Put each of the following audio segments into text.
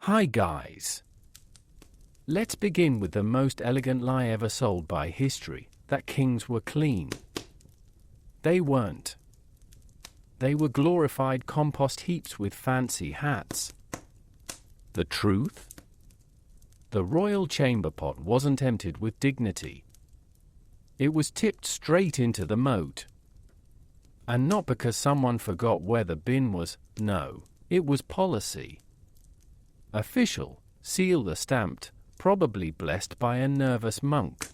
Hi guys! Let's begin with the most elegant lie ever sold by history, that kings were clean. They weren't. They were glorified compost heaps with fancy hats. The truth? The royal chamber pot wasn't emptied with dignity. It was tipped straight into the moat. And not because someone forgot where the bin was, no, it was policy. Official, seal-stamped, probably blessed by a nervous monk.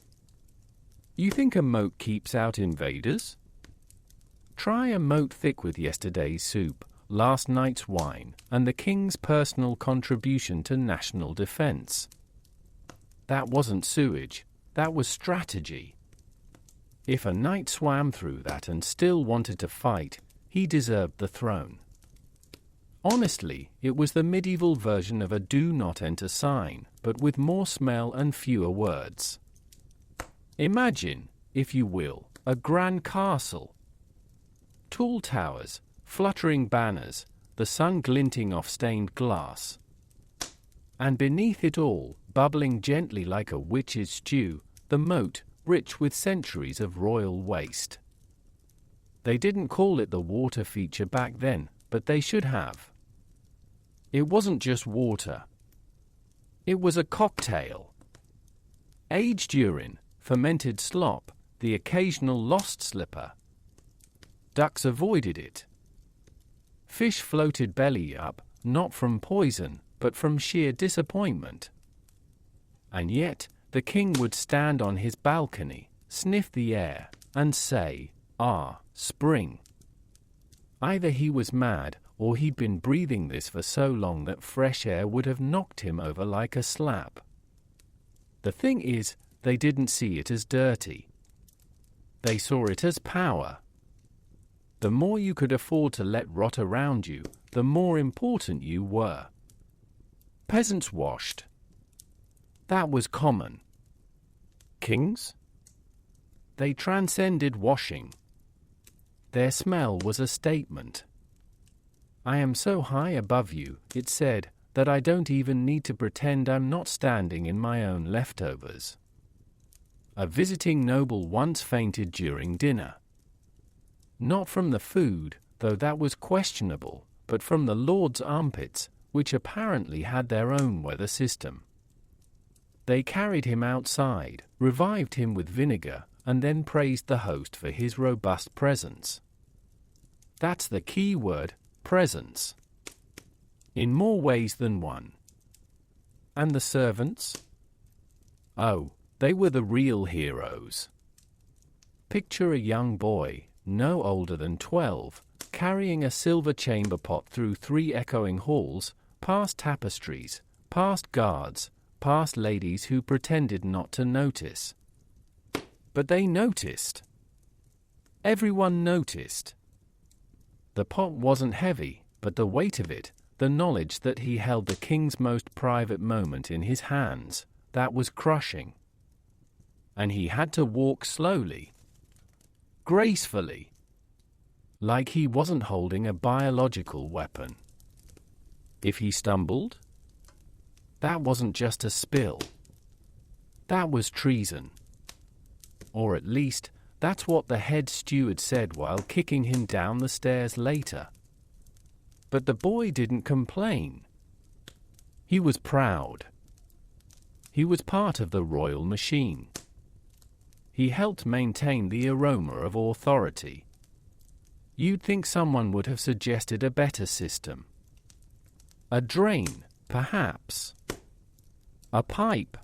You think a moat keeps out invaders? Try a moat thick with yesterday's soup, last night's wine, and the king's personal contribution to national defense. That wasn't sewage, that was strategy. If a knight swam through that and still wanted to fight, he deserved the throne. Honestly, it was the medieval version of a do not enter sign, but with more smell and fewer words. Imagine, if you will, a grand castle. Tall towers, fluttering banners, the sun glinting off stained glass. And beneath it all, bubbling gently like a witch's stew, the moat, rich with centuries of royal waste. They didn't call it the water feature back then, but they should have. It wasn't just water. It was a cocktail. Aged urine, fermented slop, the occasional lost slipper. Ducks avoided it. Fish floated belly up, not from poison, but from sheer disappointment. And yet, the king would stand on his balcony, sniff the air, and say, "Ah, spring." Either he was mad, or he'd been breathing this for so long that fresh air would have knocked him over like a slap. The thing is, they didn't see it as dirty. They saw it as power. The more you could afford to let rot around you, the more important you were. Peasants washed. That was common. Kings? They transcended washing. Their smell was a statement. I am so high above you, it said, that I don't even need to pretend I'm not standing in my own leftovers. A visiting noble once fainted during dinner. Not from the food, though that was questionable, but from the Lord's armpits, which apparently had their own weather system. They carried him outside, revived him with vinegar, and then praised the host for his robust presence. That's the key word, presence. In more ways than one. And the servants? Oh, they were the real heroes. Picture a young boy, no older than 12, carrying a silver chamber pot through 3 echoing halls, past tapestries, past guards, past ladies who pretended not to notice. But they noticed. Everyone noticed. The pot wasn't heavy, but the weight of it, the knowledge that he held the king's most private moment in his hands, that was crushing. And he had to walk slowly. Gracefully. Like he wasn't holding a biological weapon. If he stumbled, that wasn't just a spill. That was treason. Or at least, that's what the head steward said while kicking him down the stairs later. But the boy didn't complain. He was proud. He was part of the royal machine. He helped maintain the aroma of authority. You'd think someone would have suggested a better system. A drain, perhaps. A pipe.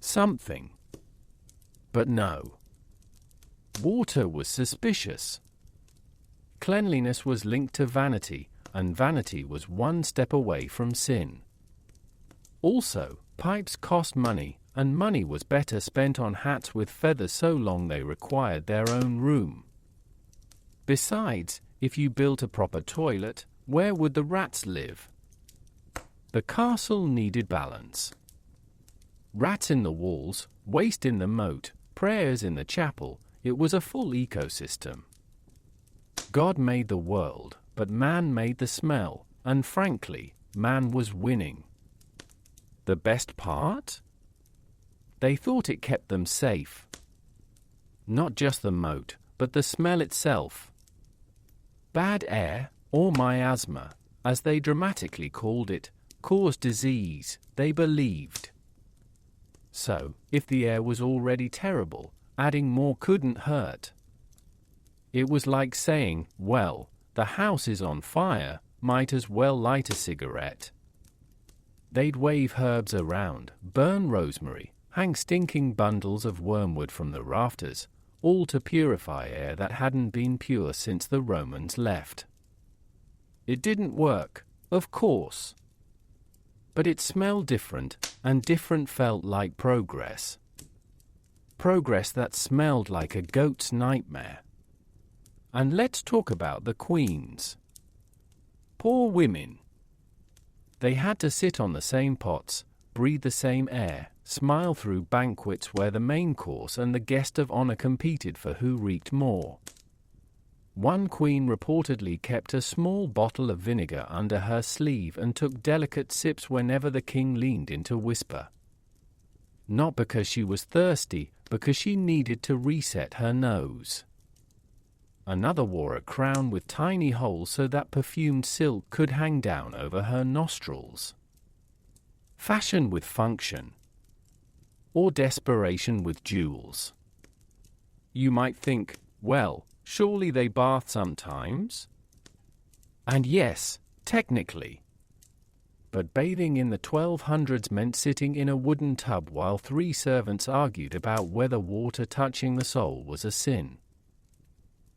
Something. But no. Water was suspicious. Cleanliness was linked to vanity, and vanity was one step away from sin. Also, pipes cost money, and money was better spent on hats with feathers so long they required their own room. Besides, if you built a proper toilet, where would the rats live? The castle needed balance. Rats in the walls, waste in the moat, prayers in the chapel, it was a full ecosystem. God made the world, but man made the smell, and frankly, man was winning. The best part? They thought it kept them safe. Not just the moat, but the smell itself. Bad air, or miasma, as they dramatically called it, caused disease, they believed. So, if the air was already terrible, adding more couldn't hurt. It was like saying, well, the house is on fire, might as well light a cigarette. They'd wave herbs around, burn rosemary, hang stinking bundles of wormwood from the rafters, all to purify air that hadn't been pure since the Romans left. It didn't work, of course. But it smelled different, and different felt like progress. Progress that smelled like a goat's nightmare. And let's talk about the queens. Poor women. They had to sit on the same pots, breathe the same air, smile through banquets where the main course and the guest of honor competed for who reeked more. One queen reportedly kept a small bottle of vinegar under her sleeve and took delicate sips whenever the king leaned in to whisper. Not because she was thirsty, because she needed to reset her nose. Another wore a crown with tiny holes so that perfumed silk could hang down over her nostrils. Fashion with function. Or desperation with jewels. You might think, well, surely they bath sometimes? And yes, technically. But bathing in the 1200s meant sitting in a wooden tub while 3 servants argued about whether water touching the soul was a sin.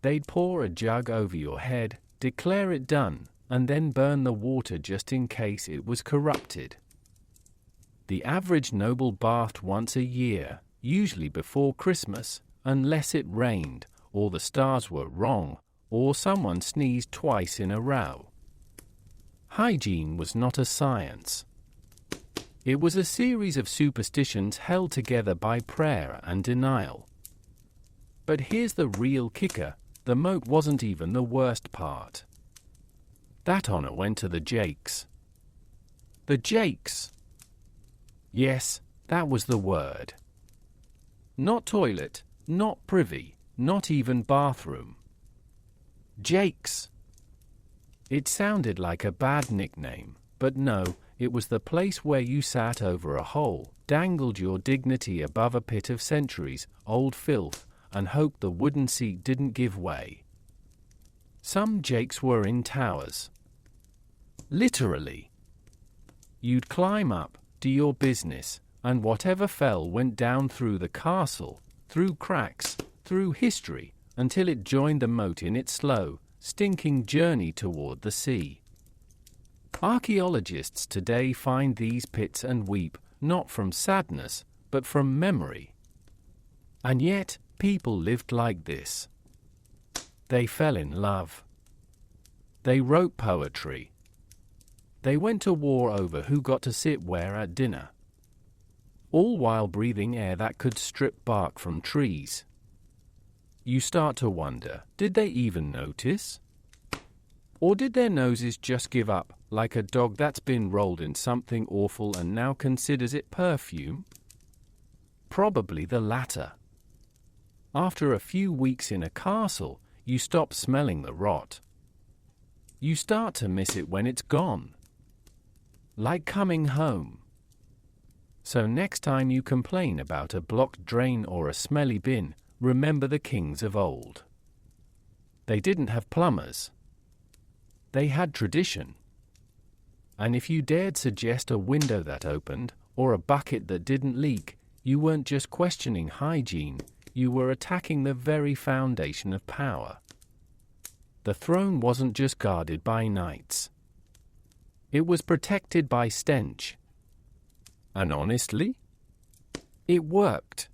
They'd pour a jug over your head, declare it done, and then burn the water just in case it was corrupted. The average noble bathed once a year, usually before Christmas, unless it rained, or the stars were wrong, or someone sneezed twice in a row. Hygiene was not a science. It was a series of superstitions held together by prayer and denial. But here's the real kicker. The moat wasn't even the worst part. That honor went to the Jakes. The Jakes! Yes, that was the word. Not toilet, not privy, not even bathroom. Jakes! It sounded like a bad nickname, but no, it was the place where you sat over a hole, dangled your dignity above a pit of centuries-old filth, and hoped the wooden seat didn't give way. Some Jakes were in towers. Literally. You'd climb up, do your business, and whatever fell went down through the castle, through cracks, through history, until it joined the moat in its slow, stinking journey toward the sea. Archaeologists today find these pits and weep, not from sadness, but from memory. And yet, people lived like this. They fell in love. They wrote poetry. They went to war over who got to sit where at dinner. All while breathing air that could strip bark from trees. You start to wonder, did they even notice? Or did their noses just give up, like a dog that's been rolled in something awful and now considers it perfume? Probably the latter. After a few weeks in a castle, you stop smelling the rot. You start to miss it when it's gone. Like coming home. So next time you complain about a blocked drain or a smelly bin, remember the kings of old. They didn't have plumbers. They had tradition. And if you dared suggest a window that opened, or a bucket that didn't leak, you weren't just questioning hygiene, you were attacking the very foundation of power. The throne wasn't just guarded by knights. It was protected by stench. And honestly, it worked.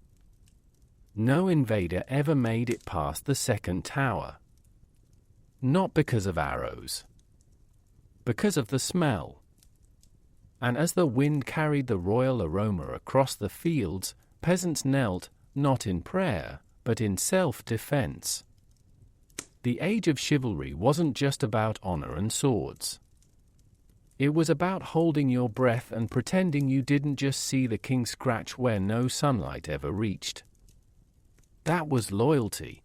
No invader ever made it past the second tower. Not because of arrows. Because of the smell. And as the wind carried the royal aroma across the fields, peasants knelt, not in prayer, but in self-defense. The age of chivalry wasn't just about honor and swords. It was about holding your breath and pretending you didn't just see the king scratch where no sunlight ever reached. That was loyalty.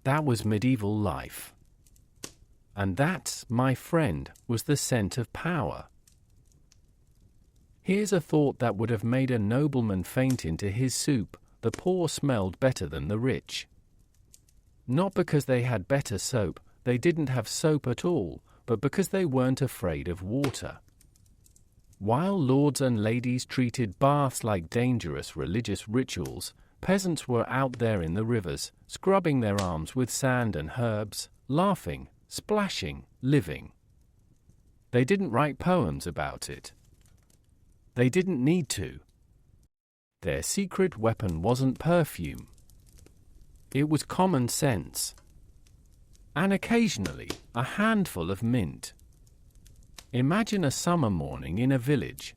That was medieval life. And that, my friend, was the scent of power. Here's a thought that would have made a nobleman faint into his soup: the poor smelled better than the rich. Not because they had better soap, they didn't have soap at all, but because they weren't afraid of water. While lords and ladies treated baths like dangerous religious rituals, peasants were out there in the rivers, scrubbing their arms with sand and herbs, laughing, splashing, living. They didn't write poems about it. They didn't need to. Their secret weapon wasn't perfume. It was common sense. And occasionally, a handful of mint. Imagine a summer morning in a village.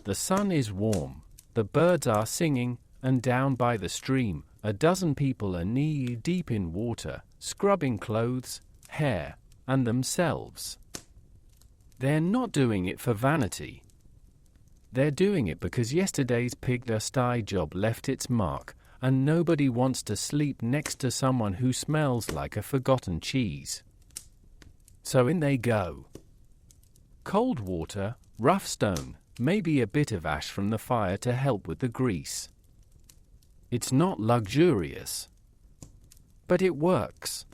The sun is warm, the birds are singing, and down by the stream, a dozen people are knee-deep in water, scrubbing clothes, hair, and themselves. They're not doing it for vanity. They're doing it because yesterday's pig dusty job left its mark, and nobody wants to sleep next to someone who smells like a forgotten cheese. So in they go. Cold water, rough stone, maybe a bit of ash from the fire to help with the grease. It's not luxurious, but it works.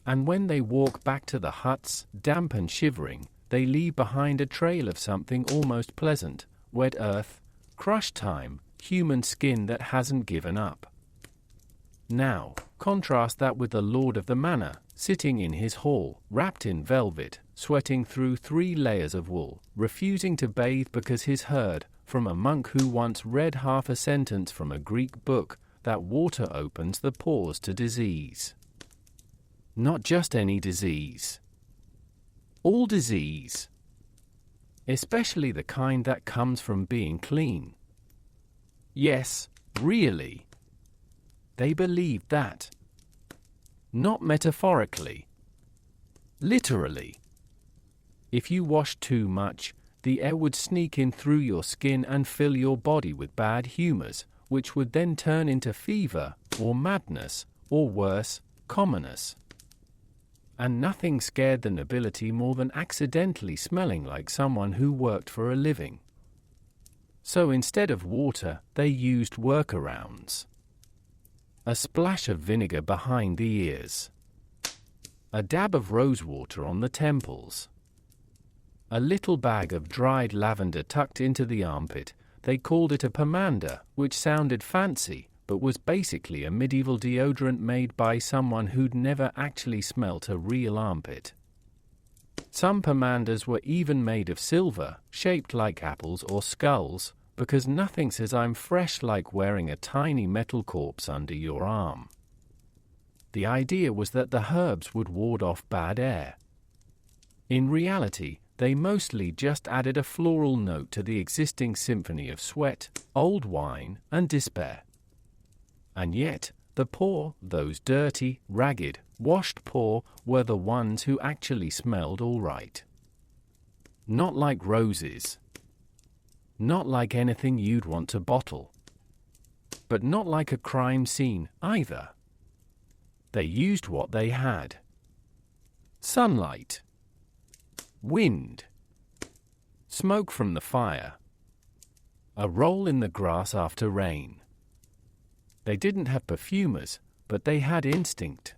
And when they walk back to the huts, damp and shivering, they leave behind a trail of something almost pleasant: wet earth, crushed thyme, human skin that hasn't given up. Now, contrast that with the lord of the manor, sitting in his hall, wrapped in velvet, sweating through 3 layers of wool, refusing to bathe because he's heard, from a monk who once read half a sentence from a Greek book, that water opens the pores to disease. Not just any disease. All disease. Especially the kind that comes from being clean. Yes, really. They believed that. Not metaphorically. Literally. If you washed too much, the air would sneak in through your skin and fill your body with bad humors, which would then turn into fever, or madness, or worse, commoners. And nothing scared the nobility more than accidentally smelling like someone who worked for a living. So instead of water, they used workarounds. A splash of vinegar behind the ears. A dab of rosewater on the temples. A little bag of dried lavender tucked into the armpit. They called it a pomander, which sounded fancy, but was basically a medieval deodorant made by someone who'd never actually smelt a real armpit. Some pomanders were even made of silver, shaped like apples or skulls, because nothing says I'm fresh like wearing a tiny metal corpse under your arm. The idea was that the herbs would ward off bad air. In reality, they mostly just added a floral note to the existing symphony of sweat, old wine, and despair. And yet, the poor, those dirty, ragged, washed poor, were the ones who actually smelled all right. Not like roses. Not like anything you'd want to bottle. But not like a crime scene, either. They used what they had. Sunlight. Wind. Smoke from the fire. A roll in the grass after rain. They didn't have perfumers, but they had instinct.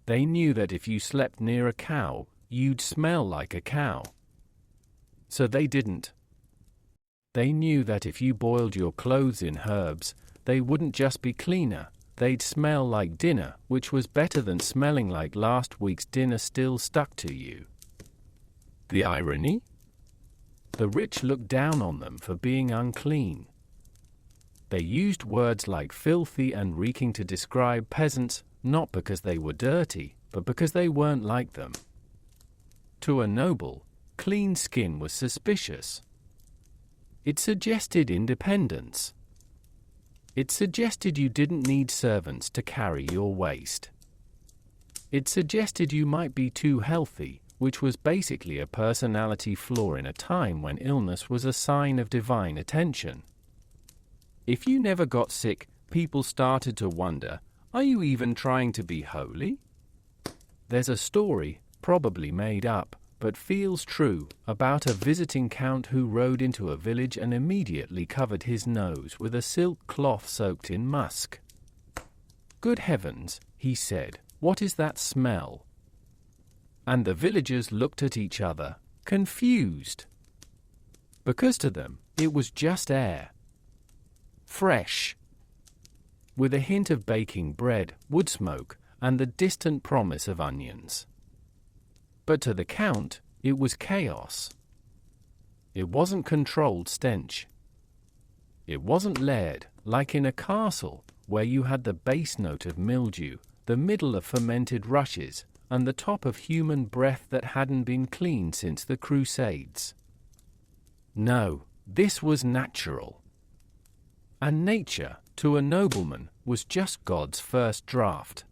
They knew that if you slept near a cow, you'd smell like a cow. So they didn't. They knew that if you boiled your clothes in herbs, they wouldn't just be cleaner, they'd smell like dinner, which was better than smelling like last week's dinner still stuck to you. The irony? The rich looked down on them for being unclean. They used words like filthy and reeking to describe peasants, not because they were dirty, but because they weren't like them. To a noble, clean skin was suspicious. It suggested independence. It suggested you didn't need servants to carry your waste. It suggested you might be too healthy, which was basically a personality flaw in a time when illness was a sign of divine attention. If you never got sick, people started to wonder, are you even trying to be holy? There's a story, probably made up, but feels true, about a visiting count who rode into a village and immediately covered his nose with a silk cloth soaked in musk. "Good heavens," he said, "what is that smell?" And the villagers looked at each other, confused. Because to them, it was just air. Fresh. With a hint of baking bread, wood smoke, and the distant promise of onions. But to the Count, it was chaos. It wasn't controlled stench. It wasn't layered, like in a castle, where you had the base note of mildew, the middle of fermented rushes, and the top of human breath that hadn't been cleaned since the Crusades. No, this was natural. And nature, to a nobleman, was just God's first draft.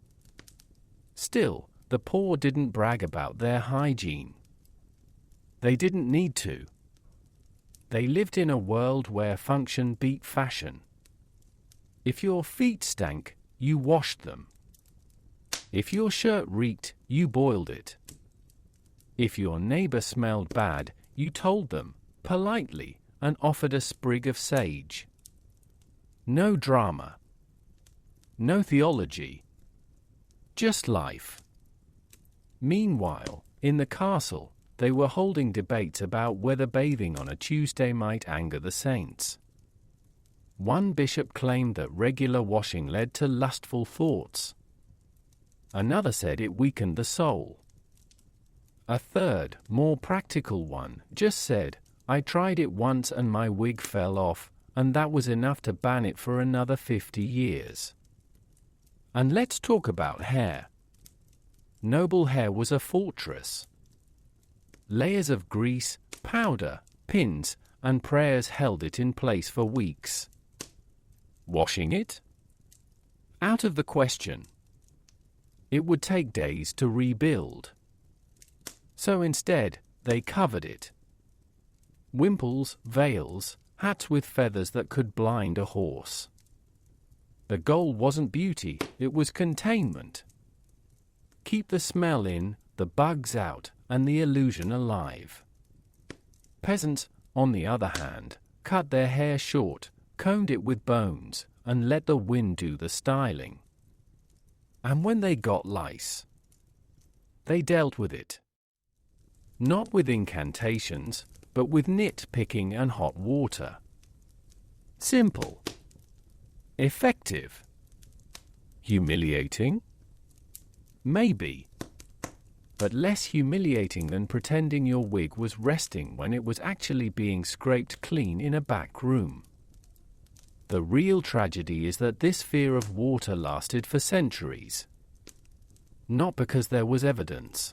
Still, the poor didn't brag about their hygiene. They didn't need to. They lived in a world where function beat fashion. If your feet stank, you washed them. If your shirt reeked, you boiled it. If your neighbor smelled bad, you told them, politely, and offered a sprig of sage. No drama. No theology. Just life. Meanwhile, in the castle, they were holding debates about whether bathing on a Tuesday might anger the saints. One bishop claimed that regular washing led to lustful thoughts. Another said it weakened the soul. A third, more practical one, just said, "I tried it once and my wig fell off, and that was enough to ban it for another 50 years. And let's talk about hair. Noble hair was a fortress. Layers of grease, powder, pins, and prayers held it in place for weeks. Washing it? Out of the question. It would take days to rebuild. So instead, they covered it. Wimples, veils, hats with feathers that could blind a horse. The goal wasn't beauty, it was containment. Keep the smell in, the bugs out, and the illusion alive. Peasants, on the other hand, cut their hair short, combed it with bones, and let the wind do the styling. And when they got lice, they dealt with it. Not with incantations, but with nit-picking and hot water. Simple. Effective. Humiliating? Maybe. But less humiliating than pretending your wig was resting when it was actually being scraped clean in a back room. The real tragedy is that this fear of water lasted for centuries. Not because there was evidence.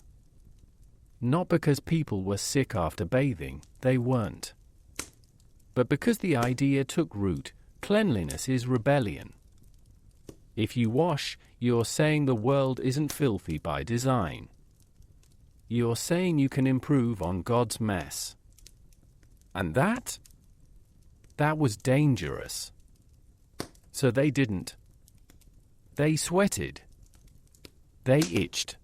Not because people were sick after bathing, they weren't. But because the idea took root, cleanliness is rebellion. If you wash, you're saying the world isn't filthy by design. You're saying you can improve on God's mess. And that was dangerous. So they didn't. They sweated. They itched.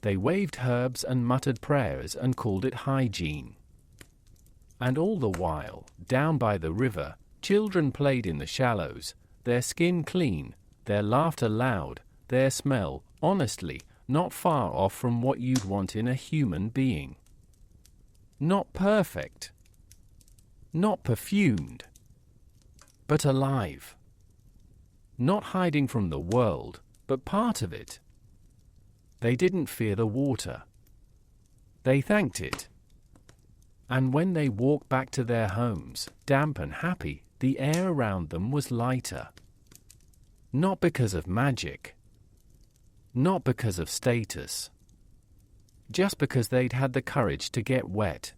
They waved herbs and muttered prayers and called it hygiene. And all the while, down by the river, children played in the shallows, their skin clean, their laughter loud, their smell, honestly, not far off from what you'd want in a human being. Not perfect. Not perfumed. But alive. Not hiding from the world, but part of it. They didn't fear the water. They thanked it. And when they walked back to their homes, damp and happy, the air around them was lighter. Not because of magic. Not because of status. Just because they'd had the courage to get wet.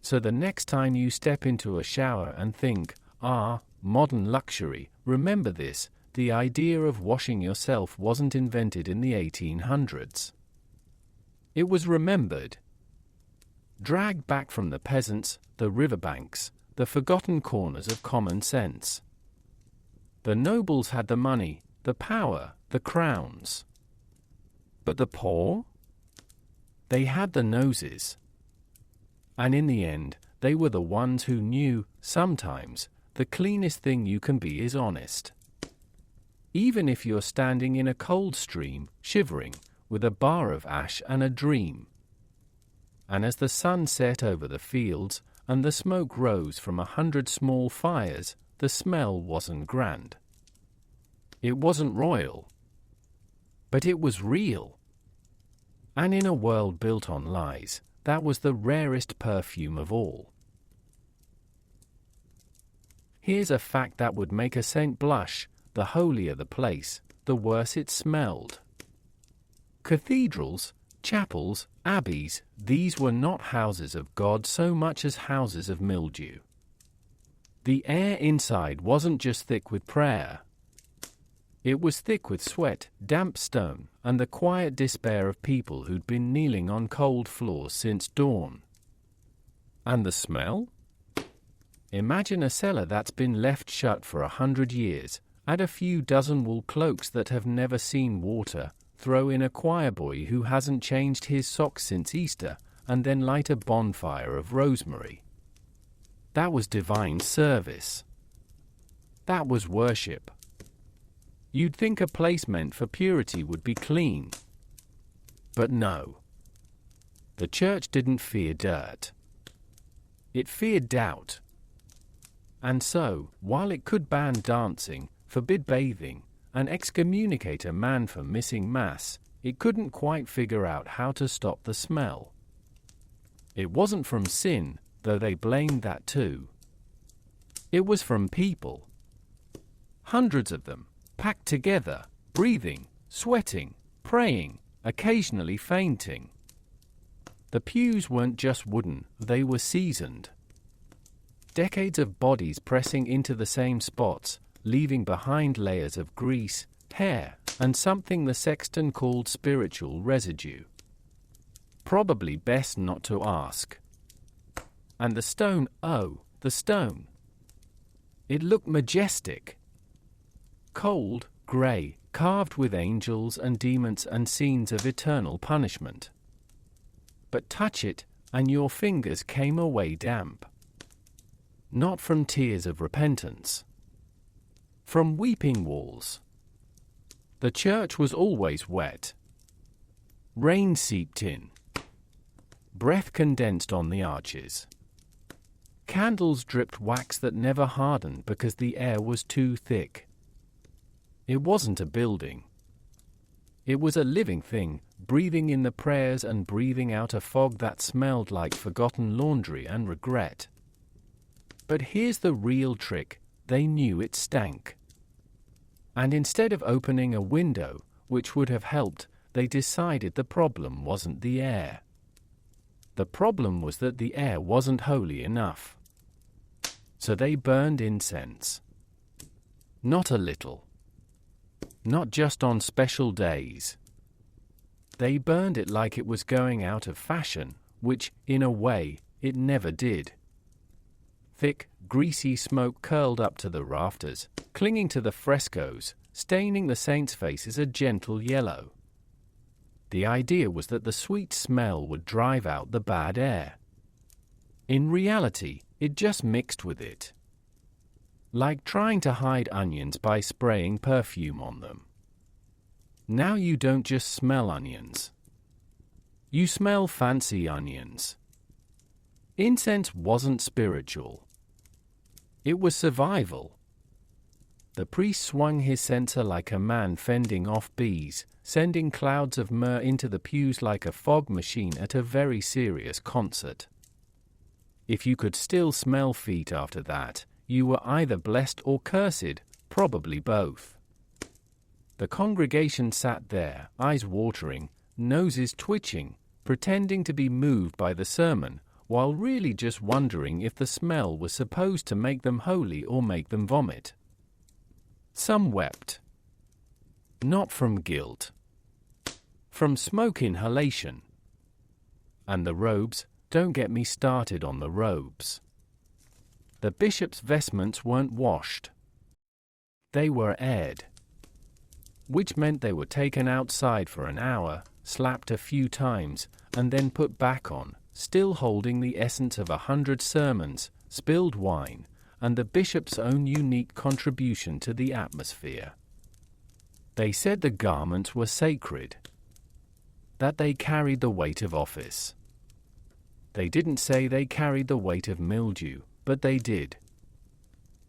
So the next time you step into a shower and think, modern luxury, remember this, the idea of washing yourself wasn't invented in the 1800s. It was remembered. Dragged back from the peasants, the riverbanks, the forgotten corners of common sense. The nobles had the money, the power, the crowns. But the poor? They had the noses. And in the end, they were the ones who knew, sometimes, the cleanest thing you can be is honest. Even if you're standing in a cold stream, shivering, with a bar of ash and a dream. And as the sun set over the fields, and the smoke rose from 100 small fires, the smell wasn't grand. It wasn't royal. But it was real. And in a world built on lies, that was the rarest perfume of all. Here's a fact that would make a saint blush: the holier the place, the worse it smelled. Cathedrals, chapels, abbeys, these were not houses of God so much as houses of mildew. The air inside wasn't just thick with prayer. It was thick with sweat, damp stone, and the quiet despair of people who'd been kneeling on cold floors since dawn. And the smell? Imagine a cellar that's been left shut for 100 years, add a few dozen wool cloaks that have never seen water, throw in a choir boy who hasn't changed his socks since Easter, and then light a bonfire of rosemary. That was divine service. That was worship. You'd think a place meant for purity would be clean. But no. The church didn't fear dirt. It feared doubt. And so, while it could ban dancing, forbid bathing, and excommunicate a man for missing Mass, it couldn't quite figure out how to stop the smell. It wasn't from sin, though they blamed that too. It was from people. Hundreds of them, packed together, breathing, sweating, praying, occasionally fainting. The pews weren't just wooden, they were seasoned. Decades of bodies pressing into the same spots, leaving behind layers of grease, hair, and something the sexton called spiritual residue. Probably best not to ask. And the stone, oh, the stone. It looked majestic. Cold, grey, carved with angels and demons and scenes of eternal punishment. But touch it, and your fingers came away damp. Not from tears of repentance. From weeping walls. The church was always wet. Rain seeped in. Breath condensed on the arches. Candles dripped wax that never hardened because the air was too thick. It wasn't a building. It was a living thing, breathing in the prayers and breathing out a fog that smelled like forgotten laundry and regret. But here's the real trick: they knew it stank. And instead of opening a window, which would have helped, they decided the problem wasn't the air. The problem was that the air wasn't holy enough. So they burned incense. Not a little. Not just on special days. They burned it like it was going out of fashion, which, in a way, it never did. Thick, greasy smoke curled up to the rafters, clinging to the frescoes, staining the saints' faces a gentle yellow. The idea was that the sweet smell would drive out the bad air. In reality, it just mixed with it. Like trying to hide onions by spraying perfume on them. Now you don't just smell onions. You smell fancy onions. Incense wasn't spiritual. It was survival. The priest swung his censer like a man fending off bees, sending clouds of myrrh into the pews like a fog machine at a very serious concert. If you could still smell feet after that, you were either blessed or cursed, probably both. The congregation sat there, eyes watering, noses twitching, pretending to be moved by the sermon, while really just wondering if the smell was supposed to make them holy or make them vomit. Some wept. Not from guilt. From smoke inhalation. And the robes, don't get me started on the robes. The bishop's vestments weren't washed. They were aired, which meant they were taken outside for an hour, slapped a few times, and then put back on, still holding the essence of 100 sermons, spilled wine, and the bishop's own unique contribution to the atmosphere. They said the garments were sacred, that they carried the weight of office. They didn't say they carried the weight of mildew, but they did.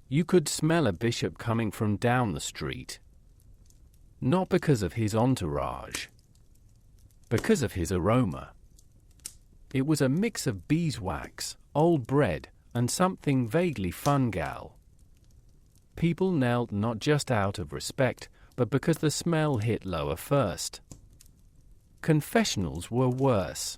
You could smell a bishop coming from down the street. Not because of his entourage, because of his aroma. It was a mix of beeswax, old bread, and something vaguely fungal. People knelt not just out of respect, but because the smell hit lower first. Confessionals were worse.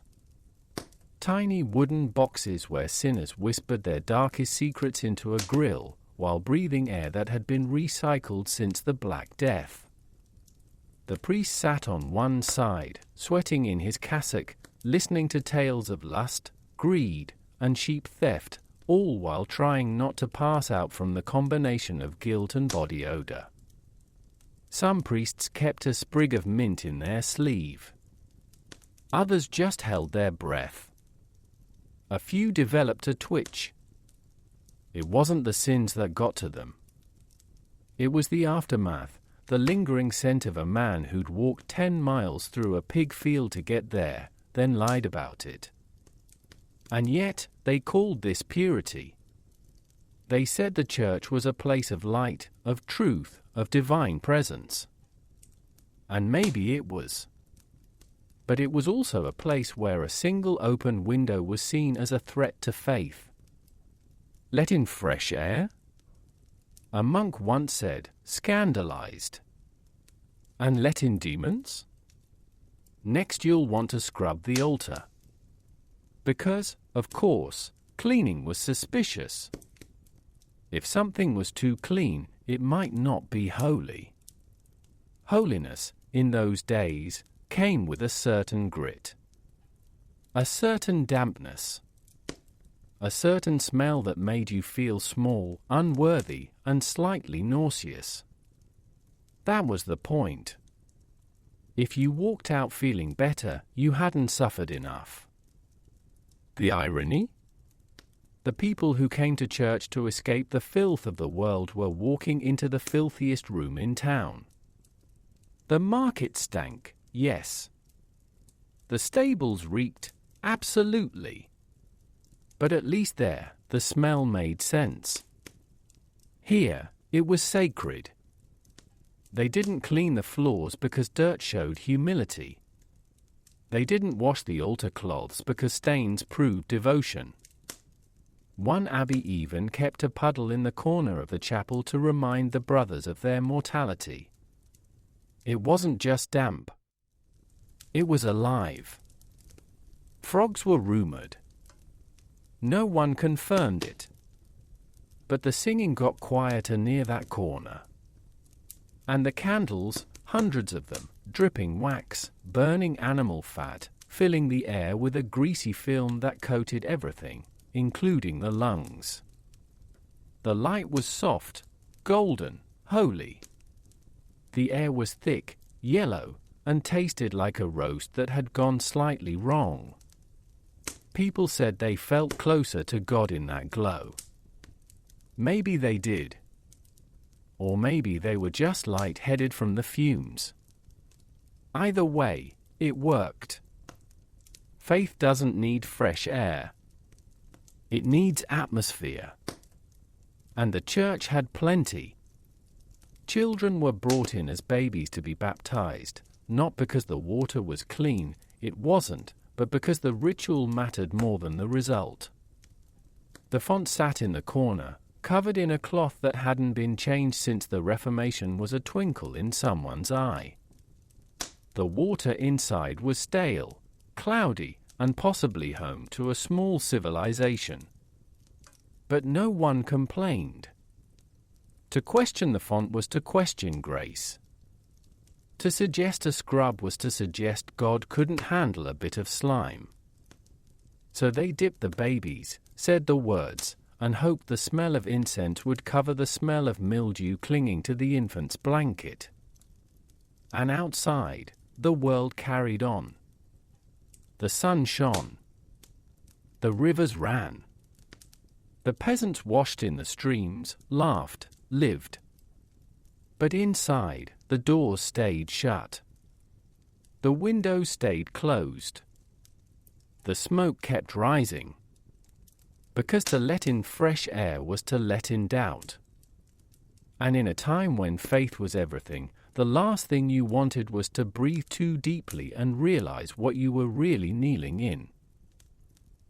Tiny wooden boxes where sinners whispered their darkest secrets into a grill while breathing air that had been recycled since the Black Death. The priest sat on one side, sweating in his cassock, listening to tales of lust, greed, and sheep theft, all while trying not to pass out from the combination of guilt and body odor. Some priests kept a sprig of mint in their sleeve. Others just held their breath. A few developed a twitch. It wasn't the sins that got to them. It was the aftermath, the lingering scent of a man who'd walked 10 miles through a pig field to get there, then lied about it. And yet, they called this purity. They said the church was a place of light, of truth, of divine presence. And maybe it was. But it was also a place where a single open window was seen as a threat to faith. Let in fresh air? A monk once said, scandalized. And let in demons? Next you'll want to scrub the altar. Because, of course, cleaning was suspicious. If something was too clean, it might not be holy. Holiness, in those days, came with a certain grit. A certain dampness. A certain smell that made you feel small, unworthy, and slightly nauseous. That was the point. If you walked out feeling better, you hadn't suffered enough. The irony? The people who came to church to escape the filth of the world were walking into the filthiest room in town. The market stank, yes. The stables reeked, absolutely. But at least there, the smell made sense. Here, it was sacred. They didn't clean the floors because dirt showed humility. They didn't wash the altar cloths because stains proved devotion. One abbey even kept a puddle in the corner of the chapel to remind the brothers of their mortality. It wasn't just damp. It was alive. Frogs were rumored. No one confirmed it. But the singing got quieter near that corner. And the candles, hundreds of them, dripping wax, burning animal fat, filling the air with a greasy film that coated everything, including the lungs. The light was soft, golden, holy. The air was thick, yellow, and tasted like a roast that had gone slightly wrong. People said they felt closer to God in that glow. Maybe they did. Or maybe they were just light-headed from the fumes. Either way, it worked. Faith doesn't need fresh air. It needs atmosphere. And the church had plenty. Children were brought in as babies to be baptized, not because the water was clean, it wasn't, but because the ritual mattered more than the result. The font sat in the corner, covered in a cloth that hadn't been changed since the Reformation, was a twinkle in someone's eye. The water inside was stale, cloudy, and possibly home to a small civilization. But no one complained. To question the font was to question grace. To suggest a scrub was to suggest God couldn't handle a bit of slime. So they dipped the babies, said the words, and hoped the smell of incense would cover the smell of mildew clinging to the infant's blanket. And outside, the world carried on. The sun shone. The rivers ran. The peasants washed in the streams, laughed, lived. But inside, the doors stayed shut. The windows stayed closed. The smoke kept rising. Because to let in fresh air was to let in doubt. And in a time when faith was everything, the last thing you wanted was to breathe too deeply and realize what you were really kneeling in.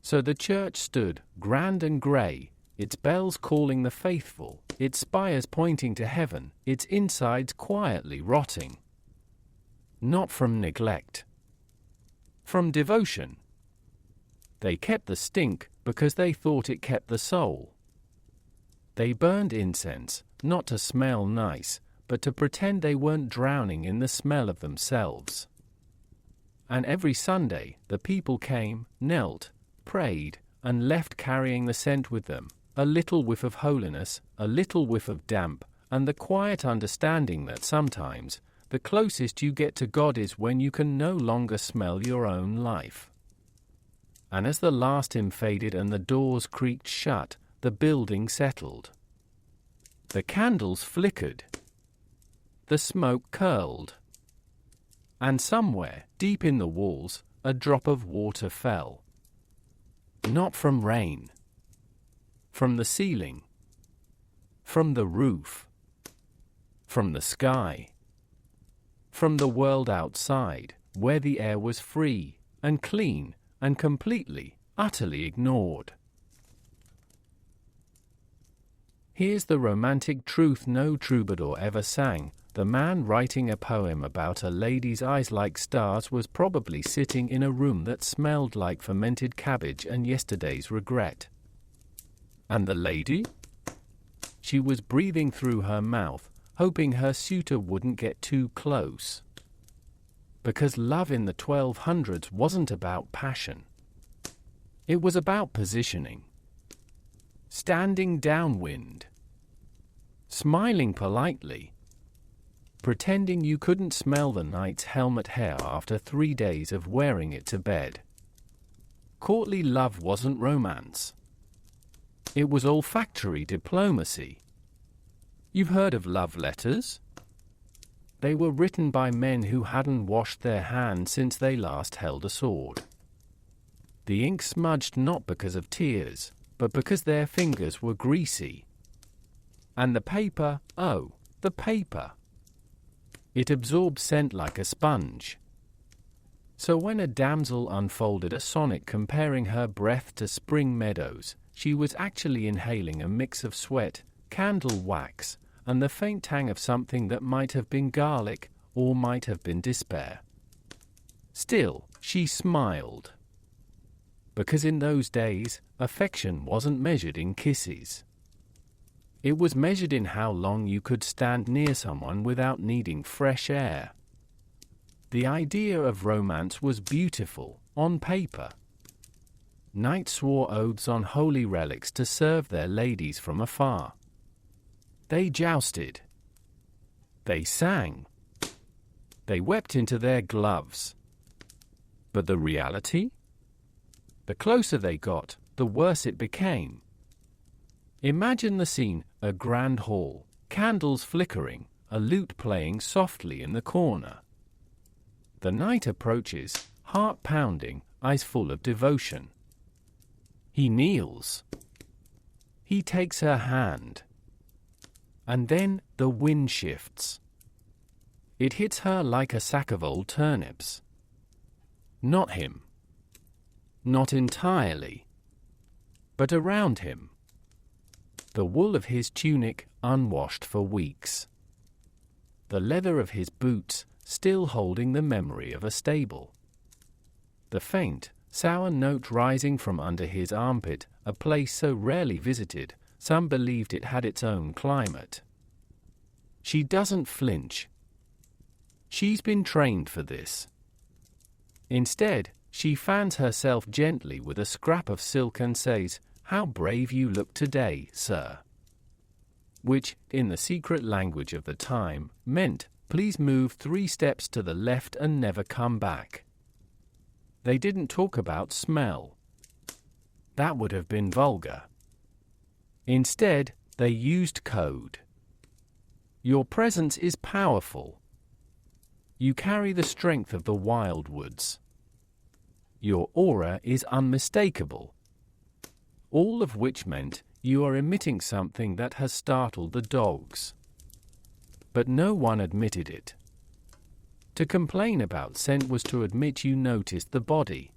So the church stood, grand and grey, its bells calling the faithful, its spires pointing to heaven, its insides quietly rotting. Not from neglect. From devotion. They kept the stink because they thought it kept the soul. They burned incense, not to smell nice, but to pretend they weren't drowning in the smell of themselves. And every Sunday, the people came, knelt, prayed, and left carrying the scent with them, a little whiff of holiness, a little whiff of damp, and the quiet understanding that sometimes, the closest you get to God is when you can no longer smell your own life. And as the last hymn faded and the doors creaked shut, the building settled. The candles flickered. The smoke curled. And somewhere, deep in the walls, a drop of water fell. Not from rain. From the ceiling. From the roof. From the sky. From the world outside, where the air was free and clean and completely, utterly ignored. Here's the romantic truth no troubadour ever sang. The man writing a poem about a lady's eyes like stars was probably sitting in a room that smelled like fermented cabbage and yesterday's regret. And the lady? She was breathing through her mouth, hoping her suitor wouldn't get too close. Because love in the 1200s wasn't about passion. It was about positioning. Standing downwind. Smiling politely. Pretending you couldn't smell the knight's helmet hair after 3 days of wearing it to bed. Courtly love wasn't romance. It was olfactory diplomacy. You've heard of love letters? They were written by men who hadn't washed their hands since they last held a sword. The ink smudged not because of tears, but because their fingers were greasy. And the paper, oh, the paper. It absorbed scent like a sponge. So when a damsel unfolded a sonnet comparing her breath to spring meadows, she was actually inhaling a mix of sweat, candle wax, and the faint tang of something that might have been garlic, or might have been despair. Still, she smiled. Because in those days, affection wasn't measured in kisses. It was measured in how long you could stand near someone without needing fresh air. The idea of romance was beautiful, on paper. Knights swore oaths on holy relics to serve their ladies from afar. They jousted. They sang. They wept into their gloves. But the reality? The closer they got, the worse it became. Imagine the scene, a grand hall, candles flickering, a lute playing softly in the corner. The knight approaches, heart pounding, eyes full of devotion. He kneels. He takes her hand. And then the wind shifts. It hits her like a sack of old turnips. Not him. Not entirely. But around him. The wool of his tunic, unwashed for weeks. The leather of his boots, still holding the memory of a stable. The faint, sour note rising from under his armpit, a place so rarely visited, some believed it had its own climate. She doesn't flinch. She's been trained for this. Instead, she fans herself gently with a scrap of silk and says, "How brave you look today, sir." Which, in the secret language of the time, meant, "Please move 3 steps to the left and never come back." They didn't talk about smell. That would have been vulgar. Instead, they used code. Your presence is powerful. You carry the strength of the wildwoods. Your aura is unmistakable. All of which meant you are emitting something that has startled the dogs. But no one admitted it. To complain about scent was to admit you noticed the body.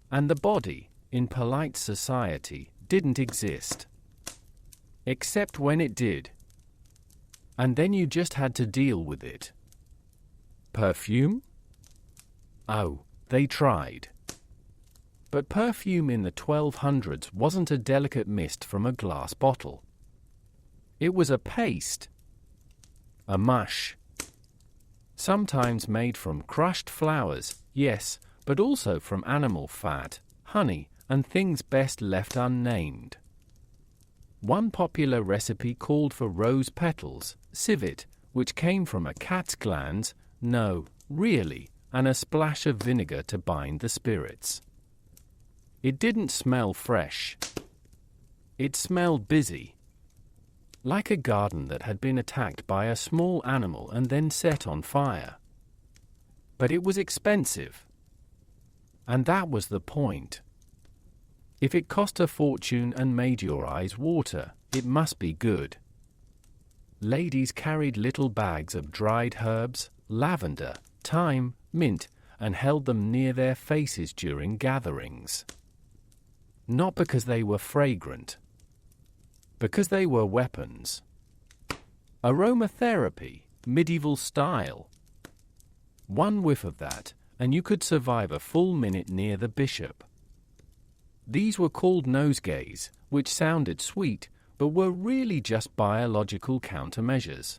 And the body, in polite society, didn't exist. Except when it did. And then you just had to deal with it. Perfume? Oh, they tried. But perfume in the 1200s wasn't a delicate mist from a glass bottle. It was a paste. A mush. Sometimes made from crushed flowers, yes, but also from animal fat, honey, and things best left unnamed. One popular recipe called for rose petals, civet, which came from a cat's glands, no, really, and a splash of vinegar to bind the spirits. It didn't smell fresh. It smelled busy. Like a garden that had been attacked by a small animal and then set on fire. But it was expensive. And that was the point. If it cost a fortune and made your eyes water, it must be good. Ladies carried little bags of dried herbs, lavender, thyme, mint, and held them near their faces during gatherings. Not because they were fragrant. Because they were weapons. Aromatherapy, medieval style. One whiff of that, and you could survive a full minute near the bishop. These were called nosegays, which sounded sweet, but were really just biological countermeasures.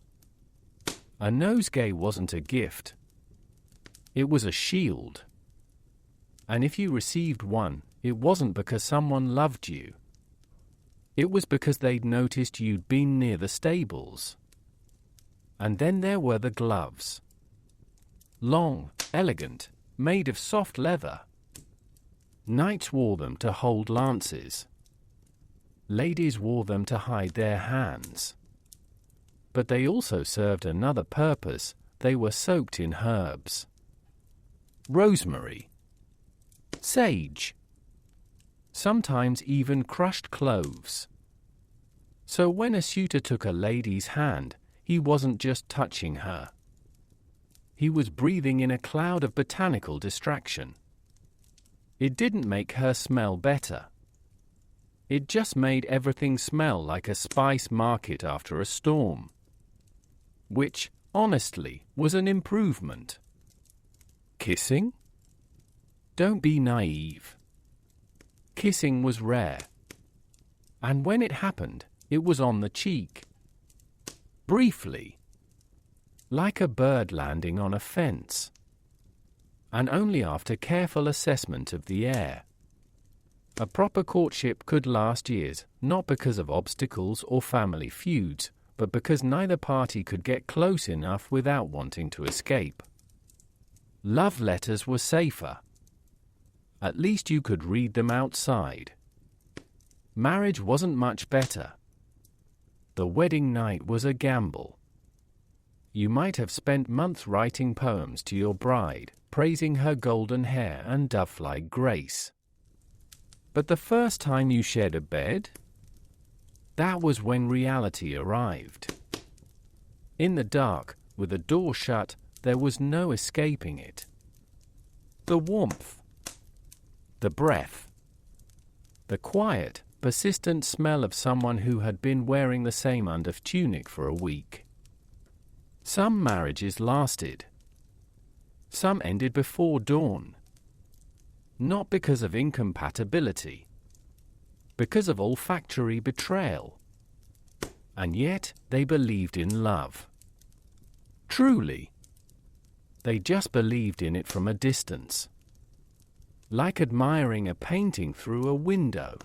A nosegay wasn't a gift. It was a shield. And if you received one, it wasn't because someone loved you. It was because they'd noticed you'd been near the stables. And then there were the gloves. Long, elegant, made of soft leather. Knights wore them to hold lances. Ladies wore them to hide their hands. But they also served another purpose. They were soaked in herbs. Rosemary. Sage. Sometimes even crushed cloves. So when a suitor took a lady's hand, he wasn't just touching her. He was breathing in a cloud of botanical distraction. It didn't make her smell better. It just made everything smell like a spice market after a storm. Which, honestly, was an improvement. Kissing? Don't be naive. Kissing was rare. And when it happened, it was on the cheek. Briefly. Like a bird landing on a fence. And only after careful assessment of the air. A proper courtship could last years, not because of obstacles or family feuds, but because neither party could get close enough without wanting to escape. Love letters were safer. At least you could read them outside. Marriage wasn't much better. The wedding night was a gamble. You might have spent months writing poems to your bride, praising her golden hair and dove-like grace. But the first time you shared a bed? That was when reality arrived. In the dark, with the door shut, there was no escaping it. The warmth. The breath. The quiet, persistent smell of someone who had been wearing the same undertunic for a week. Some marriages lasted. Some ended before dawn. Not because of incompatibility. Because of olfactory betrayal. And yet, they believed in love. Truly. They just believed in it from a distance. like admiring a painting through a window.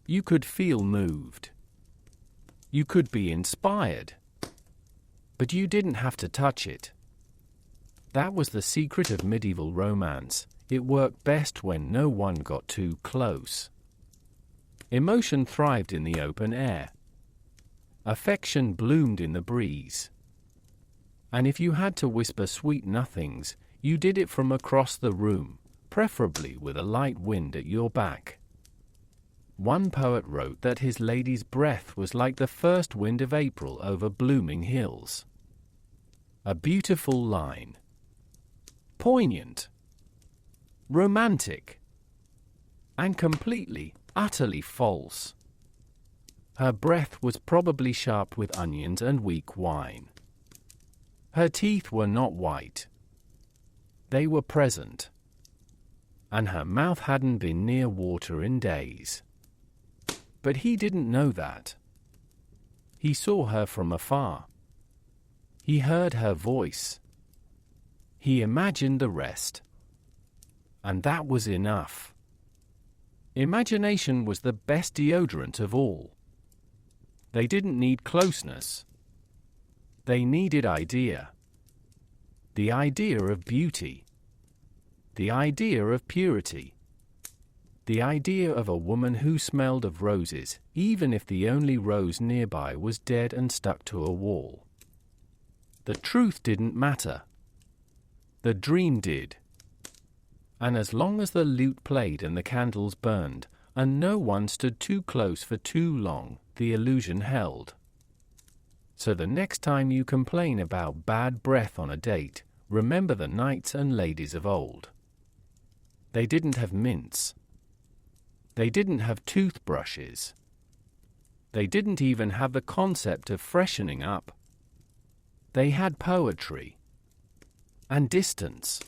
You could feel moved. You could be inspired. But you didn't have to touch it. That was the secret of medieval romance. It worked best when no one got too close. Emotion thrived in the open air. Affection bloomed in the breeze. And if you had to whisper sweet nothings, you did it from across the room, preferably with a light wind at your back. One poet wrote that his lady's breath was like the first wind of April over blooming hills. A beautiful line. Poignant. Romantic. And completely, utterly false. Her breath was probably sharp with onions and weak wine. Her teeth were not white. They were present. And her mouth hadn't been near water in days. But he didn't know that. He saw her from afar. He heard her voice. He imagined the rest. And that was enough. Imagination was the best deodorant of all. They didn't need closeness. They needed idea. The idea of beauty. The idea of purity. The idea of a woman who smelled of roses, even if the only rose nearby was dead and stuck to a wall. The truth didn't matter. The dream did. And as long as the lute played and the candles burned, and no one stood too close for too long, the illusion held. So the next time you complain about bad breath on a date, remember the knights and ladies of old. They didn't have mints. They didn't have toothbrushes. They didn't even have the concept of freshening up. They had poetry. And distance.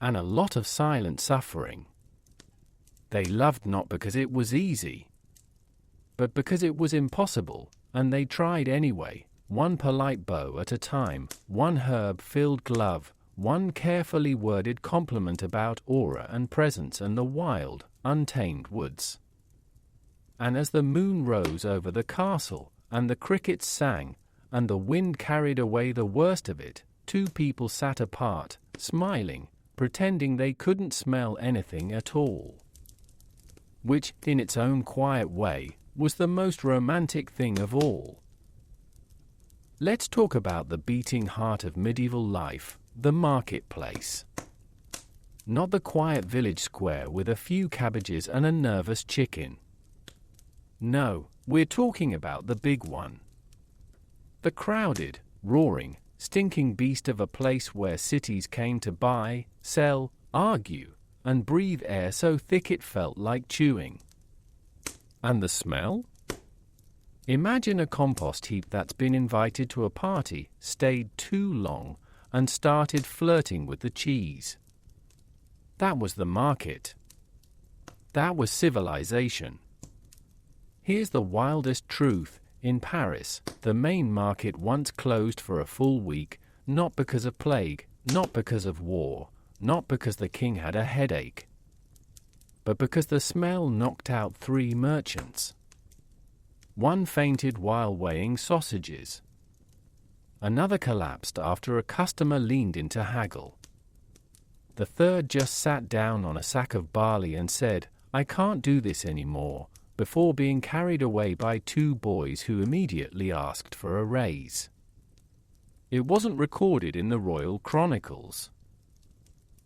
And a lot of silent suffering. They loved not because it was easy, but because it was impossible, and they tried anyway, one polite bow at a time, one herb-filled glove, one carefully worded compliment about aura and presence and the wild, untamed woods. And as the moon rose over the castle, and the crickets sang, and the wind carried away the worst of it, two people sat apart, smiling, pretending they couldn't smell anything at all. Which, in its own quiet way, was the most romantic thing of all. Let's talk about the beating heart of medieval life, the marketplace. Not the quiet village square with a few cabbages and a nervous chicken. No, we're talking about the big one. The crowded, roaring, stinking beast of a place where cities came to buy, sell, argue, and breathe air so thick it felt like chewing. And the smell? Imagine a compost heap that's been invited to a party, stayed too long, and started flirting with the cheese. That was the market. That was civilization. Here's the wildest truth. In Paris, the main market once closed for a full week, not because of plague, not because of war, not because the king had a headache, but because the smell knocked out 3 merchants. One fainted while weighing sausages. Another collapsed after a customer leaned in to haggle. The third just sat down on a sack of barley and said, "I can't do this anymore," before being carried away by 2 boys who immediately asked for a raise. It wasn't recorded in the royal chronicles,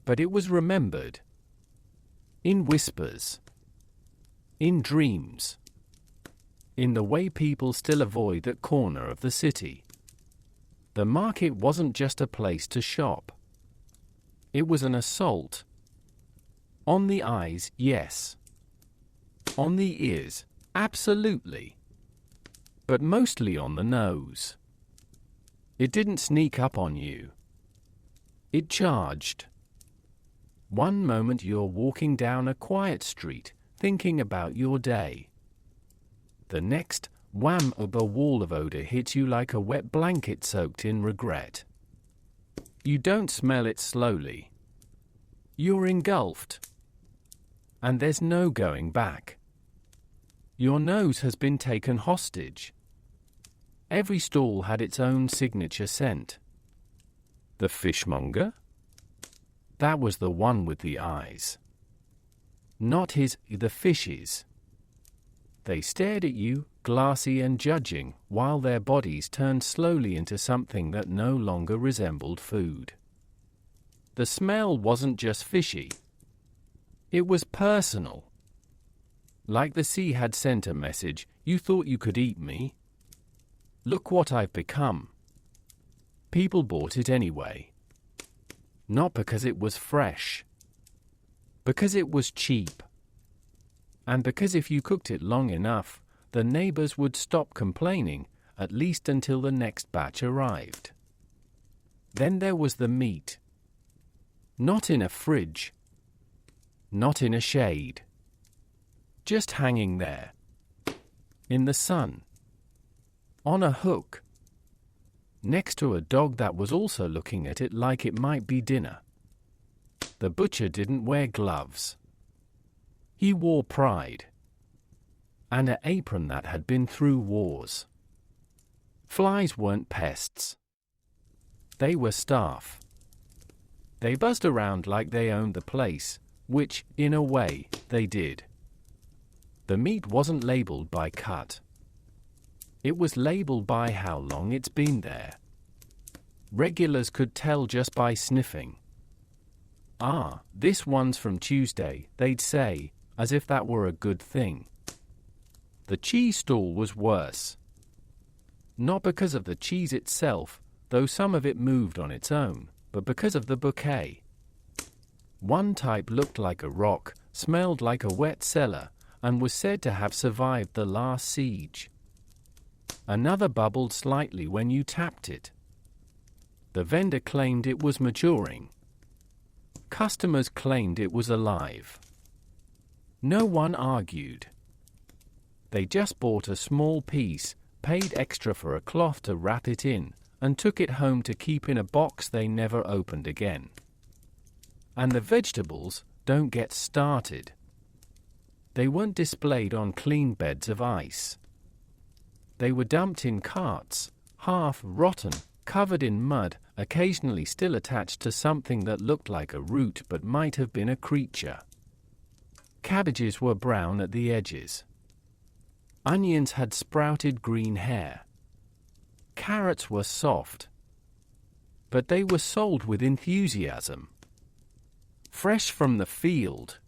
but it was remembered. In whispers. In dreams. In the way people still avoid that corner of the city. The market wasn't just a place to shop. It was an assault. On the eyes, yes. On the ears, absolutely. But mostly on the nose. It didn't sneak up on you. It charged. One moment you're walking down a quiet street, thinking about your day. The next, wham, a wall of odor hits you like a wet blanket soaked in regret. You don't smell it slowly. You're engulfed. And there's no going back. Your nose has been taken hostage. Every stall had its own signature scent. The fishmonger? That was the one with the eyes. Not the fish's. They stared at you, glassy and judging, while their bodies turned slowly into something that no longer resembled food. The smell wasn't just fishy. It was personal. Like the sea had sent a message, you thought you could eat me? Look what I've become. People bought it anyway. Not because it was fresh. Because it was cheap. And because if you cooked it long enough, the neighbors would stop complaining, at least until the next batch arrived. Then there was the meat. Not in a fridge. Not in a shade. Just hanging there. In the sun. On a hook. Next to a dog that was also looking at it like it might be dinner. The butcher didn't wear gloves. He wore pride. And an apron that had been through wars. Flies weren't pests. They were staff. They buzzed around like they owned the place, which, in a way, they did. The meat wasn't labeled by cut. It was labeled by how long it's been there. Regulars could tell just by sniffing. Ah, this one's from Tuesday, they'd say, as if that were a good thing. The cheese stall was worse. Not because of the cheese itself, though some of it moved on its own, but because of the bouquet. One type looked like a rock, smelled like a wet cellar, and was said to have survived the last siege. Another bubbled slightly when you tapped it. The vendor claimed it was maturing. Customers claimed it was alive. No one argued. They just bought a small piece, paid extra for a cloth to wrap it in, and took it home to keep in a box they never opened again. And the vegetables, don't get started. They weren't displayed on clean beds of ice. They were dumped in carts, half rotten, covered in mud, occasionally still attached to something that looked like a root but might have been a creature. Cabbages were brown at the edges. Onions had sprouted green hair. Carrots were soft. But they were sold with enthusiasm. Fresh from the field.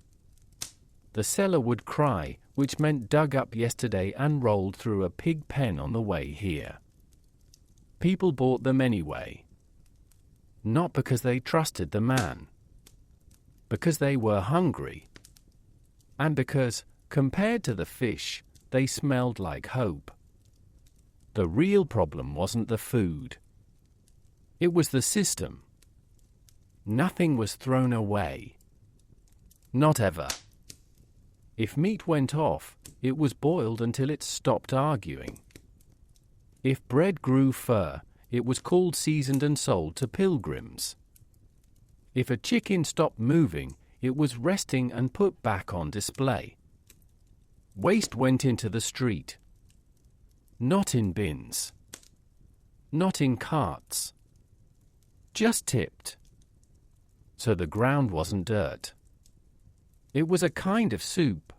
The seller would cry, which meant dug up yesterday and rolled through a pig pen on the way here. People bought them anyway. Not because they trusted the man. Because they were hungry. And because, compared to the fish, they smelled like hope. The real problem wasn't the food. It was the system. Nothing was thrown away. Not ever. If meat went off, it was boiled until it stopped arguing. If bread grew fur, it was called seasoned and sold to pilgrims. If a chicken stopped moving, it was resting and put back on display. Waste went into the street. Not in bins. Not in carts. Just tipped. So the ground wasn't dirt. It was a kind of soup.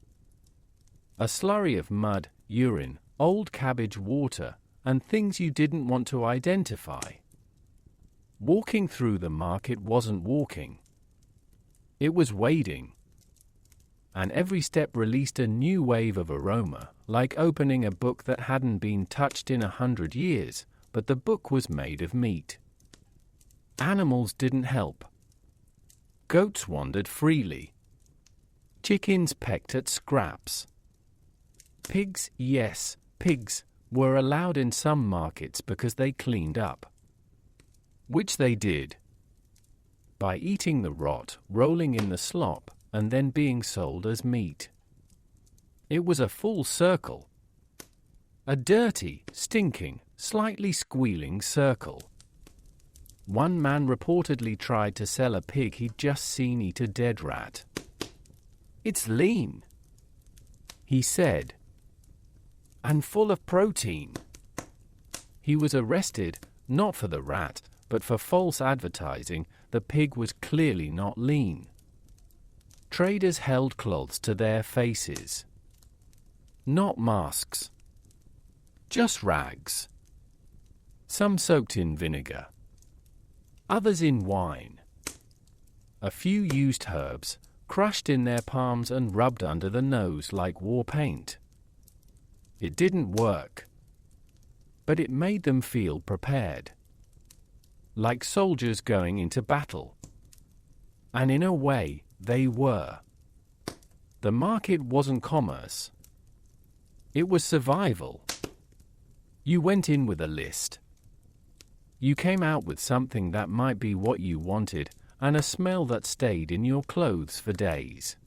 A slurry of mud, urine, old cabbage water, and things you didn't want to identify. Walking through the market wasn't walking. It was wading. And every step released a new wave of aroma, like opening a book that hadn't been touched in 100 years, but the book was made of meat. Animals didn't help. Goats wandered freely. Chickens pecked at scraps. Pigs, yes, pigs, were allowed in some markets because they cleaned up. Which they did. By eating the rot, rolling in the slop, and then being sold as meat. It was a full circle. A dirty, stinking, slightly squealing circle. One man reportedly tried to sell a pig he'd just seen eat a dead rat. "It's lean," he said, "and full of protein." He was arrested, not for the rat, but for false advertising. The pig was clearly not lean. Traders held cloths to their faces. Not masks. Just rags. Some soaked in vinegar. Others in wine. A few used herbs, crushed in their palms and rubbed under the nose like war paint. It didn't work. But it made them feel prepared. Like soldiers going into battle. And in a way, they were. The market wasn't commerce. It was survival. You went in with a list. You came out with something that might be what you wanted, and a smell that stayed in your clothes for days.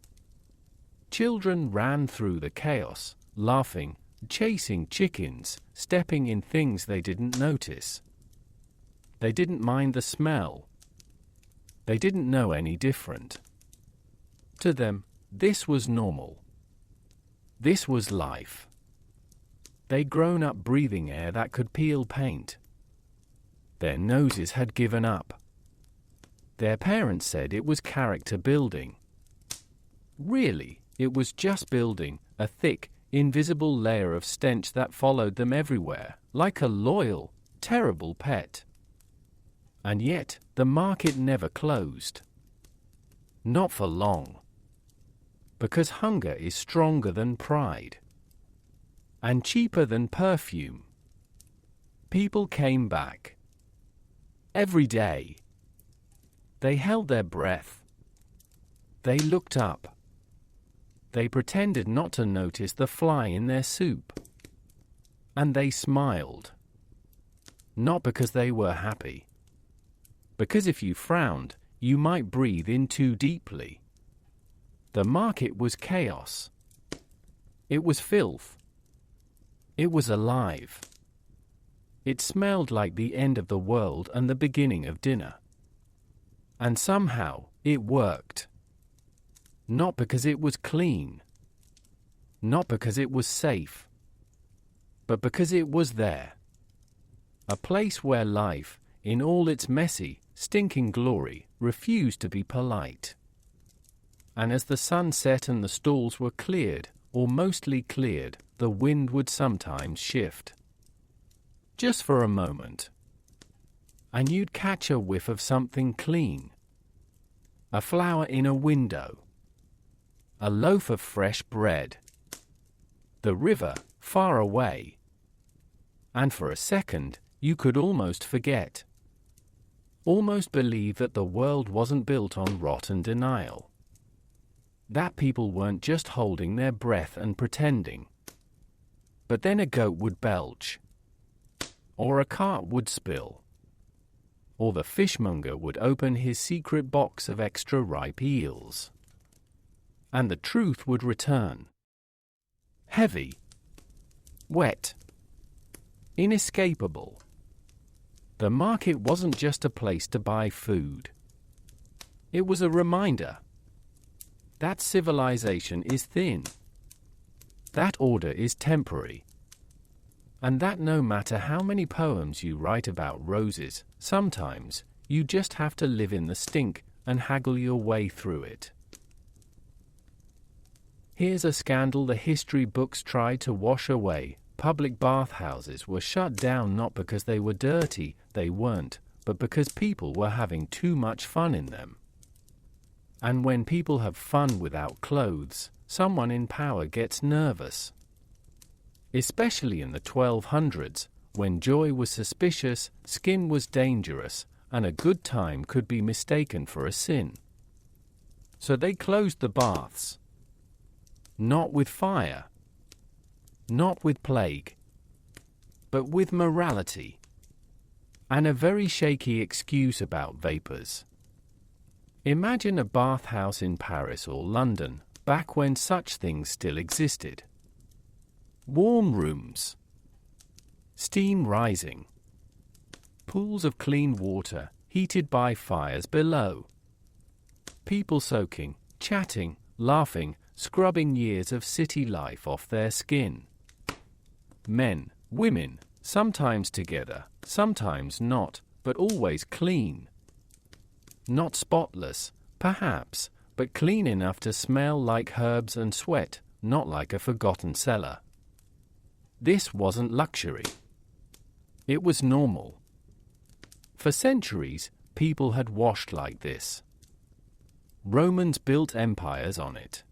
Children ran through the chaos, laughing, chasing chickens, stepping in things they didn't notice. They didn't mind the smell. They didn't know any different. To them, this was normal. This was life. They'd grown up breathing air that could peel paint. Their noses had given up. Their parents said it was character building. Really, it was just building a thick, invisible layer of stench that followed them everywhere, like a loyal, terrible pet. And yet, the market never closed. Not for long. Because hunger is stronger than pride. And cheaper than perfume. People came back. Every day. They held their breath. They looked up. They pretended not to notice the fly in their soup. And they smiled. Not because they were happy. Because if you frowned, you might breathe in too deeply. The market was chaos. It was filth. It was alive. It smelled like the end of the world and the beginning of dinner. And somehow, it worked. Not because it was clean. Not because it was safe. But because it was there. A place where life, in all its messy, stinking glory, refused to be polite. And as the sun set and the stalls were cleared, or mostly cleared, the wind would sometimes shift. Just for a moment. And you'd catch a whiff of something clean. A flower in a window. A loaf of fresh bread. The river, far away. And for a second, you could almost forget. Almost believe that the world wasn't built on rot and denial. That people weren't just holding their breath and pretending. But then a goat would belch. Or a cart would spill. Or the fishmonger would open his secret box of extra ripe eels. And the truth would return. Heavy. Wet. Inescapable. The market wasn't just a place to buy food. It was a reminder. That civilization is thin. That order is temporary. And that no matter how many poems you write about roses, sometimes you just have to live in the stink and haggle your way through it. Here's a scandal the history books tried to wash away. Public bathhouses were shut down not because they were dirty, they weren't, but because people were having too much fun in them. And when people have fun without clothes, someone in power gets nervous. Especially in the 1200s, when joy was suspicious, skin was dangerous, and a good time could be mistaken for a sin. So they closed the baths. Not with fire. Not with plague. But with morality. And a very shaky excuse about vapors. Imagine a bathhouse in Paris or London, back when such things still existed. Warm rooms. Steam rising. Pools of clean water, heated by fires below. People soaking, chatting, laughing, scrubbing years of city life off their skin. Men, women, sometimes together, sometimes not, but always clean. Not spotless, perhaps, but clean enough to smell like herbs and sweat, not like a forgotten cellar. This wasn't luxury. It was normal. For centuries, people had washed like this. Romans built empires on it.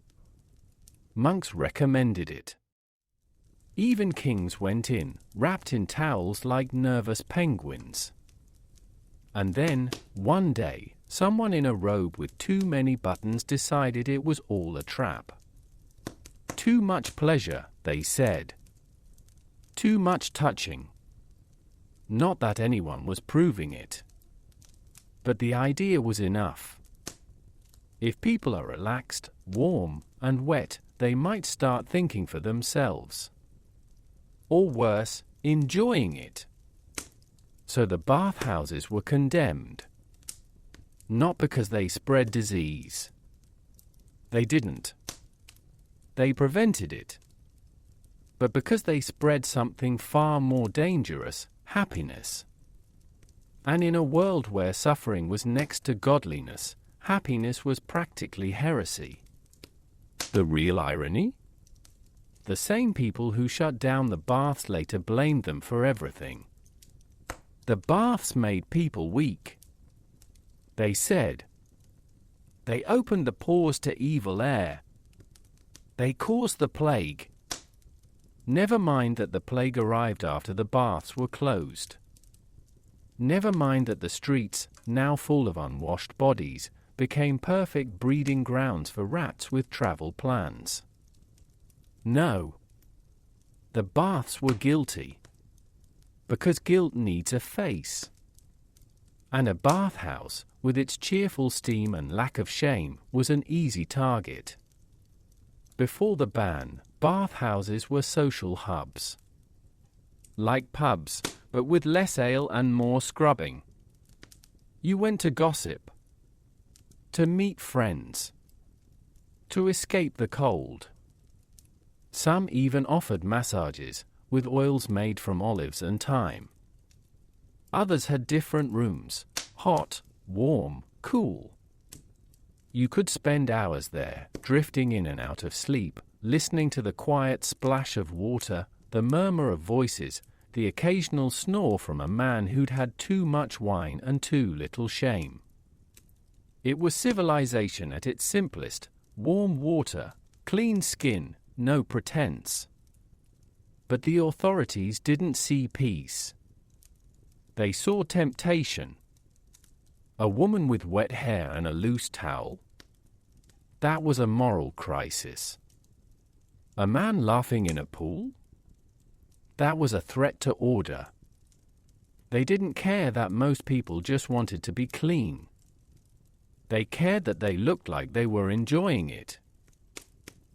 Monks recommended it. Even kings went in, wrapped in towels like nervous penguins. And then, one day, someone in a robe with too many buttons decided it was all a trap. Too much pleasure, they said. Too much touching. Not that anyone was proving it. But the idea was enough. If people are relaxed, warm, and wet, they might start thinking for themselves. Or worse, enjoying it. So the bathhouses were condemned. Not because they spread disease. They didn't. They prevented it. But because they spread something far more dangerous, happiness. And in a world where suffering was next to godliness, happiness was practically heresy. The real irony? The same people who shut down the baths later blamed them for everything. The baths made people weak. They said. They opened the pores to evil air. They caused the plague. Never mind that the plague arrived after the baths were closed. Never mind that the streets, now full of unwashed bodies, became perfect breeding grounds for rats with travel plans. No. The baths were guilty. Because guilt needs a face. And a bathhouse, with its cheerful steam and lack of shame, was an easy target. Before the ban, bathhouses were social hubs. Like pubs, but with less ale and more scrubbing. You went to gossip. To meet friends. To escape the cold. Some even offered massages, with oils made from olives and thyme. Others had different rooms, hot, warm, cool. You could spend hours there, drifting in and out of sleep, listening to the quiet splash of water, the murmur of voices, the occasional snore from a man who'd had too much wine and too little shame. It was civilization at its simplest: warm water, clean skin, no pretense. But the authorities didn't see peace. They saw temptation. A woman with wet hair and a loose towel. That was a moral crisis. A man laughing in a pool? That was a threat to order. They didn't care that most people just wanted to be clean. They cared that they looked like they were enjoying it.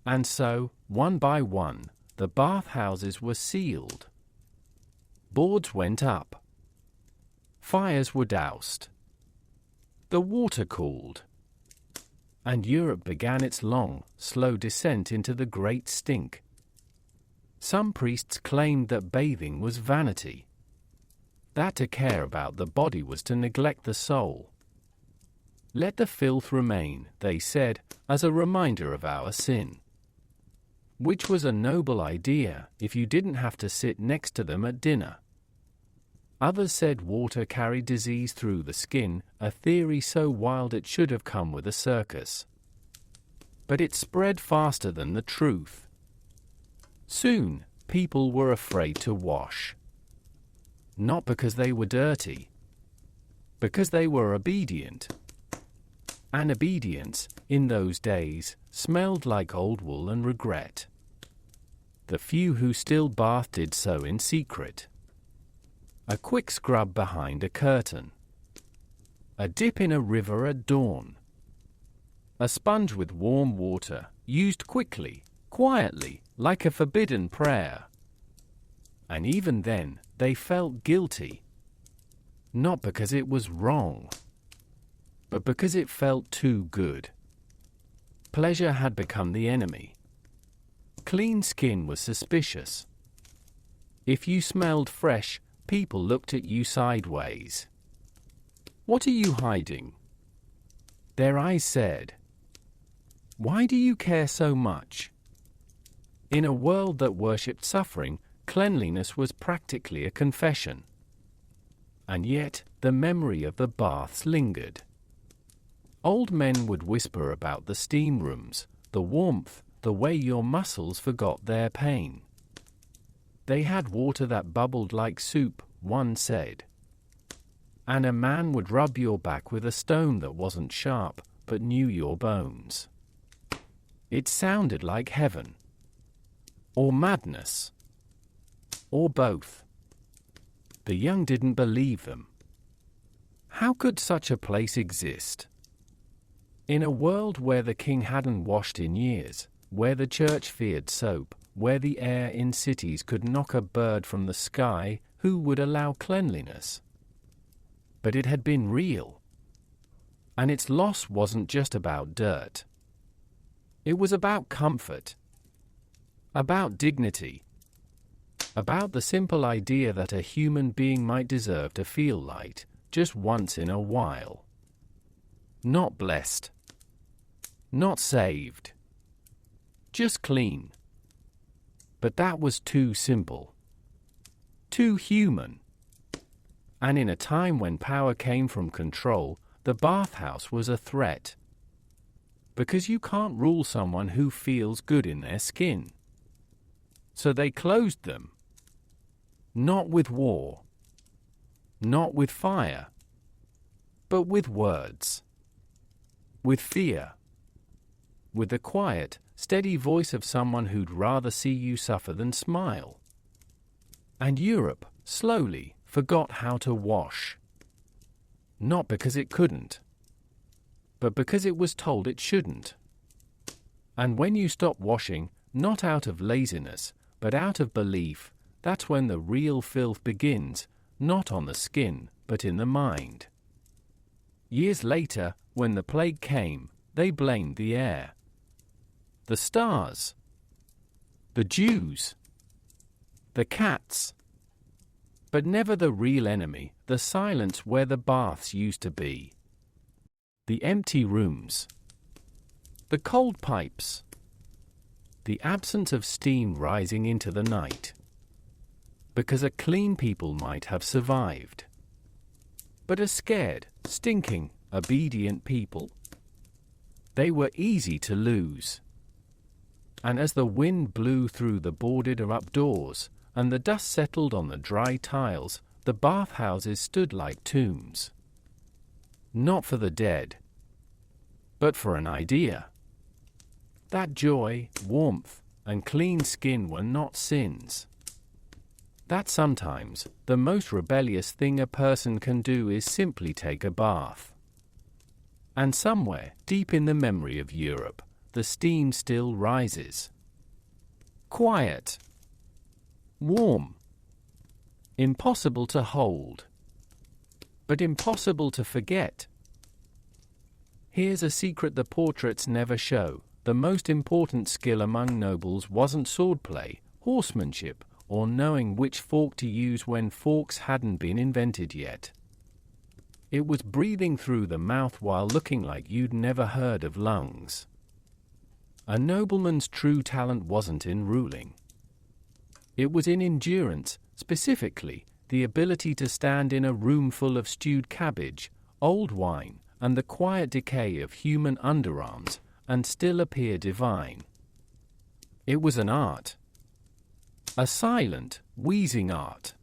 And so, one by one, the bathhouses were sealed. Boards went up. Fires were doused. The water cooled. And Europe began its long, slow descent into the great stink. Some priests claimed that bathing was vanity. That to care about the body was to neglect the soul. Let the filth remain, they said, as a reminder of our sin. Which was a noble idea if you didn't have to sit next to them at dinner. Others said water carried disease through the skin, a theory so wild it should have come with a circus. But it spread faster than the truth. Soon, people were afraid to wash. Not because they were dirty. Because they were obedient. And obedience, in those days, smelled like old wool and regret. The few who still bathed did so in secret. A quick scrub behind a curtain. A dip in a river at dawn. A sponge with warm water, used quickly, quietly, like a forbidden prayer. And even then, they felt guilty. Not because it was wrong, but because it felt too good. Pleasure had become the enemy. Clean skin was suspicious. If you smelled fresh, people looked at you sideways. "What are you hiding?" their eyes said. "Why do you care so much?" In a world that worshipped suffering, cleanliness was practically a confession. And yet, the memory of the baths lingered. Old men would whisper about the steam rooms, the warmth, the way your muscles forgot their pain. They had water that bubbled like soup, one said. And a man would rub your back with a stone that wasn't sharp, but knew your bones. It sounded like heaven. Or madness. Or both. The young didn't believe them. How could such a place exist? In a world where the king hadn't washed in years, where the church feared soap, where the air in cities could knock a bird from the sky, who would allow cleanliness? But it had been real. And its loss wasn't just about dirt. It was about comfort. About dignity. About the simple idea that a human being might deserve to feel light, just once in a while. Not blessed. Not saved. Just clean. But that was too simple. Too human. And in a time when power came from control, the bathhouse was a threat. Because you can't rule someone who feels good in their skin. So they closed them. Not with war. Not with fire. But with words. With fear. With the quiet, steady voice of someone who'd rather see you suffer than smile. And Europe, slowly, forgot how to wash. Not because it couldn't, but because it was told it shouldn't. And when you stop washing, not out of laziness, but out of belief, that's when the real filth begins, not on the skin, but in the mind. Years later, when the plague came, they blamed the air. The stars. The Jews. The cats. But never the real enemy, the silence where the baths used to be. The empty rooms. The cold pipes. The absence of steam rising into the night. Because a clean people might have survived. But a scared, stinking, obedient people, they were easy to lose. And as the wind blew through the boarded up doors, and the dust settled on the dry tiles, the bathhouses stood like tombs. Not for the dead, but for an idea. That joy, warmth, and clean skin were not sins. That sometimes, the most rebellious thing a person can do is simply take a bath. And somewhere, deep in the memory of Europe, the steam still rises. Quiet. Warm. Impossible to hold. But impossible to forget. Here's a secret the portraits never show. The most important skill among nobles wasn't swordplay, horsemanship, or knowing which fork to use when forks hadn't been invented yet. It was breathing through the mouth while looking like you'd never heard of lungs. A nobleman's true talent wasn't in ruling. It was in endurance, specifically, the ability to stand in a room full of stewed cabbage, old wine, and the quiet decay of human underarms, and still appear divine. It was an art. A silent, wheezing art.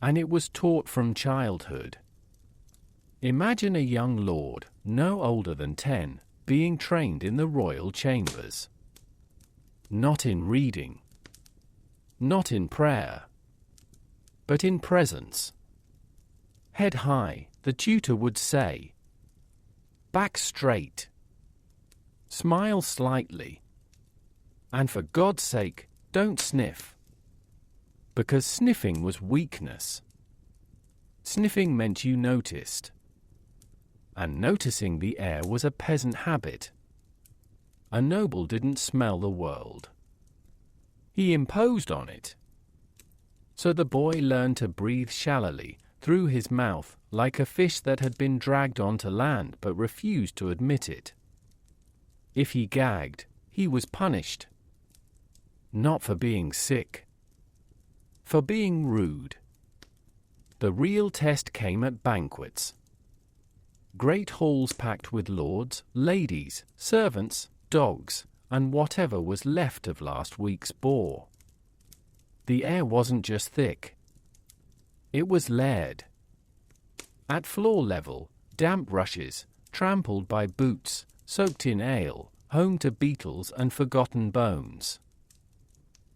And it was taught from childhood. Imagine a young lord, no older than 10, being trained in the royal chambers. Not in reading. Not in prayer. But in presence. Head high, the tutor would say. Back straight. Smile slightly. And for God's sake, don't sniff. Because sniffing was weakness. Sniffing meant you noticed. And noticing the air was a peasant habit. A noble didn't smell the world. He imposed on it. So the boy learned to breathe shallowly through his mouth, like a fish that had been dragged onto land but refused to admit it. If he gagged, he was punished. Not for being sick. For being rude. The real test came at banquets. Great halls packed with lords, ladies, servants, dogs, and whatever was left of last week's boar. The air wasn't just thick. It was layered. At floor level, damp rushes, trampled by boots, soaked in ale, home to beetles and forgotten bones.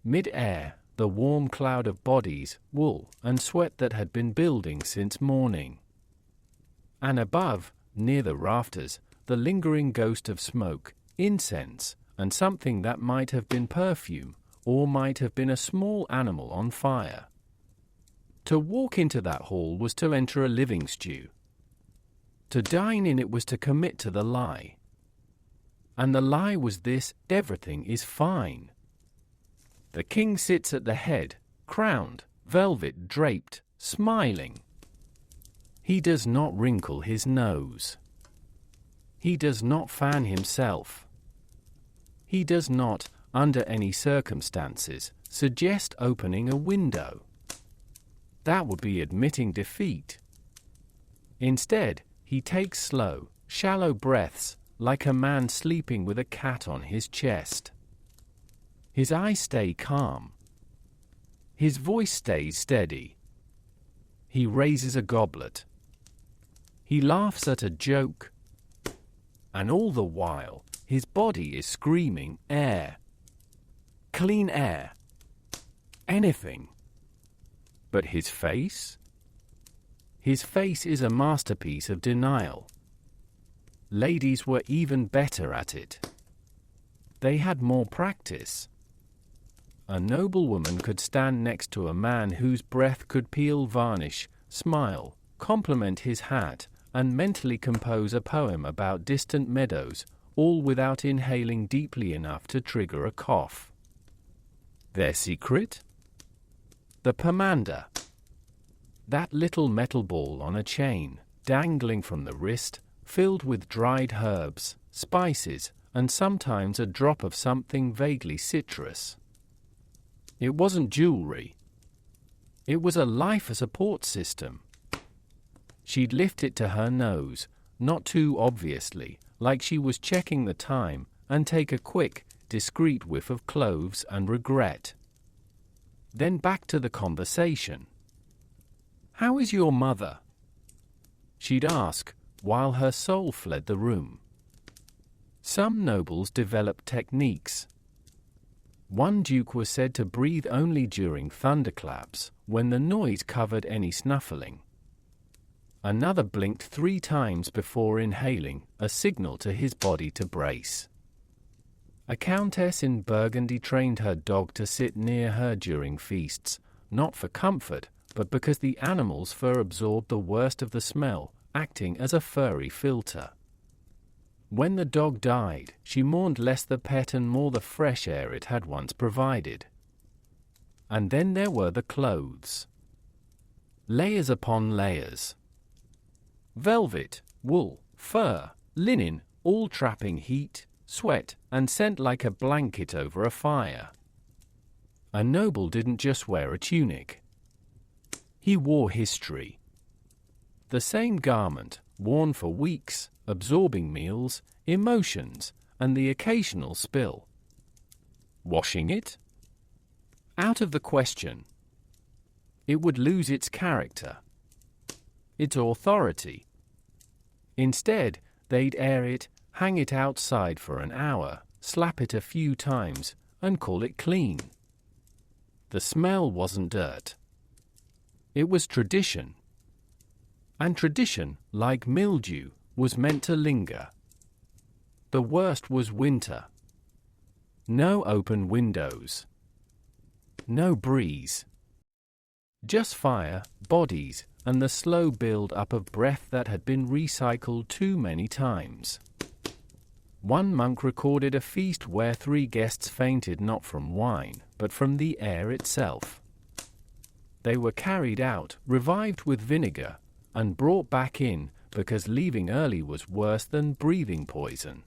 Mid-air, the warm cloud of bodies, wool, and sweat that had been building since morning. And above, near the rafters, the lingering ghost of smoke, incense, and something that might have been perfume, or might have been a small animal on fire. To walk into that hall was to enter a living stew. To dine in it was to commit to the lie. And the lie was this: everything is fine. The king sits at the head, crowned, velvet draped, smiling. He does not wrinkle his nose. He does not fan himself. He does not, under any circumstances, suggest opening a window. That would be admitting defeat. Instead, he takes slow, shallow breaths, like a man sleeping with a cat on his chest. His eyes stay calm. His voice stays steady. He raises a goblet. He laughs at a joke. And all the while, his body is screaming air. Clean air. Anything. But his face? His face is a masterpiece of denial. Ladies were even better at it. They had more practice. A noble woman could stand next to a man whose breath could peel varnish, smile, compliment his hat, and mentally compose a poem about distant meadows, all without inhaling deeply enough to trigger a cough. Their secret? The pomander. That little metal ball on a chain, dangling from the wrist, filled with dried herbs, spices, and sometimes a drop of something vaguely citrus. It wasn't jewelry. It was a life support system. She'd lift it to her nose, not too obviously, like she was checking the time, and take a quick, discreet whiff of cloves and regret. Then back to the conversation. "How is your mother?" she'd ask, while her soul fled the room. Some nobles developed techniques. One duke was said to breathe only during thunderclaps, when the noise covered any snuffling. Another blinked 3 times before inhaling, a signal to his body to brace. A countess in Burgundy trained her dog to sit near her during feasts, not for comfort, but because the animal's fur absorbed the worst of the smell, acting as a furry filter. When the dog died, she mourned less the pet and more the fresh air it had once provided. And then there were the clothes. Layers upon layers. Velvet, wool, fur, linen, all trapping heat, sweat, and scent like a blanket over a fire. A noble didn't just wear a tunic. He wore history. The same garment, worn for weeks, absorbing meals, emotions, and the occasional spill. Washing it? Out of the question. It would lose its character, its authority. Instead, they'd air it, hang it outside for an hour, slap it a few times, and call it clean. The smell wasn't dirt. It was tradition. And tradition, like mildew, was meant to linger. The worst was winter. No open windows. No breeze. Just fire, bodies, and the slow build-up of breath that had been recycled too many times. One monk recorded a feast where 3 guests fainted not from wine, but from the air itself. They were carried out, revived with vinegar, and brought back in, because leaving early was worse than breathing poison.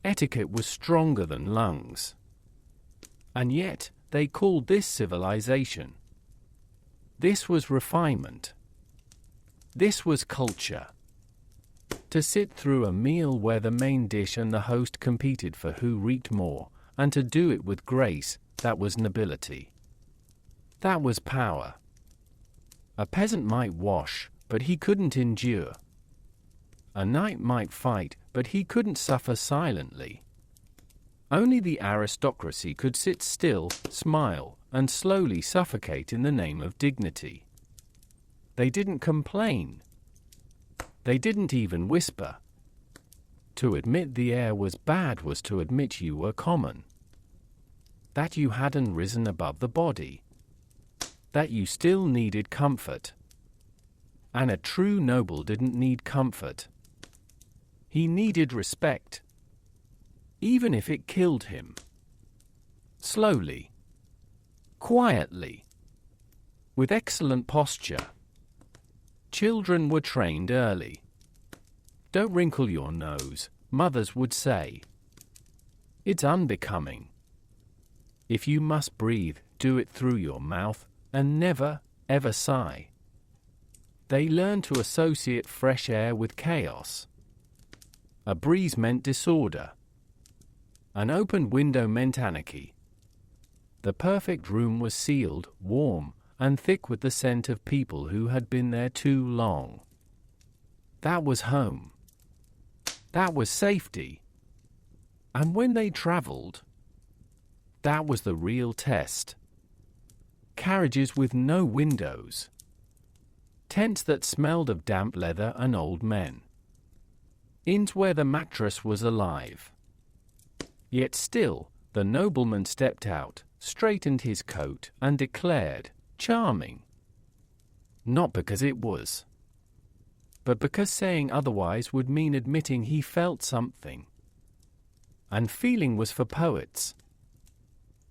Etiquette was stronger than lungs. And yet, they called this civilization. This was refinement. This was culture. To sit through a meal where the main dish and the host competed for who reeked more, and to do it with grace, that was nobility. That was power. A peasant might wash, but he couldn't endure. A knight might fight, but he couldn't suffer silently. Only the aristocracy could sit still, smile, and slowly suffocate in the name of dignity. They didn't complain. They didn't even whisper. To admit the air was bad was to admit you were common. That you hadn't risen above the body. That you still needed comfort. And a true noble didn't need comfort. He needed respect. Even if it killed him. Slowly. Quietly. With excellent posture. Children were trained early. Don't wrinkle your nose, mothers would say. It's unbecoming. If you must breathe, do it through your mouth, and never, ever sigh. They learned to associate fresh air with chaos. A breeze meant disorder. An open window meant anarchy. The perfect room was sealed, warm, and thick with the scent of people who had been there too long. That was home. That was safety. And when they traveled, that was the real test. Carriages with no windows. Tents that smelled of damp leather and old men. Inns where the mattress was alive. Yet still, the nobleman stepped out, straightened his coat, and declared, "Charming." Not because it was, but because saying otherwise would mean admitting he felt something. And feeling was for poets.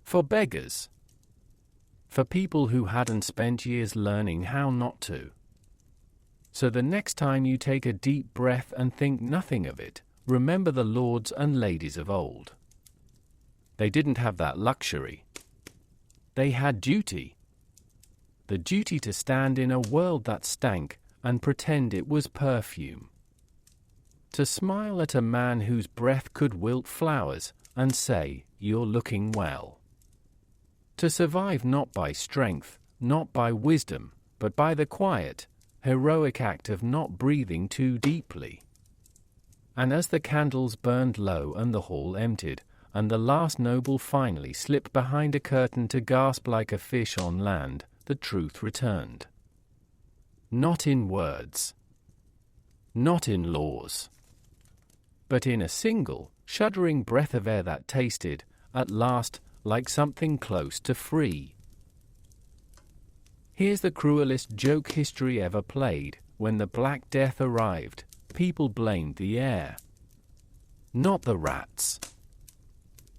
For beggars. For people who hadn't spent years learning how not to. So the next time you take a deep breath and think nothing of it, remember the lords and ladies of old. They didn't have that luxury. They had duty. The duty to stand in a world that stank and pretend it was perfume. To smile at a man whose breath could wilt flowers and say, "You're looking well." To survive not by strength, not by wisdom, but by the quiet, heroic act of not breathing too deeply. And as the candles burned low and the hall emptied, and the last noble finally slipped behind a curtain to gasp like a fish on land, the truth returned. Not in words. Not in laws. But in a single, shuddering breath of air that tasted, at last, like something close to free. Here's the cruelest joke history ever played. When the Black Death arrived, people blamed the air. Not the rats.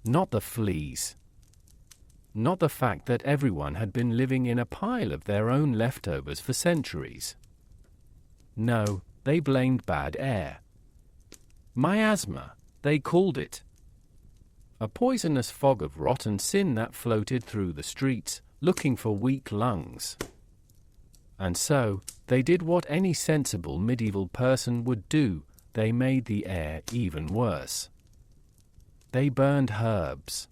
Not the fleas. Not the fact that everyone had been living in a pile of their own leftovers for centuries. No, they blamed bad air. Miasma, they called it. A poisonous fog of rotten sin that floated through the streets, looking for weak lungs. And so, they did what any sensible medieval person would do, they made the air even worse. They burned herbs.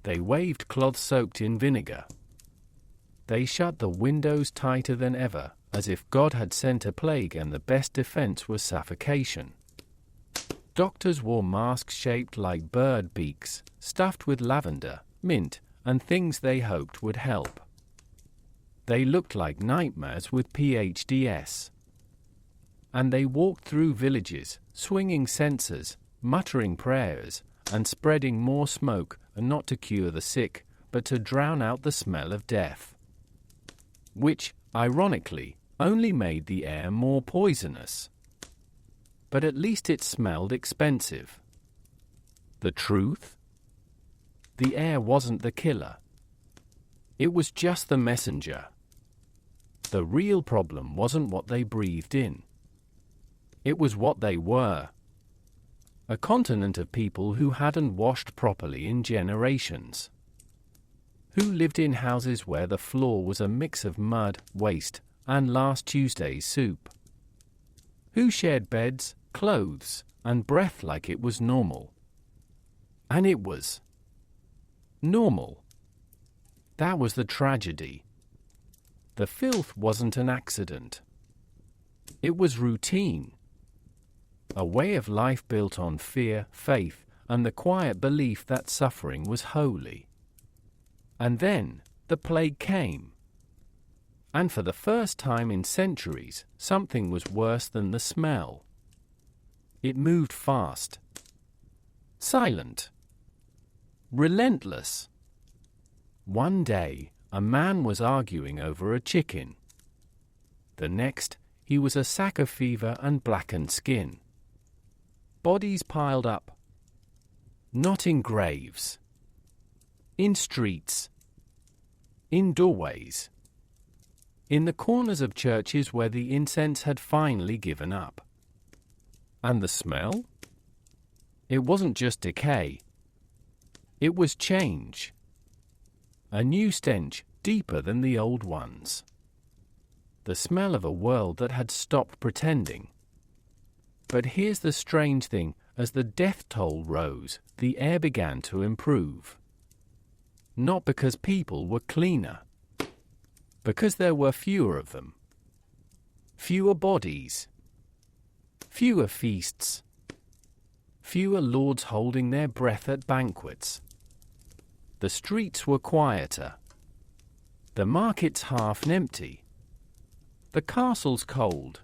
They waved cloth soaked in vinegar. They shut the windows tighter than ever, as if God had sent a plague and the best defense was suffocation. Doctors wore masks shaped like bird beaks, stuffed with lavender, mint, and things they hoped would help. They looked like nightmares with PhDs. And they walked through villages, swinging censers, muttering prayers, and spreading more smoke, and not to cure the sick, but to drown out the smell of death. Which, ironically, only made the air more poisonous. But at least it smelled expensive. The truth? The air wasn't the killer. It was just the messenger. The real problem wasn't what they breathed in. It was what they were. A continent of people who hadn't washed properly in generations. Who lived in houses where the floor was a mix of mud, waste, and last Tuesday's soup. Who shared beds, clothes, and breath like it was normal. And it was normal. That was the tragedy. The filth wasn't an accident. It was routine. A way of life built on fear, faith, and the quiet belief that suffering was holy. And then, the plague came. And for the first time in centuries, something was worse than the smell. It moved fast. Silent. Relentless. One day, a man was arguing over a chicken. The next, he was a sack of fever and blackened skin. Bodies piled up. Not in graves. In streets. In doorways. In the corners of churches where the incense had finally given up. And the smell? It wasn't just decay. It was change. A new stench, deeper than the old ones. The smell of a world that had stopped pretending. But here's the strange thing, as the death toll rose, the air began to improve. Not because people were cleaner. Because there were fewer of them. Fewer bodies. Fewer feasts. Fewer lords holding their breath at banquets. The streets were quieter. The markets half empty. The castles cold.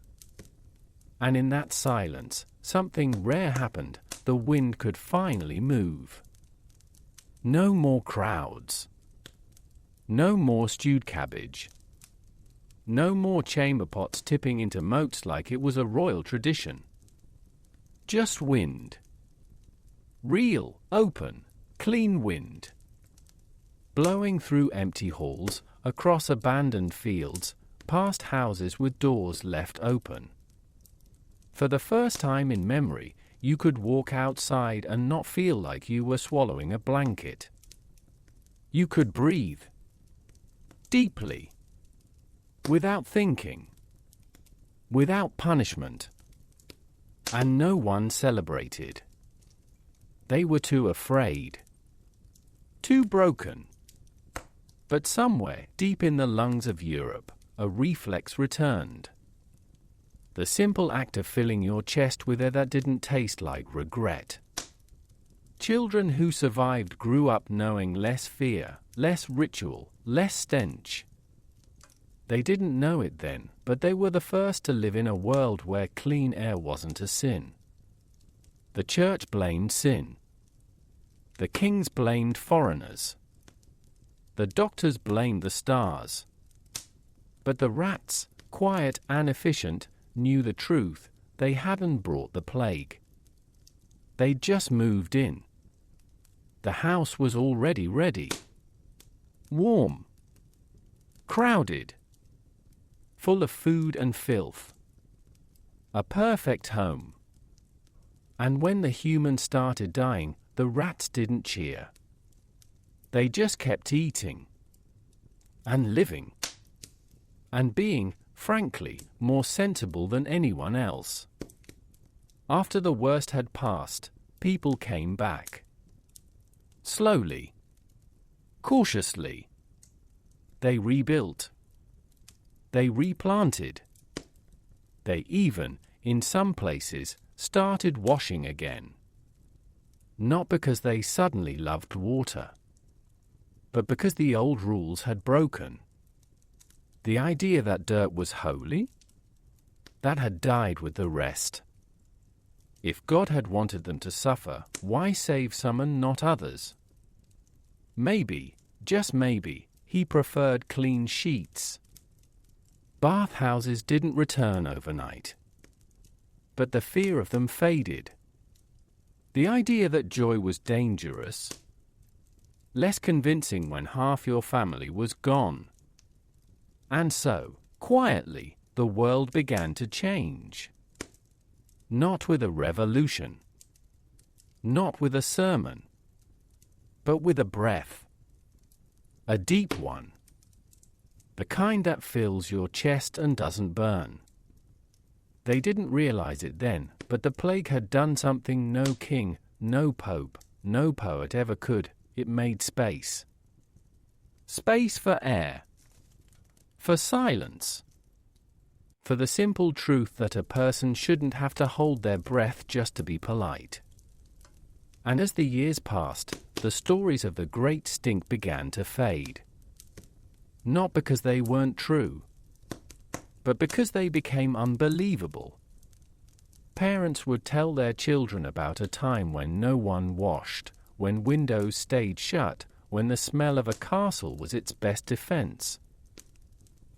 And in that silence, something rare happened. The wind could finally move. No more crowds. No more stewed cabbage. No more chamber pots tipping into moats like it was a royal tradition. Just wind. Real, open, clean wind. Blowing through empty halls, across abandoned fields, past houses with doors left open. For the first time in memory, you could walk outside and not feel like you were swallowing a blanket. You could breathe. Deeply. Without thinking. Without punishment. And no one celebrated. They were too afraid. Too broken. But somewhere, deep in the lungs of Europe, a reflex returned. The simple act of filling your chest with air that didn't taste like regret. Children who survived grew up knowing less fear, less ritual, less stench. They didn't know it then, but they were the first to live in a world where clean air wasn't a sin. The church blamed sin. The kings blamed foreigners. The doctors blamed the stars. But the rats, quiet and efficient, knew the truth. They hadn't brought the plague. They'd just moved in. The house was already ready. Warm. Crowded. Full of food and filth. A perfect home. And when the humans started dying, the rats didn't cheer. They just kept eating. And living. And being, frankly, more sensible than anyone else. After the worst had passed, people came back. Slowly. Cautiously. They rebuilt. They replanted. They even, in some places, started washing again. Not because they suddenly loved water, but because the old rules had broken. The idea that dirt was holy? That had died with the rest. If God had wanted them to suffer, why save some and not others? Maybe, just maybe, he preferred clean sheets. Bathhouses didn't return overnight, but the fear of them faded. The idea that joy was dangerous, less convincing when half your family was gone. And so, quietly, the world began to change. Not with a revolution, not with a sermon, but with a breath. A deep one. The kind that fills your chest and doesn't burn. They didn't realize it then, but the plague had done something no king, no pope, no poet ever could. It made space. Space for air. For silence. For the simple truth that a person shouldn't have to hold their breath just to be polite. And as the years passed, the stories of the great stink began to fade. Not because they weren't true, but because they became unbelievable. Parents would tell their children about a time when no one washed, when windows stayed shut, when the smell of a castle was its best defense.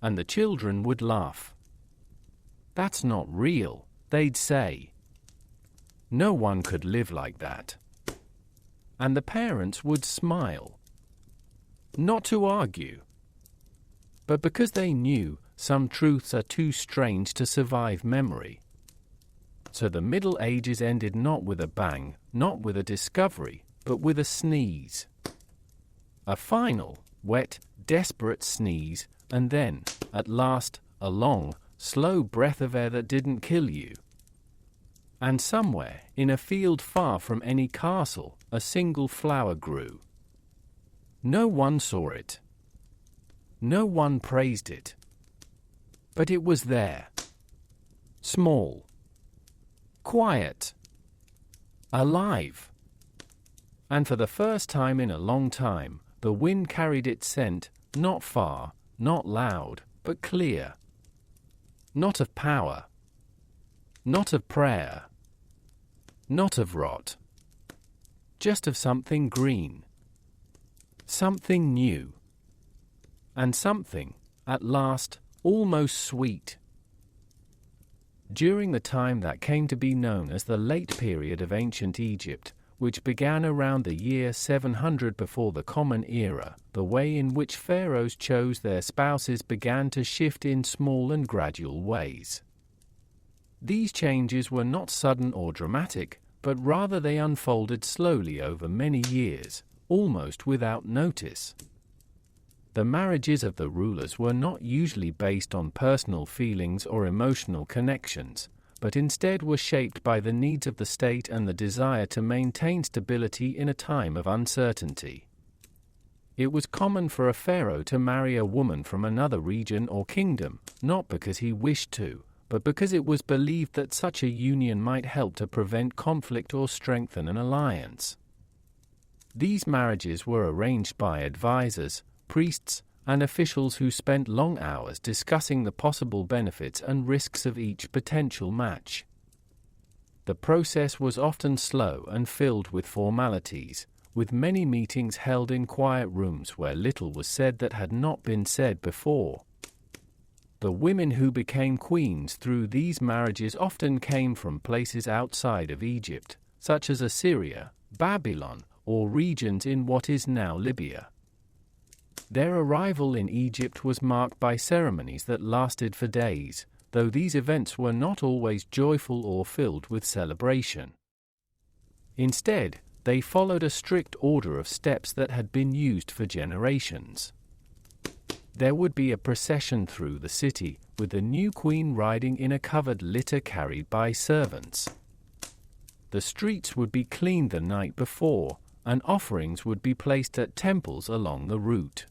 And the children would laugh. That's not real, they'd say. No one could live like that. And the parents would smile. Not to argue, but because they knew some truths are too strange to survive memory. So the Middle Ages ended not with a bang, not with a discovery, but with a sneeze. A final, wet, desperate sneeze, and then, at last, a long, slow breath of air that didn't kill you. And somewhere, in a field far from any castle, a single flower grew. No one saw it. No one praised it. But it was there. Small. Quiet. Alive. And for the first time in a long time, the wind carried its scent, not far, not loud, but clear. Not of power. Not of prayer. Not of rot. Just of something green. Something new. And something, at last, almost sweet. During the time that came to be known as the late period of ancient Egypt, which began around the year 700 before the Common Era, the way in which pharaohs chose their spouses began to shift in small and gradual ways. These changes were not sudden or dramatic, but rather they unfolded slowly over many years, almost without notice. The marriages of the rulers were not usually based on personal feelings or emotional connections, but instead were shaped by the needs of the state and the desire to maintain stability in a time of uncertainty. It was common for a pharaoh to marry a woman from another region or kingdom, not because he wished to, but because it was believed that such a union might help to prevent conflict or strengthen an alliance. These marriages were arranged by advisors, priests, and officials who spent long hours discussing the possible benefits and risks of each potential match. The process was often slow and filled with formalities, with many meetings held in quiet rooms where little was said that had not been said before. The women who became queens through these marriages often came from places outside of Egypt, such as Assyria, Babylon, or regions in what is now Libya. Their arrival in Egypt was marked by ceremonies that lasted for days, though these events were not always joyful or filled with celebration. Instead, they followed a strict order of steps that had been used for generations. There would be a procession through the city, with the new queen riding in a covered litter carried by servants. The streets would be cleaned the night before, and offerings would be placed at temples along the route.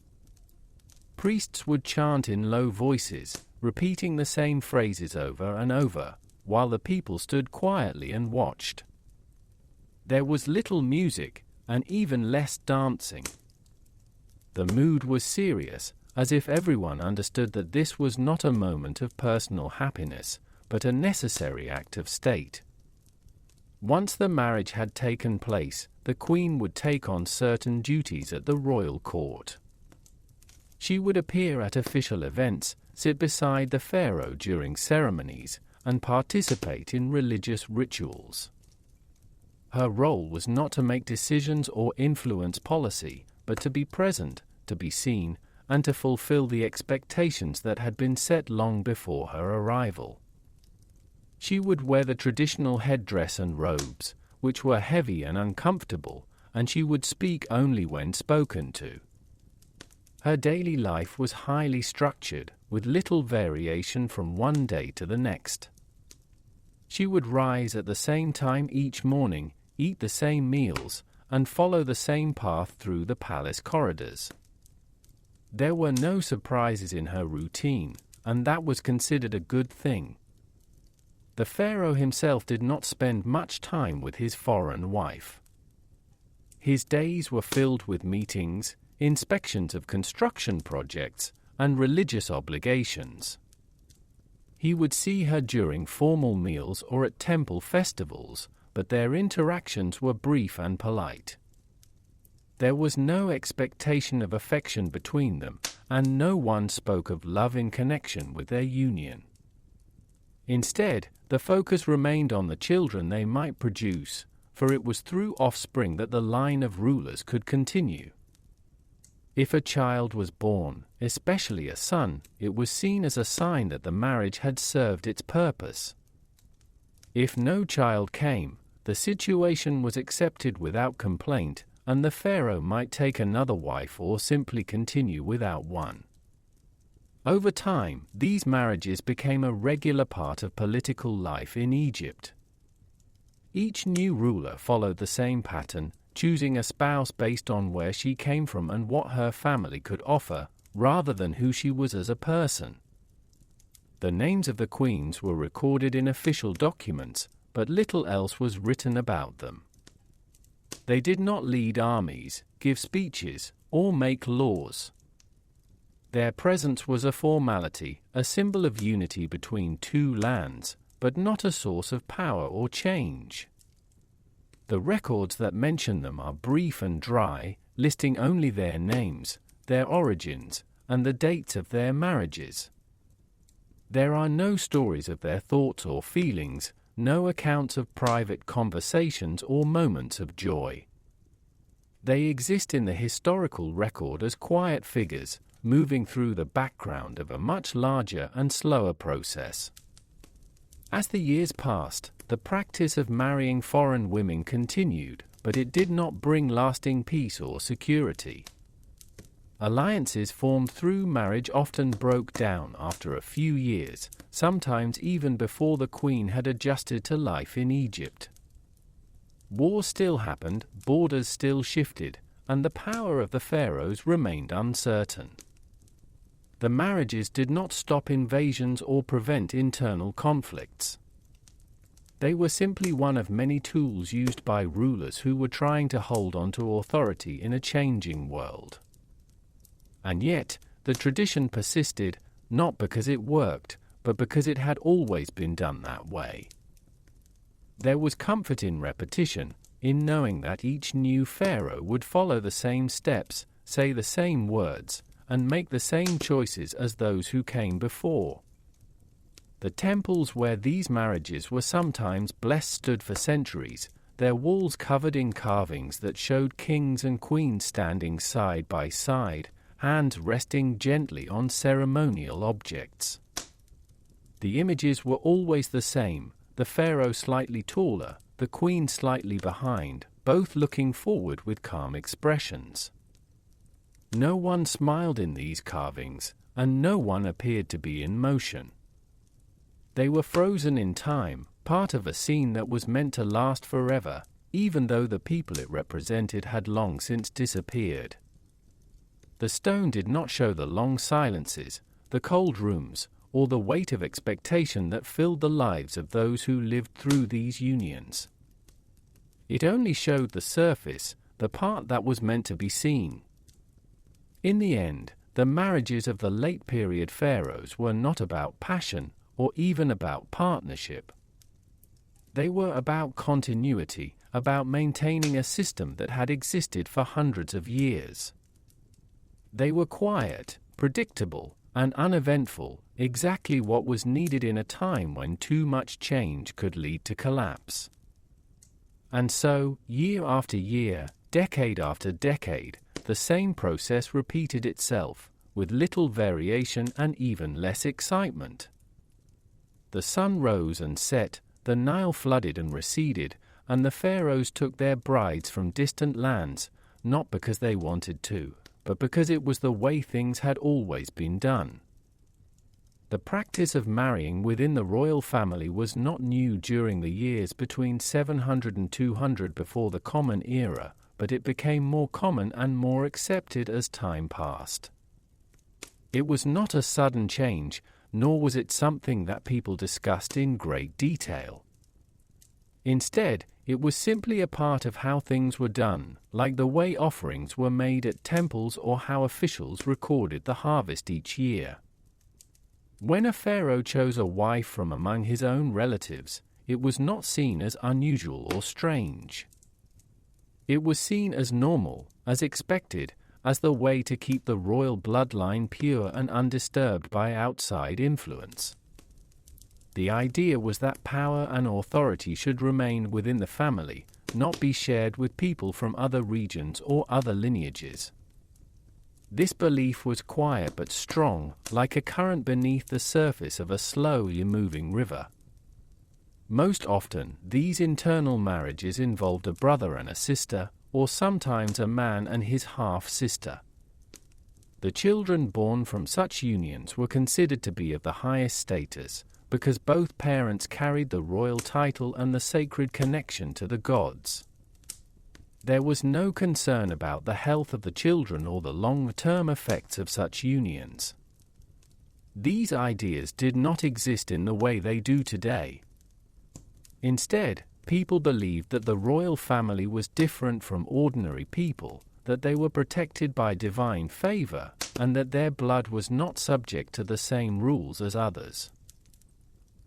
Priests would chant in low voices, repeating the same phrases over and over, while the people stood quietly and watched. There was little music, and even less dancing. The mood was serious, as if everyone understood that this was not a moment of personal happiness, but a necessary act of state. Once the marriage had taken place, the queen would take on certain duties at the royal court. She would appear at official events, sit beside the pharaoh during ceremonies, and participate in religious rituals. Her role was not to make decisions or influence policy, but to be present, to be seen, and to fulfill the expectations that had been set long before her arrival. She would wear the traditional headdress and robes, which were heavy and uncomfortable, and she would speak only when spoken to. Her daily life was highly structured, with little variation from one day to the next. She would rise at the same time each morning, eat the same meals, and follow the same path through the palace corridors. There were no surprises in her routine, and that was considered a good thing. The pharaoh himself did not spend much time with his foreign wife. His days were filled with meetings, inspections of construction projects, and religious obligations. He would see her during formal meals or at temple festivals, but their interactions were brief and polite. There was no expectation of affection between them, and no one spoke of love in connection with their union. Instead, the focus remained on the children they might produce, for it was through offspring that the line of rulers could continue. If a child was born, especially a son, it was seen as a sign that the marriage had served its purpose. If no child came, the situation was accepted without complaint, and the pharaoh might take another wife or simply continue without one. Over time, these marriages became a regular part of political life in Egypt. Each new ruler followed the same pattern, choosing a spouse based on where she came from and what her family could offer, rather than who she was as a person. The names of the queens were recorded in official documents, but little else was written about them. They did not lead armies, give speeches, or make laws. Their presence was a formality, a symbol of unity between two lands, but not a source of power or change. The records that mention them are brief and dry, listing only their names, their origins, and the dates of their marriages. There are no stories of their thoughts or feelings, no accounts of private conversations or moments of joy. They exist in the historical record as quiet figures, moving through the background of a much larger and slower process. As the years passed, the practice of marrying foreign women continued, but it did not bring lasting peace or security. Alliances formed through marriage often broke down after a few years, sometimes even before the queen had adjusted to life in Egypt. War still happened, borders still shifted, and the power of the pharaohs remained uncertain. The marriages did not stop invasions or prevent internal conflicts. They were simply one of many tools used by rulers who were trying to hold on to authority in a changing world. And yet, the tradition persisted, not because it worked, but because it had always been done that way. There was comfort in repetition, in knowing that each new pharaoh would follow the same steps, say the same words, and make the same choices as those who came before. The temples where these marriages were sometimes blessed stood for centuries, their walls covered in carvings that showed kings and queens standing side by side, hands resting gently on ceremonial objects. The images were always the same, the pharaoh slightly taller, the queen slightly behind, both looking forward with calm expressions. No one smiled in these carvings, and no one appeared to be in motion. They were frozen in time, part of a scene that was meant to last forever, even though the people it represented had long since disappeared. The stone did not show the long silences, the cold rooms, or the weight of expectation that filled the lives of those who lived through these unions. It only showed the surface, the part that was meant to be seen. In the end, the marriages of the late-period pharaohs were not about passion or even about partnership. They were about continuity, about maintaining a system that had existed for hundreds of years. They were quiet, predictable, and uneventful, exactly what was needed in a time when too much change could lead to collapse. And so, year after year, decade after decade, the same process repeated itself, with little variation and even less excitement. The sun rose and set, the Nile flooded and receded, and the pharaohs took their brides from distant lands, not because they wanted to, but because it was the way things had always been done. The practice of marrying within the royal family was not new during the years between 700 and 200 before the Common Era, but it became more common and more accepted as time passed. It was not a sudden change, nor was it something that people discussed in great detail. Instead, it was simply a part of how things were done, like the way offerings were made at temples or how officials recorded the harvest each year. When a pharaoh chose a wife from among his own relatives, it was not seen as unusual or strange. It was seen as normal, as expected, as the way to keep the royal bloodline pure and undisturbed by outside influence. The idea was that power and authority should remain within the family, not be shared with people from other regions or other lineages. This belief was quiet but strong, like a current beneath the surface of a slowly moving river. Most often, these internal marriages involved a brother and a sister, or sometimes a man and his half-sister. The children born from such unions were considered to be of the highest status, because both parents carried the royal title and the sacred connection to the gods. There was no concern about the health of the children or the long-term effects of such unions. These ideas did not exist in the way they do today. Instead, people believed that the royal family was different from ordinary people, that they were protected by divine favor, and that their blood was not subject to the same rules as others.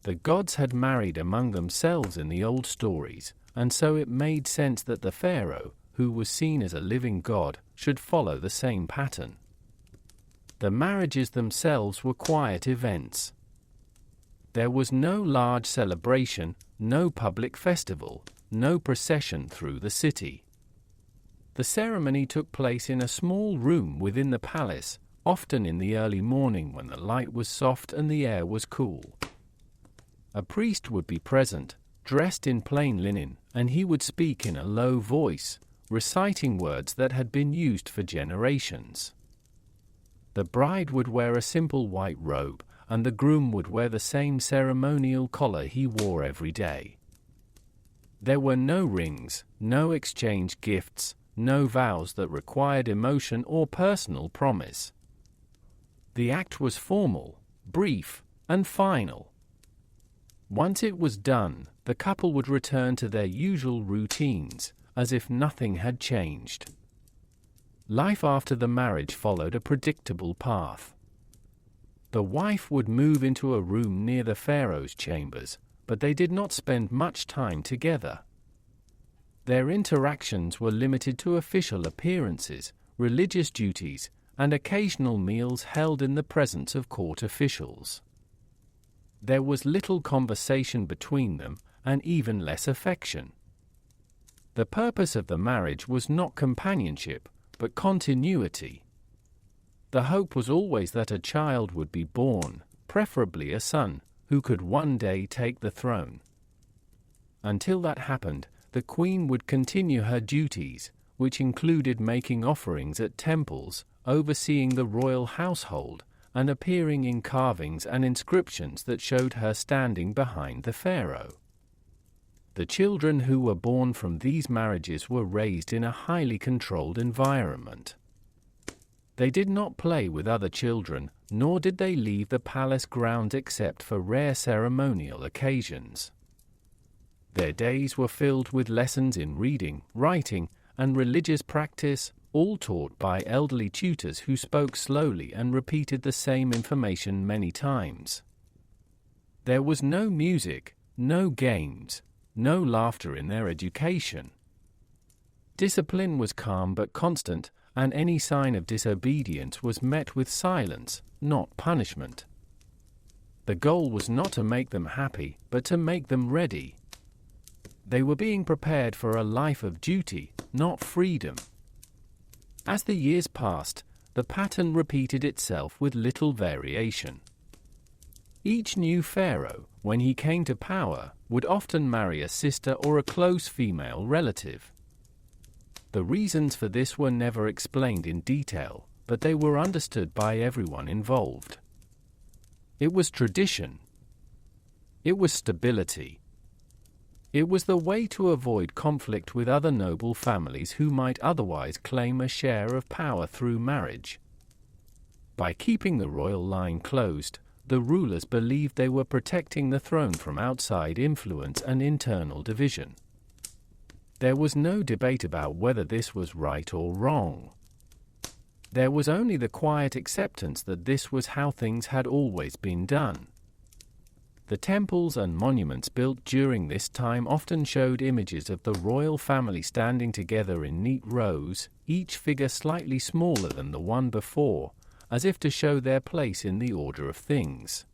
The gods had married among themselves in the old stories, and so it made sense that the pharaoh, who was seen as a living god, should follow the same pattern. The marriages themselves were quiet events. There was no large celebration, no public festival, no procession through the city. The ceremony took place in a small room within the palace, often in the early morning when the light was soft and the air was cool. A priest would be present, dressed in plain linen, and he would speak in a low voice, reciting words that had been used for generations. The bride would wear a simple white robe, and the groom would wear the same ceremonial collar he wore every day. There were no rings, no exchange gifts, no vows that required emotion or personal promise. The act was formal, brief, and final. Once it was done, the couple would return to their usual routines, as if nothing had changed. Life after the marriage followed a predictable path. The wife would move into a room near the pharaoh's chambers, but they did not spend much time together. Their interactions were limited to official appearances, religious duties, and occasional meals held in the presence of court officials. There was little conversation between them, and even less affection. The purpose of the marriage was not companionship, but continuity. The hope was always that a child would be born, preferably a son, who could one day take the throne. Until that happened, the queen would continue her duties, which included making offerings at temples, overseeing the royal household, and appearing in carvings and inscriptions that showed her standing behind the pharaoh. The children who were born from these marriages were raised in a highly controlled environment. They did not play with other children, nor did they leave the palace grounds except for rare ceremonial occasions. Their days were filled with lessons in reading, writing, and religious practice, all taught by elderly tutors who spoke slowly and repeated the same information many times. There was no music, no games, no laughter in their education. Discipline was calm but constant, and any sign of disobedience was met with silence, not punishment. The goal was not to make them happy, but to make them ready. They were being prepared for a life of duty, not freedom. As the years passed, the pattern repeated itself with little variation. Each new pharaoh, when he came to power, would often marry a sister or a close female relative. The reasons for this were never explained in detail, but they were understood by everyone involved. It was tradition. It was stability. It was the way to avoid conflict with other noble families who might otherwise claim a share of power through marriage. By keeping the royal line closed, the rulers believed they were protecting the throne from outside influence and internal division. There was no debate about whether this was right or wrong. There was only the quiet acceptance that this was how things had always been done. The temples and monuments built during this time often showed images of the royal family standing together in neat rows, each figure slightly smaller than the one before, as if to show their place in the order of things.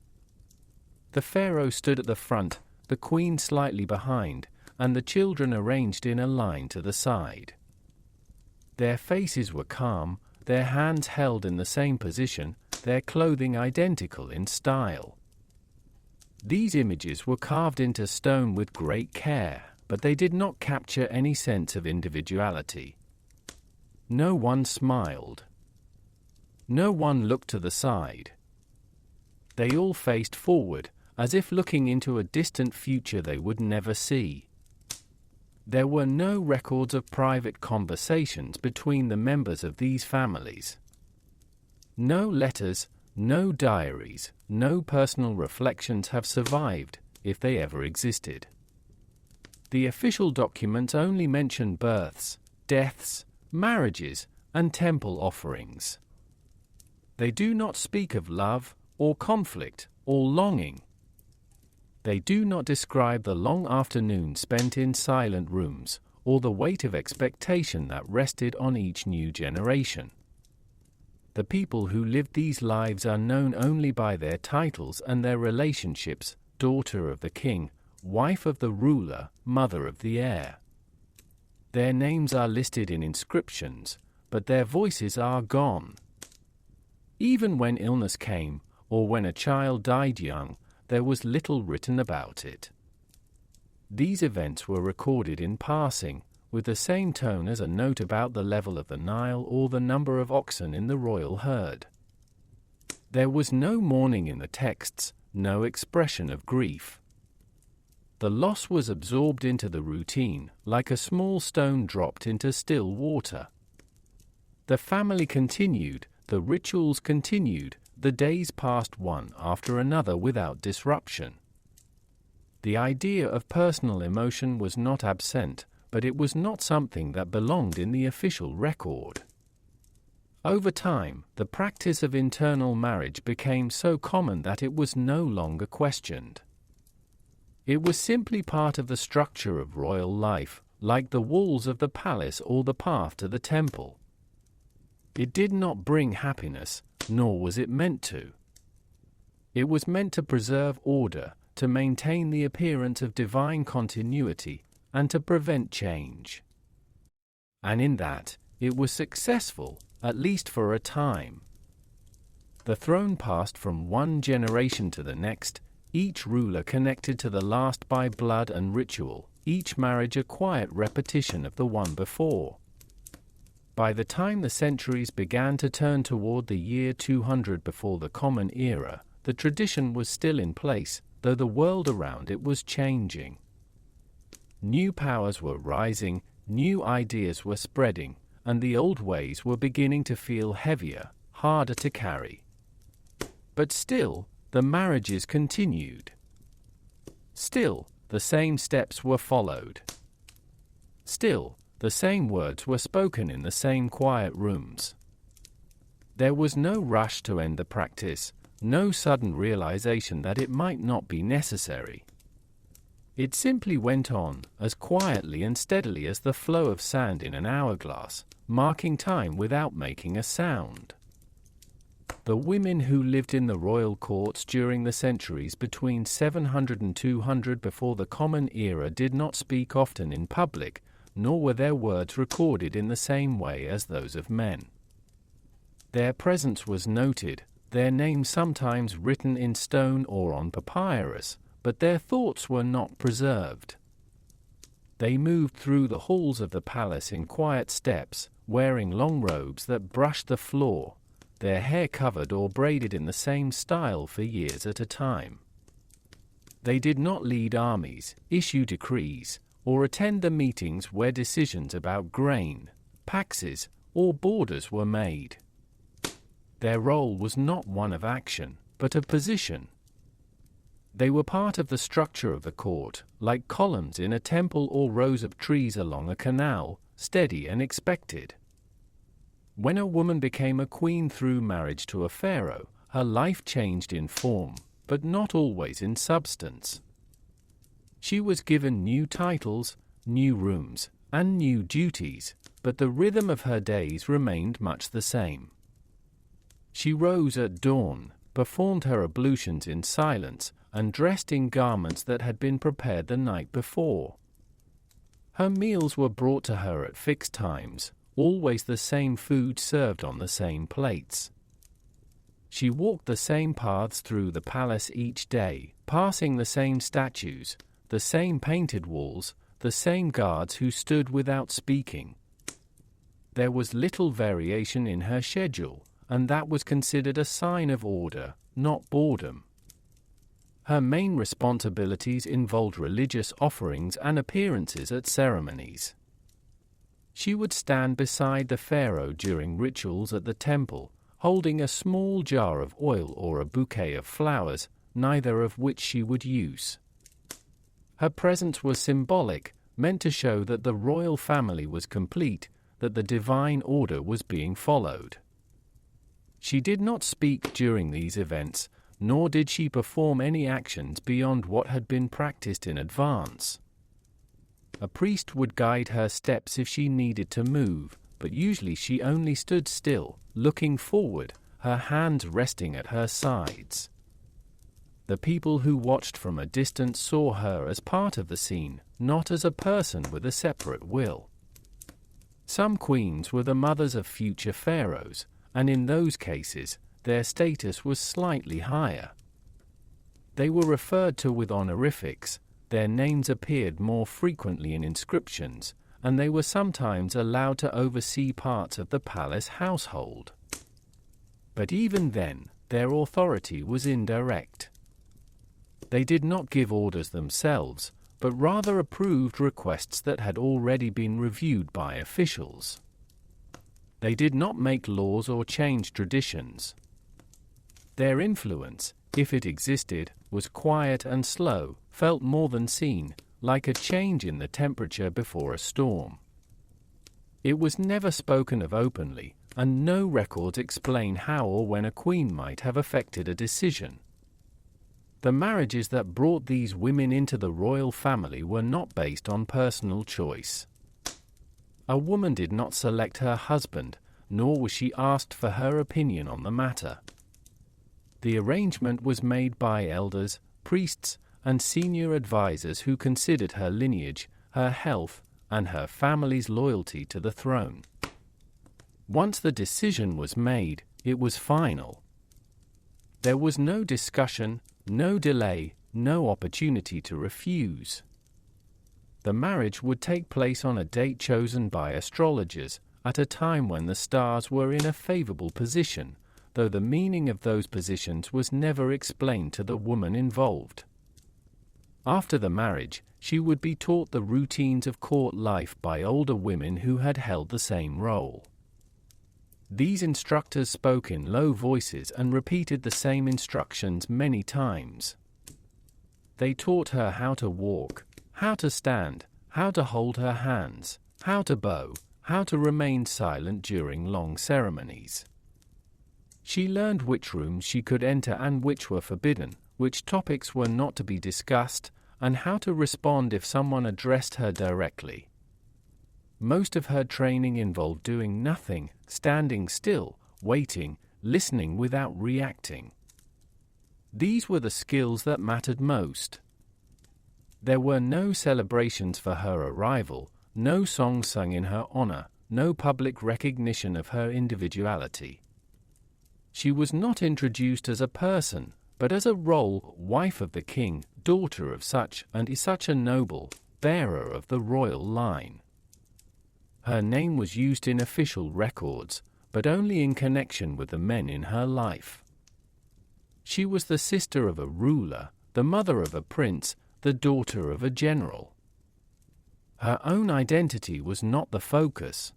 The pharaoh stood at the front, the queen slightly behind, and the children arranged in a line to the side. Their faces were calm, their hands held in the same position, their clothing identical in style. These images were carved into stone with great care, but they did not capture any sense of individuality. No one smiled. No one looked to the side. They all faced forward, as if looking into a distant future they would never see. There were no records of private conversations between the members of these families. No letters, no diaries, no personal reflections have survived, if they ever existed. The official documents only mention births, deaths, marriages, and temple offerings. They do not speak of love, or conflict, or longing. They do not describe the long afternoons spent in silent rooms, or the weight of expectation that rested on each new generation. The people who lived these lives are known only by their titles and their relationships: daughter of the king, wife of the ruler, mother of the heir. Their names are listed in inscriptions, but their voices are gone. Even when illness came, or when a child died young, there was little written about it. These events were recorded in passing, with the same tone as a note about the level of the Nile or the number of oxen in the royal herd. There was no mourning in the texts, no expression of grief. The loss was absorbed into the routine, like a small stone dropped into still water. The family continued, the rituals continued, the days passed one after another without disruption. The idea of personal emotion was not absent, but it was not something that belonged in the official record. Over time, the practice of internal marriage became so common that it was no longer questioned. It was simply part of the structure of royal life, like the walls of the palace or the path to the temple. It did not bring happiness, nor was it meant to. It was meant to preserve order, to maintain the appearance of divine continuity, and to prevent change. And in that, it was successful, at least for a time. The throne passed from one generation to the next, each ruler connected to the last by blood and ritual, each marriage a quiet repetition of the one before. By the time the centuries began to turn toward the year 200 before the Common Era, the tradition was still in place, though the world around it was changing. New powers were rising, new ideas were spreading, and the old ways were beginning to feel heavier, harder to carry. But still, the marriages continued. Still, the same steps were followed. Still, the same words were spoken in the same quiet rooms. There was no rush to end the practice, no sudden realization that it might not be necessary. It simply went on, as quietly and steadily as the flow of sand in an hourglass, marking time without making a sound. The women who lived in the royal courts during the centuries between 700 and 200 before the Common Era did not speak often in public, nor were their words recorded in the same way as those of men. Their presence was noted, their names sometimes written in stone or on papyrus, but their thoughts were not preserved. They moved through the halls of the palace in quiet steps, wearing long robes that brushed the floor, their hair covered or braided in the same style for years at a time. They did not lead armies, issue decrees, or attend the meetings where decisions about grain, taxes, or borders were made. Their role was not one of action, but of position. They were part of the structure of the court, like columns in a temple or rows of trees along a canal, steady and expected. When a woman became a queen through marriage to a pharaoh, her life changed in form, but not always in substance. She was given new titles, new rooms, and new duties, but the rhythm of her days remained much the same. She rose at dawn, performed her ablutions in silence, and dressed in garments that had been prepared the night before. Her meals were brought to her at fixed times, always the same food served on the same plates. She walked the same paths through the palace each day, passing the same statues, the same painted walls, the same guards who stood without speaking. There was little variation in her schedule, and that was considered a sign of order, not boredom. Her main responsibilities involved religious offerings and appearances at ceremonies. She would stand beside the pharaoh during rituals at the temple, holding a small jar of oil or a bouquet of flowers, neither of which she would use. Her presence was symbolic, meant to show that the royal family was complete, that the divine order was being followed. She did not speak during these events, nor did she perform any actions beyond what had been practiced in advance. A priest would guide her steps if she needed to move, but usually she only stood still, looking forward, her hands resting at her sides. The people who watched from a distance saw her as part of the scene, not as a person with a separate will. Some queens were the mothers of future pharaohs, and in those cases, their status was slightly higher. They were referred to with honorifics, their names appeared more frequently in inscriptions, and they were sometimes allowed to oversee parts of the palace household. But even then, their authority was indirect. They did not give orders themselves, but rather approved requests that had already been reviewed by officials. They did not make laws or change traditions. Their influence, if it existed, was quiet and slow, felt more than seen, like a change in the temperature before a storm. It was never spoken of openly, and no records explain how or when a queen might have affected a decision. The marriages that brought these women into the royal family were not based on personal choice. A woman did not select her husband, nor was she asked for her opinion on the matter. The arrangement was made by elders, priests, and senior advisors who considered her lineage, her health, and her family's loyalty to the throne. Once the decision was made, it was final. There was no discussion, no delay, no opportunity to refuse. The marriage would take place on a date chosen by astrologers, at a time when the stars were in a favorable position, though the meaning of those positions was never explained to the woman involved. After the marriage, she would be taught the routines of court life by older women who had held the same role. These instructors spoke in low voices and repeated the same instructions many times. They taught her how to walk, how to stand, how to hold her hands, how to bow, how to remain silent during long ceremonies. She learned which rooms she could enter and which were forbidden, which topics were not to be discussed, and how to respond if someone addressed her directly. Most of her training involved doing nothing, standing still, waiting, listening without reacting. These were the skills that mattered most. There were no celebrations for her arrival, no songs sung in her honor, no public recognition of her individuality. She was not introduced as a person, but as a role, wife of the king, daughter of such and such a noble, bearer of the royal line. Her name was used in official records, but only in connection with the men in her life. She was the sister of a ruler, the mother of a prince, the daughter of a general. Her own identity was not the focus.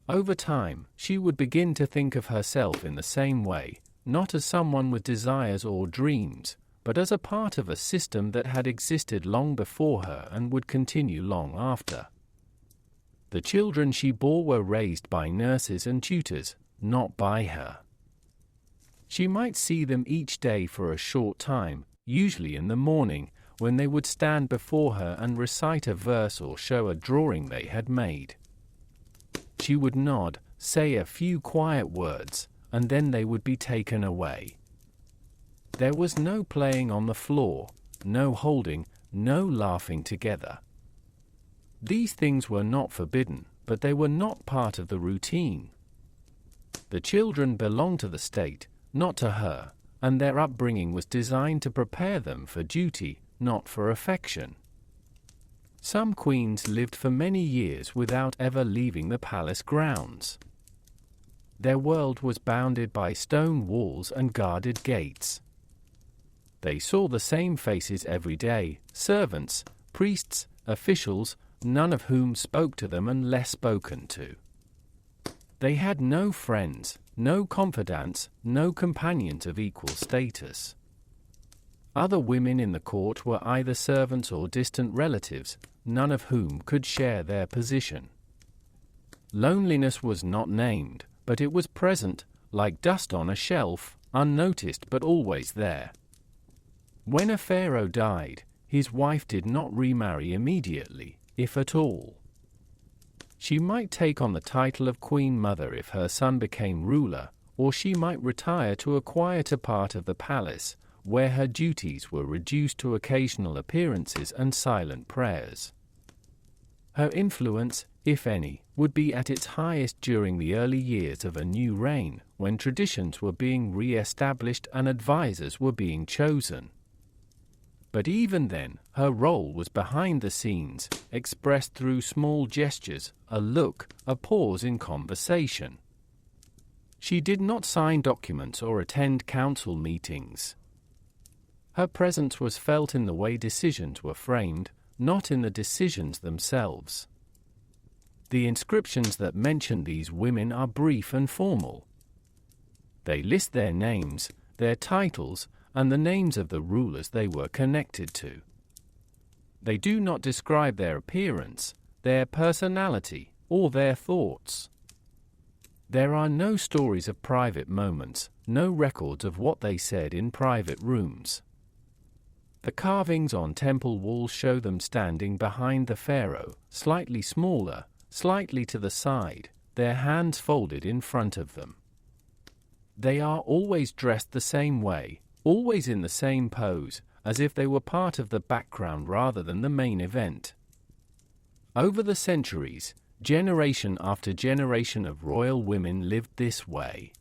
Over time, she would begin to think of herself in the same way, not as someone with desires or dreams, but as a part of a system that had existed long before her and would continue long after. The children she bore were raised by nurses and tutors, not by her. She might see them each day for a short time, usually in the morning, when they would stand before her and recite a verse or show a drawing they had made. She would nod, say a few quiet words, and then they would be taken away. There was no playing on the floor, no holding, no laughing together. These things were not forbidden, but they were not part of the routine. The children belonged to the state, not to her, and their upbringing was designed to prepare them for duty, not for affection. Some queens lived for many years without ever leaving the palace grounds. Their world was bounded by stone walls and guarded gates. They saw the same faces every day, servants, priests, officials, none of whom spoke to them unless spoken to. They had no friends, no confidants, no companions of equal status. Other women in the court were either servants or distant relatives, none of whom could share their position. Loneliness was not named, but it was present, like dust on a shelf, unnoticed but always there. When a pharaoh died, his wife did not remarry immediately, if at all. She might take on the title of Queen Mother if her son became ruler, or she might retire to a quieter part of the palace, where her duties were reduced to occasional appearances and silent prayers. Her influence, if any, would be at its highest during the early years of a new reign, when traditions were being re-established and advisors were being chosen. But even then, her role was behind the scenes, expressed through small gestures, a look, a pause in conversation. She did not sign documents or attend council meetings. Her presence was felt in the way decisions were framed, not in the decisions themselves. The inscriptions that mention these women are brief and formal. They list their names, their titles, and the names of the rulers they were connected to. They do not describe their appearance, their personality, or their thoughts. There are no stories of private moments, no records of what they said in private rooms. The carvings on temple walls show them standing behind the pharaoh, slightly smaller, slightly to the side, their hands folded in front of them. They are always dressed the same way, always in the same pose, as if they were part of the background rather than the main event. Over the centuries, generation after generation of royal women lived this way.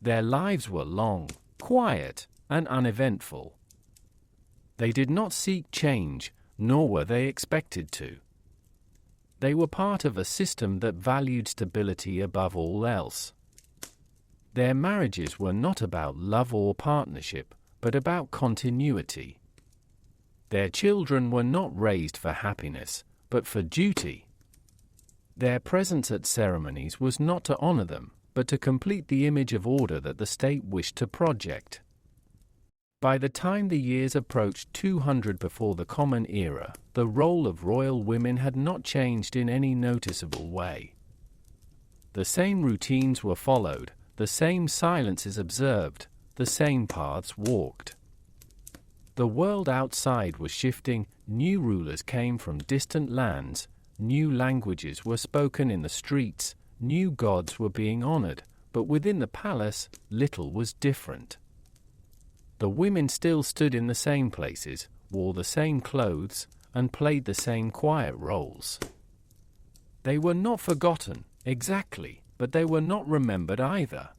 Their lives were long, quiet, and uneventful. They did not seek change, nor were they expected to. They were part of a system that valued stability above all else. Their marriages were not about love or partnership, but about continuity. Their children were not raised for happiness, but for duty. Their presence at ceremonies was not to honor them, but to complete the image of order that the state wished to project. By the time the years approached 200 before the Common Era, the role of royal women had not changed in any noticeable way. The same routines were followed, the same silences observed, the same paths walked. The world outside was shifting, new rulers came from distant lands, new languages were spoken in the streets, new gods were being honored, but within the palace, little was different. The women still stood in the same places, wore the same clothes, and played the same quiet roles. They were not forgotten, exactly, but they were not remembered either.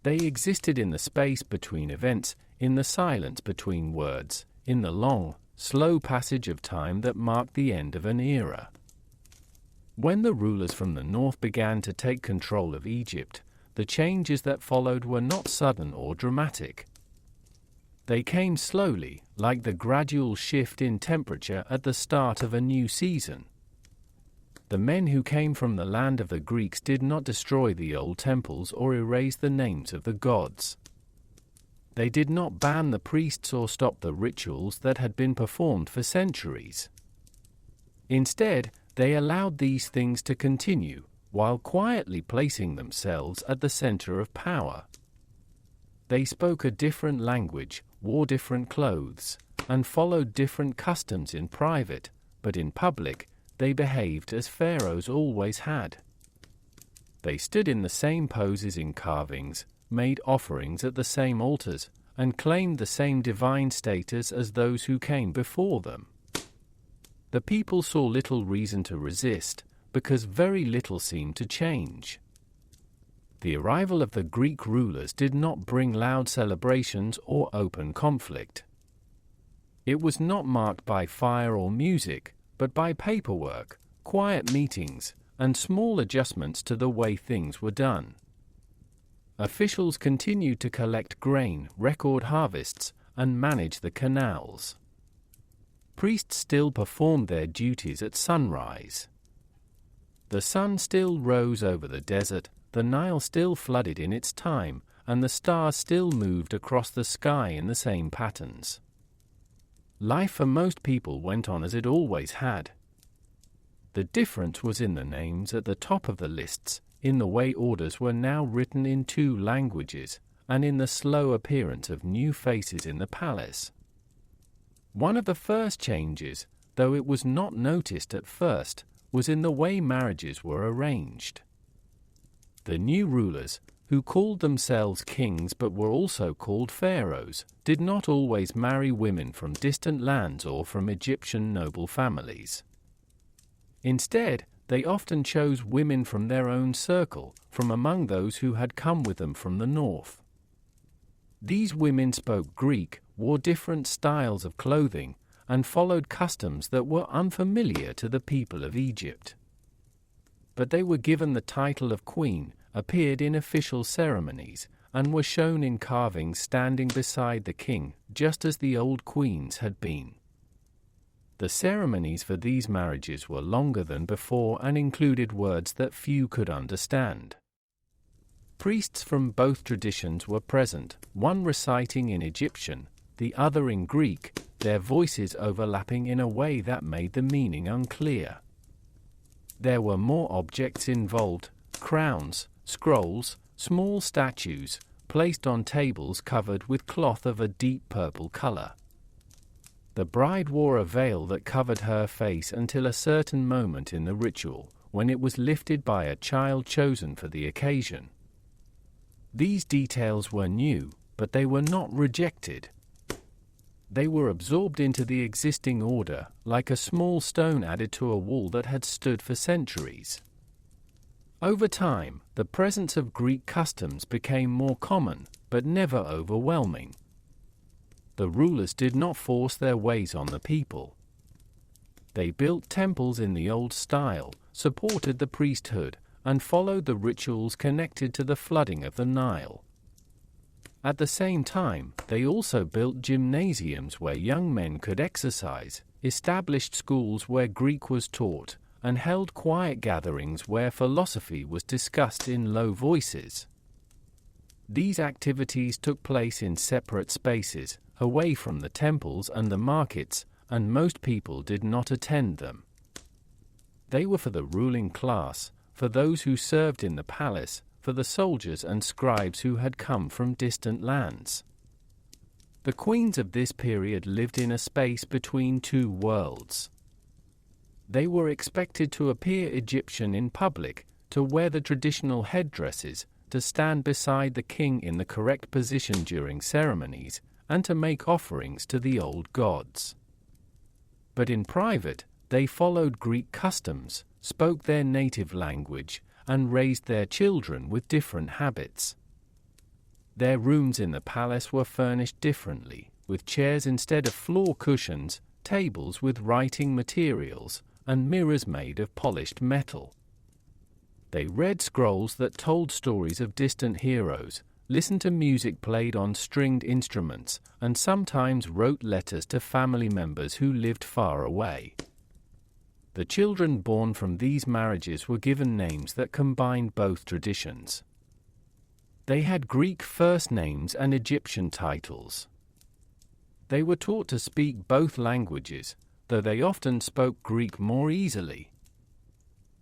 They existed in the space between events, in the silence between words, in the long, slow passage of time that marked the end of an era. When the rulers from the north began to take control of Egypt, the changes that followed were not sudden or dramatic. They came slowly, like the gradual shift in temperature at the start of a new season. The men who came from the land of the Greeks did not destroy the old temples or erase the names of the gods. They did not ban the priests or stop the rituals that had been performed for centuries. Instead, they allowed these things to continue, while quietly placing themselves at the center of power. They spoke a different language, wore different clothes, and followed different customs in private, but in public, they behaved as pharaohs always had. They stood in the same poses in carvings, made offerings at the same altars, and claimed the same divine status as those who came before them. The people saw little reason to resist, because very little seemed to change. The arrival of the Greek rulers did not bring loud celebrations or open conflict. It was not marked by fire or music, but by paperwork, quiet meetings, and small adjustments to the way things were done. Officials continued to collect grain, record harvests, and manage the canals. Priests still performed their duties at sunrise. The sun still rose over the desert, the Nile still flooded in its time, and the stars still moved across the sky in the same patterns. Life for most people went on as it always had. The difference was in the names at the top of the lists, in the way orders were now written in 2 languages, and in the slow appearance of new faces in the palace. One of the first changes, though it was not noticed at first, was in the way marriages were arranged. The new rulers, who called themselves kings but were also called pharaohs, did not always marry women from distant lands or from Egyptian noble families. Instead, they often chose women from their own circle, from among those who had come with them from the north. These women spoke Greek, wore different styles of clothing, and followed customs that were unfamiliar to the people of Egypt. But they were given the title of queen, appeared in official ceremonies, and were shown in carvings standing beside the king, just as the old queens had been. The ceremonies for these marriages were longer than before and included words that few could understand. Priests from both traditions were present, one reciting in Egyptian, the other in Greek, their voices overlapping in a way that made the meaning unclear. There were more objects involved: crowns, scrolls, small statues, placed on tables covered with cloth of a deep purple color. The bride wore a veil that covered her face until a certain moment in the ritual, when it was lifted by a child chosen for the occasion. These details were new, but they were not rejected. They were absorbed into the existing order, like a small stone added to a wall that had stood for centuries. Over time, the presence of Greek customs became more common, but never overwhelming. The rulers did not force their ways on the people. They built temples in the old style, supported the priesthood, and followed the rituals connected to the flooding of the Nile. At the same time, they also built gymnasiums where young men could exercise, established schools where Greek was taught, and held quiet gatherings where philosophy was discussed in low voices. These activities took place in separate spaces, away from the temples and the markets, and most people did not attend them. They were for the ruling class, for those who served in the palace, for the soldiers and scribes who had come from distant lands. The queens of this period lived in a space between two worlds. They were expected to appear Egyptian in public, to wear the traditional headdresses, to stand beside the king in the correct position during ceremonies, and to make offerings to the old gods. But in private, they followed Greek customs, spoke their native language, and raised their children with different habits. Their rooms in the palace were furnished differently, with chairs instead of floor cushions, tables with writing materials, and mirrors made of polished metal. They read scrolls that told stories of distant heroes, listened to music played on stringed instruments, and sometimes wrote letters to family members who lived far away. The children born from these marriages were given names that combined both traditions. They had Greek first names and Egyptian titles. They were taught to speak both languages, though they often spoke Greek more easily.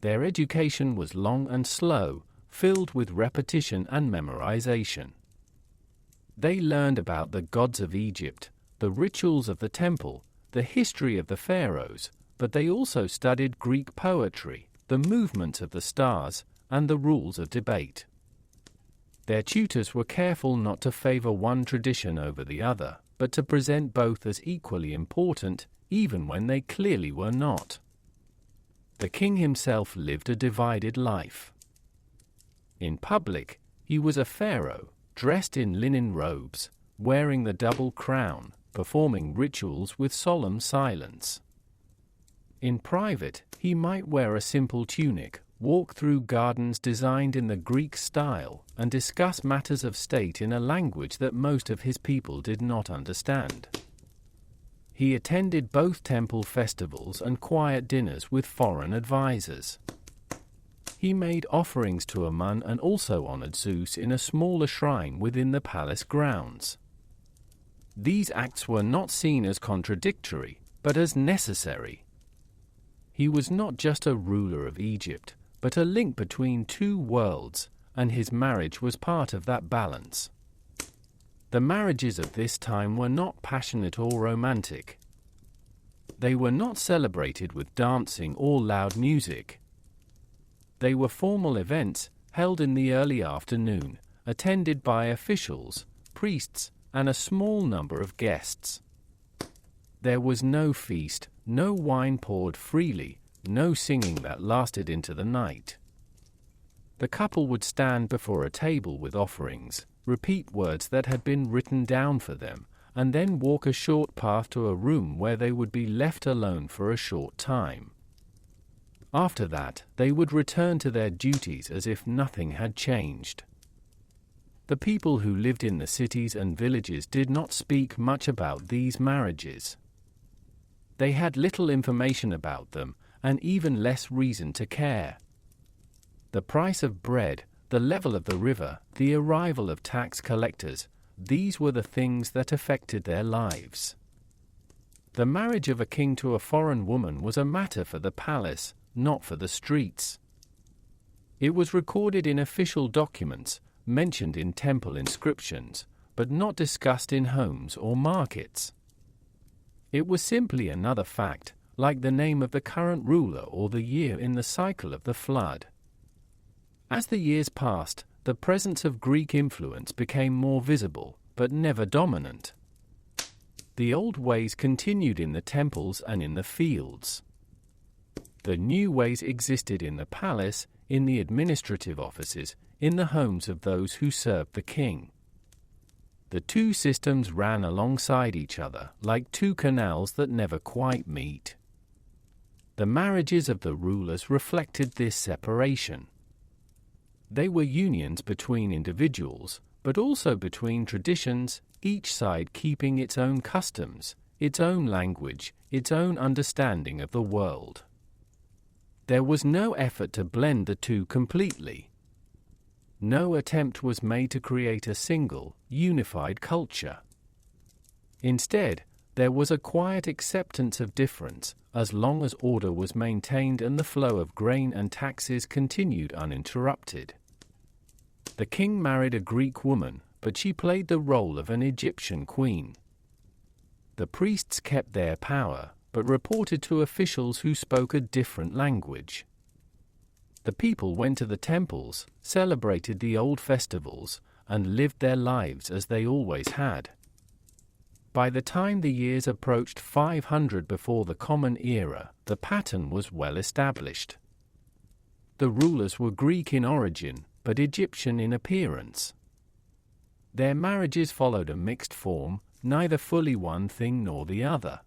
Their education was long and slow, filled with repetition and memorization. They learned about the gods of Egypt, the rituals of the temple, the history of the pharaohs, but they also studied Greek poetry, the movements of the stars, and the rules of debate. Their tutors were careful not to favor one tradition over the other, but to present both as equally important, even when they clearly were not. The king himself lived a divided life. In public, he was a pharaoh, dressed in linen robes, wearing the double crown, performing rituals with solemn silence. In private, he might wear a simple tunic, walk through gardens designed in the Greek style, and discuss matters of state in a language that most of his people did not understand. He attended both temple festivals and quiet dinners with foreign advisors. He made offerings to Amun and also honored Zeus in a smaller shrine within the palace grounds. These acts were not seen as contradictory, but as necessary. He was not just a ruler of Egypt, but a link between two worlds, and his marriage was part of that balance. The marriages of this time were not passionate or romantic. They were not celebrated with dancing or loud music. They were formal events held in the early afternoon, attended by officials, priests, and a small number of guests. There was no feast, no wine poured freely, no singing that lasted into the night. The couple would stand before a table with offerings, repeat words that had been written down for them, and then walk a short path to a room where they would be left alone for a short time. After that, they would return to their duties as if nothing had changed. The people who lived in the cities and villages did not speak much about these marriages. They had little information about them, and even less reason to care. The price of bread, the level of the river, the arrival of tax collectors, these were the things that affected their lives. The marriage of a king to a foreign woman was a matter for the palace, not for the streets. It was recorded in official documents, mentioned in temple inscriptions, but not discussed in homes or markets. It was simply another fact, like the name of the current ruler or the year in the cycle of the flood. As the years passed, the presence of Greek influence became more visible, but never dominant. The old ways continued in the temples and in the fields. The new ways existed in the palace, in the administrative offices, in the homes of those who served the king. The two systems ran alongside each other, like two canals that never quite meet. The marriages of the rulers reflected this separation. They were unions between individuals, but also between traditions, each side keeping its own customs, its own language, its own understanding of the world. There was no effort to blend the two completely. No attempt was made to create a single, unified culture. Instead, there was a quiet acceptance of difference, as long as order was maintained and the flow of grain and taxes continued uninterrupted. The king married a Greek woman, but she played the role of an Egyptian queen, The priests kept their power, but reported to officials who spoke a different language. The people went to the temples, celebrated the old festivals, and lived their lives as they always had. By the time the years approached 500 before the Common Era, the pattern was well established. The rulers were Greek in origin, but Egyptian in appearance. Their marriages followed a mixed form, neither fully one thing nor the other.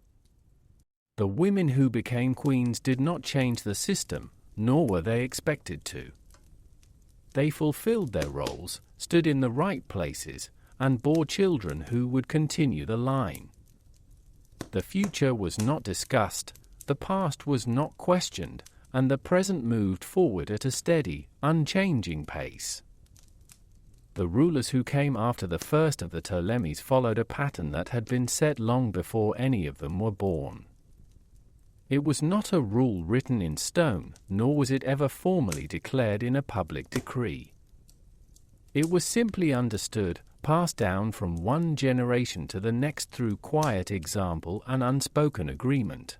The women who became queens did not change the system, nor were they expected to. They fulfilled their roles, stood in the right places, and bore children who would continue the line. The future was not discussed, the past was not questioned, and the present moved forward at a steady, unchanging pace. The rulers who came after the first of the Ptolemies followed a pattern that had been set long before any of them were born. It was not a rule written in stone, nor was it ever formally declared in a public decree. It was simply understood, passed down from one generation to the next through quiet example and unspoken agreement.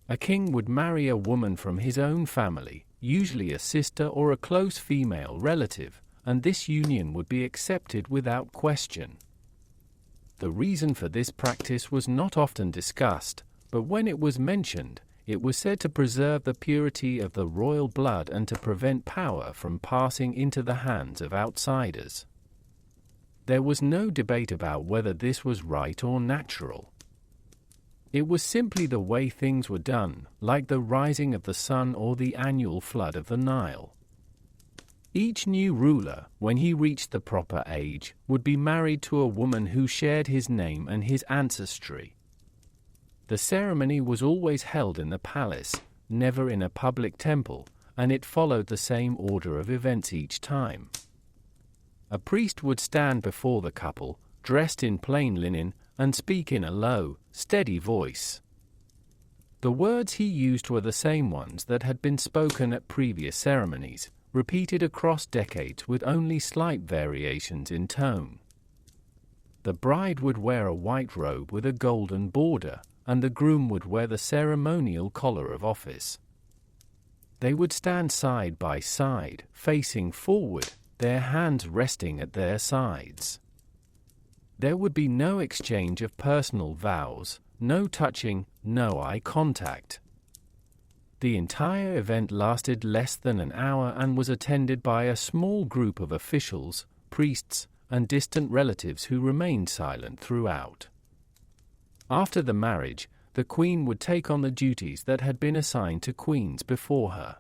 A king would marry a woman from his own family, usually a sister or a close female relative, and this union would be accepted without question. The reason for this practice was not often discussed, but when it was mentioned, it was said to preserve the purity of the royal blood and to prevent power from passing into the hands of outsiders. There was no debate about whether this was right or natural. It was simply the way things were done, like the rising of the sun or the annual flood of the Nile. Each new ruler, when he reached the proper age, would be married to a woman who shared his name and his ancestry. The ceremony was always held in the palace, never in a public temple, and it followed the same order of events each time. A priest would stand before the couple, dressed in plain linen, and speak in a low, steady voice. The words he used were the same ones that had been spoken at previous ceremonies, repeated across decades with only slight variations in tone. The bride would wear a white robe with a golden border, and the groom would wear the ceremonial collar of office. They would stand side by side, facing forward, their hands resting at their sides. There would be no exchange of personal vows, no touching, no eye contact. The entire event lasted less than an hour and was attended by a small group of officials, priests, and distant relatives who remained silent throughout. After the marriage, the queen would take on the duties that had been assigned to queens before her.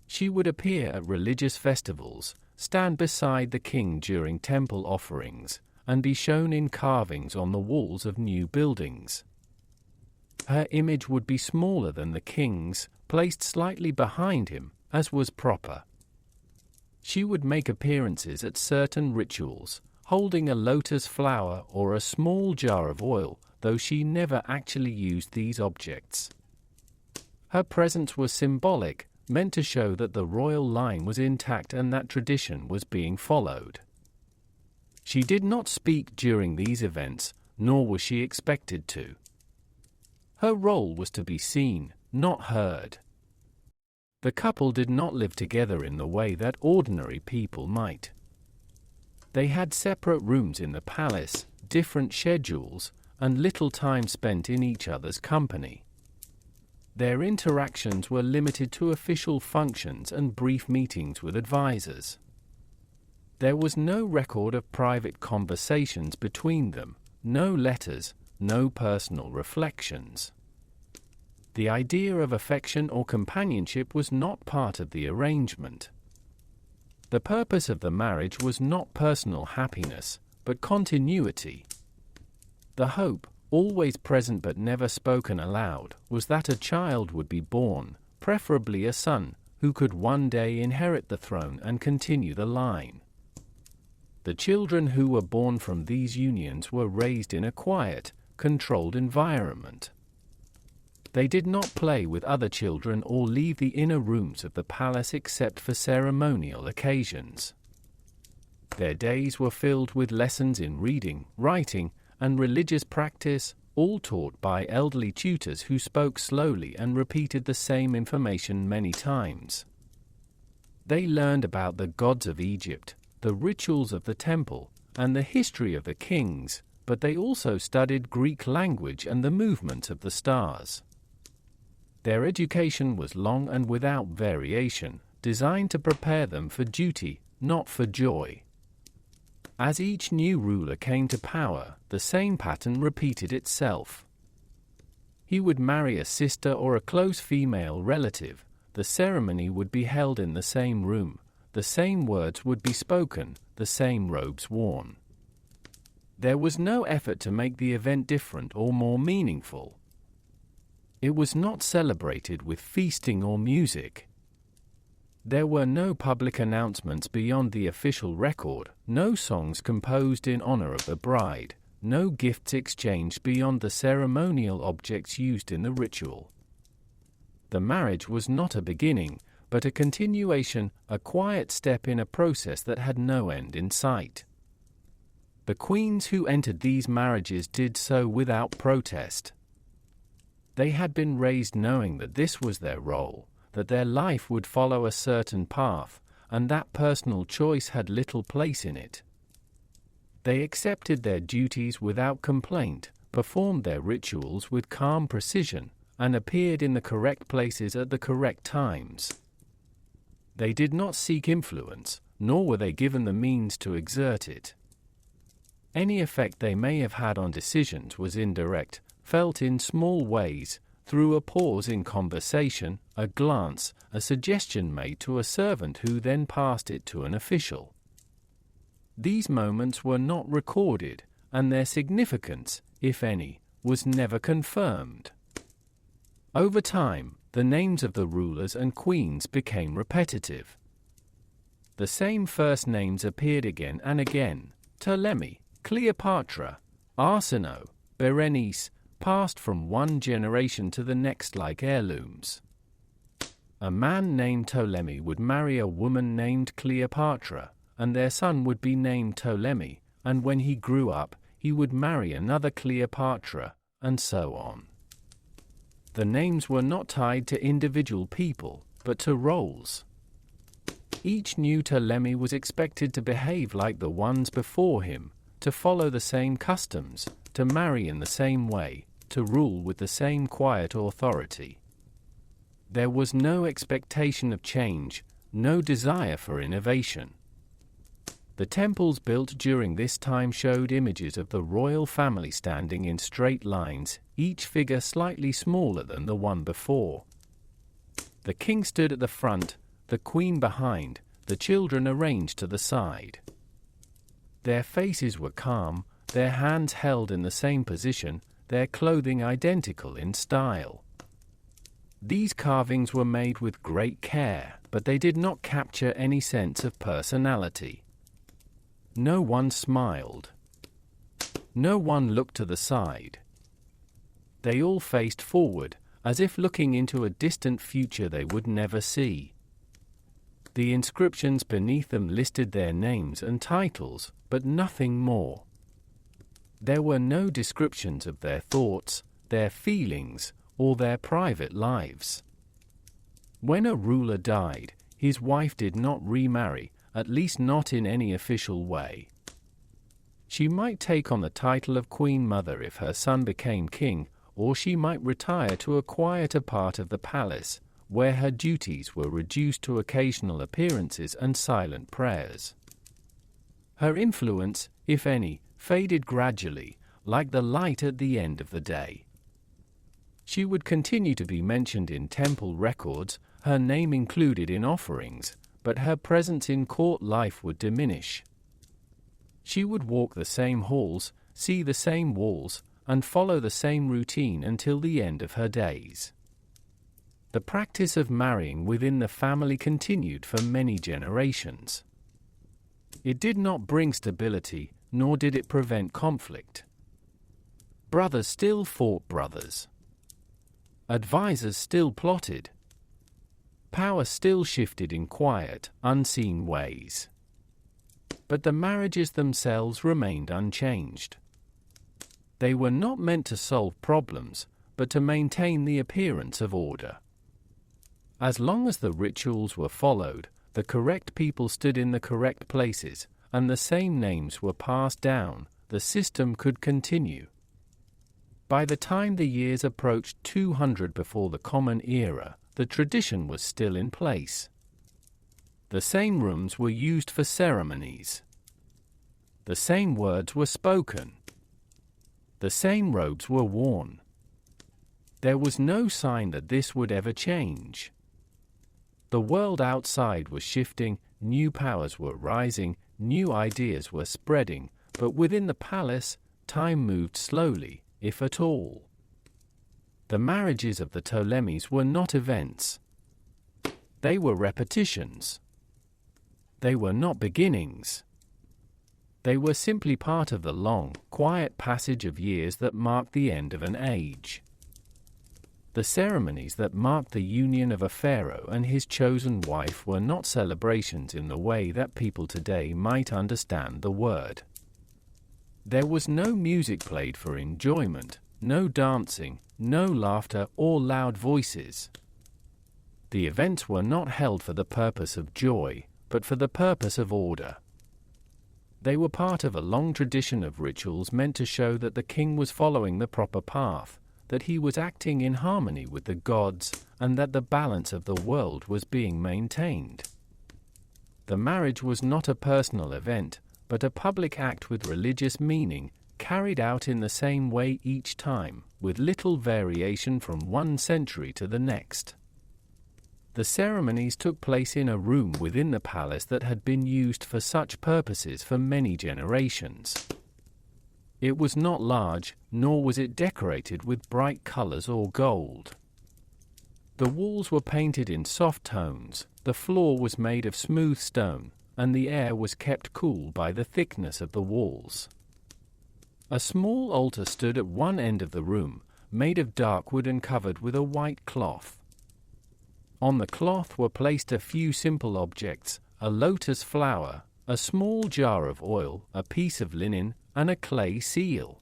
She would appear at religious festivals, stand beside the king during temple offerings, and be shown in carvings on the walls of new buildings. Her image would be smaller than the king's, placed slightly behind him, as was proper. She would make appearances at certain rituals, holding a lotus flower or a small jar of oil, though she never actually used these objects. Her presence was symbolic, meant to show that the royal line was intact and that tradition was being followed. She did not speak during these events, nor was she expected to. Her role was to be seen, not heard. The couple did not live together in the way that ordinary people might. They had separate rooms in the palace, different schedules, and little time spent in each other's company. Their interactions were limited to official functions and brief meetings with advisors. There was no record of private conversations between them, no letters, no personal reflections. The idea of affection or companionship was not part of the arrangement. The purpose of the marriage was not personal happiness, but continuity. The hope, always present but never spoken aloud, was that a child would be born, preferably a son, who could one day inherit the throne and continue the line. The children who were born from these unions were raised in a quiet, controlled environment. They did not play with other children or leave the inner rooms of the palace except for ceremonial occasions. Their days were filled with lessons in reading, writing, and religious practice, all taught by elderly tutors who spoke slowly and repeated the same information many times. They learned about the gods of Egypt, the rituals of the temple, and the history of the kings, but they also studied Greek language and the movement of the stars. Their education was long and without variation, designed to prepare them for duty, not for joy. As each new ruler came to power, the same pattern repeated itself. He would marry a sister or a close female relative, the ceremony would be held in the same room, the same words would be spoken, the same robes worn. There was no effort to make the event different or more meaningful. It was not celebrated with feasting or music. There were no public announcements beyond the official record, no songs composed in honor of the bride, no gifts exchanged beyond the ceremonial objects used in the ritual. The marriage was not a beginning, but a continuation, a quiet step in a process that had no end in sight. The queens who entered these marriages did so without protest. They had been raised knowing that this was their role, that their life would follow a certain path, and that personal choice had little place in it. They accepted their duties without complaint, performed their rituals with calm precision, and appeared in the correct places at the correct times. They did not seek influence, nor were they given the means to exert it. Any effect they may have had on decisions was indirect, felt in small ways, through a pause in conversation, a glance, a suggestion made to a servant who then passed it to an official. These moments were not recorded, and their significance, if any, was never confirmed. Over time, the names of the rulers and queens became repetitive. The same first names appeared again and again: Ptolemy, Cleopatra, Arsinoe, Berenice, passed from one generation to the next like heirlooms. A man named Ptolemy would marry a woman named Cleopatra, and their son would be named Ptolemy, and when he grew up, he would marry another Cleopatra, and so on. The names were not tied to individual people, but to roles. Each new Ptolemy was expected to behave like the ones before him, to follow the same customs, to marry in the same way, to rule with the same quiet authority. There was no expectation of change, no desire for innovation. The temples built during this time showed images of the royal family standing in straight lines, each figure slightly smaller than the one before. The king stood at the front, the queen behind, the children arranged to the side. Their faces were calm, their hands held in the same position, their clothing identical in style. These carvings were made with great care, but they did not capture any sense of personality. No one smiled. No one looked to the side. They all faced forward, as if looking into a distant future they would never see. The inscriptions beneath them listed their names and titles, but nothing more. There were no descriptions of their thoughts, their feelings, or their private lives. When a ruler died, his wife did not remarry, at least not in any official way. She might take on the title of Queen Mother if her son became king, or she might retire to a quieter part of the palace, where her duties were reduced to occasional appearances and silent prayers. Her influence, if any, faded gradually, like the light at the end of the day. She would continue to be mentioned in temple records, her name included in offerings, but her presence in court life would diminish. She would walk the same halls, see the same walls, and follow the same routine until the end of her days. The practice of marrying within the family continued for many generations. It did not bring stability, nor did it prevent conflict. Brothers still fought brothers. Advisors still plotted. Power still shifted in quiet, unseen ways. But the marriages themselves remained unchanged. They were not meant to solve problems, but to maintain the appearance of order. As long as the rituals were followed, the correct people stood in the correct places, and the same names were passed down, the system could continue. By the time the years approached 200 before the Common Era, the tradition was still in place. The same rooms were used for ceremonies. The same words were spoken. The same robes were worn. There was no sign that this would ever change. The world outside was shifting, new powers were rising, new ideas were spreading, but within the palace, time moved slowly, if at all. The marriages of the Ptolemies were not events. They were repetitions. They were not beginnings. They were simply part of the long, quiet passage of years that marked the end of an age. The ceremonies that marked the union of a pharaoh and his chosen wife were not celebrations in the way that people today might understand the word. There was no music played for enjoyment, no dancing, no laughter or loud voices. The events were not held for the purpose of joy, but for the purpose of order. They were part of a long tradition of rituals meant to show that the king was following the proper path, that he was acting in harmony with the gods, and that the balance of the world was being maintained. The marriage was not a personal event, but a public act with religious meaning, carried out in the same way each time, with little variation from one century to the next. The ceremonies took place in a room within the palace that had been used for such purposes for many generations. It was not large, nor was it decorated with bright colors or gold. The walls were painted in soft tones, the floor was made of smooth stone, and the air was kept cool by the thickness of the walls. A small altar stood at one end of the room, made of dark wood and covered with a white cloth. On the cloth were placed a few simple objects, a lotus flower, a small jar of oil, a piece of linen, and a clay seal.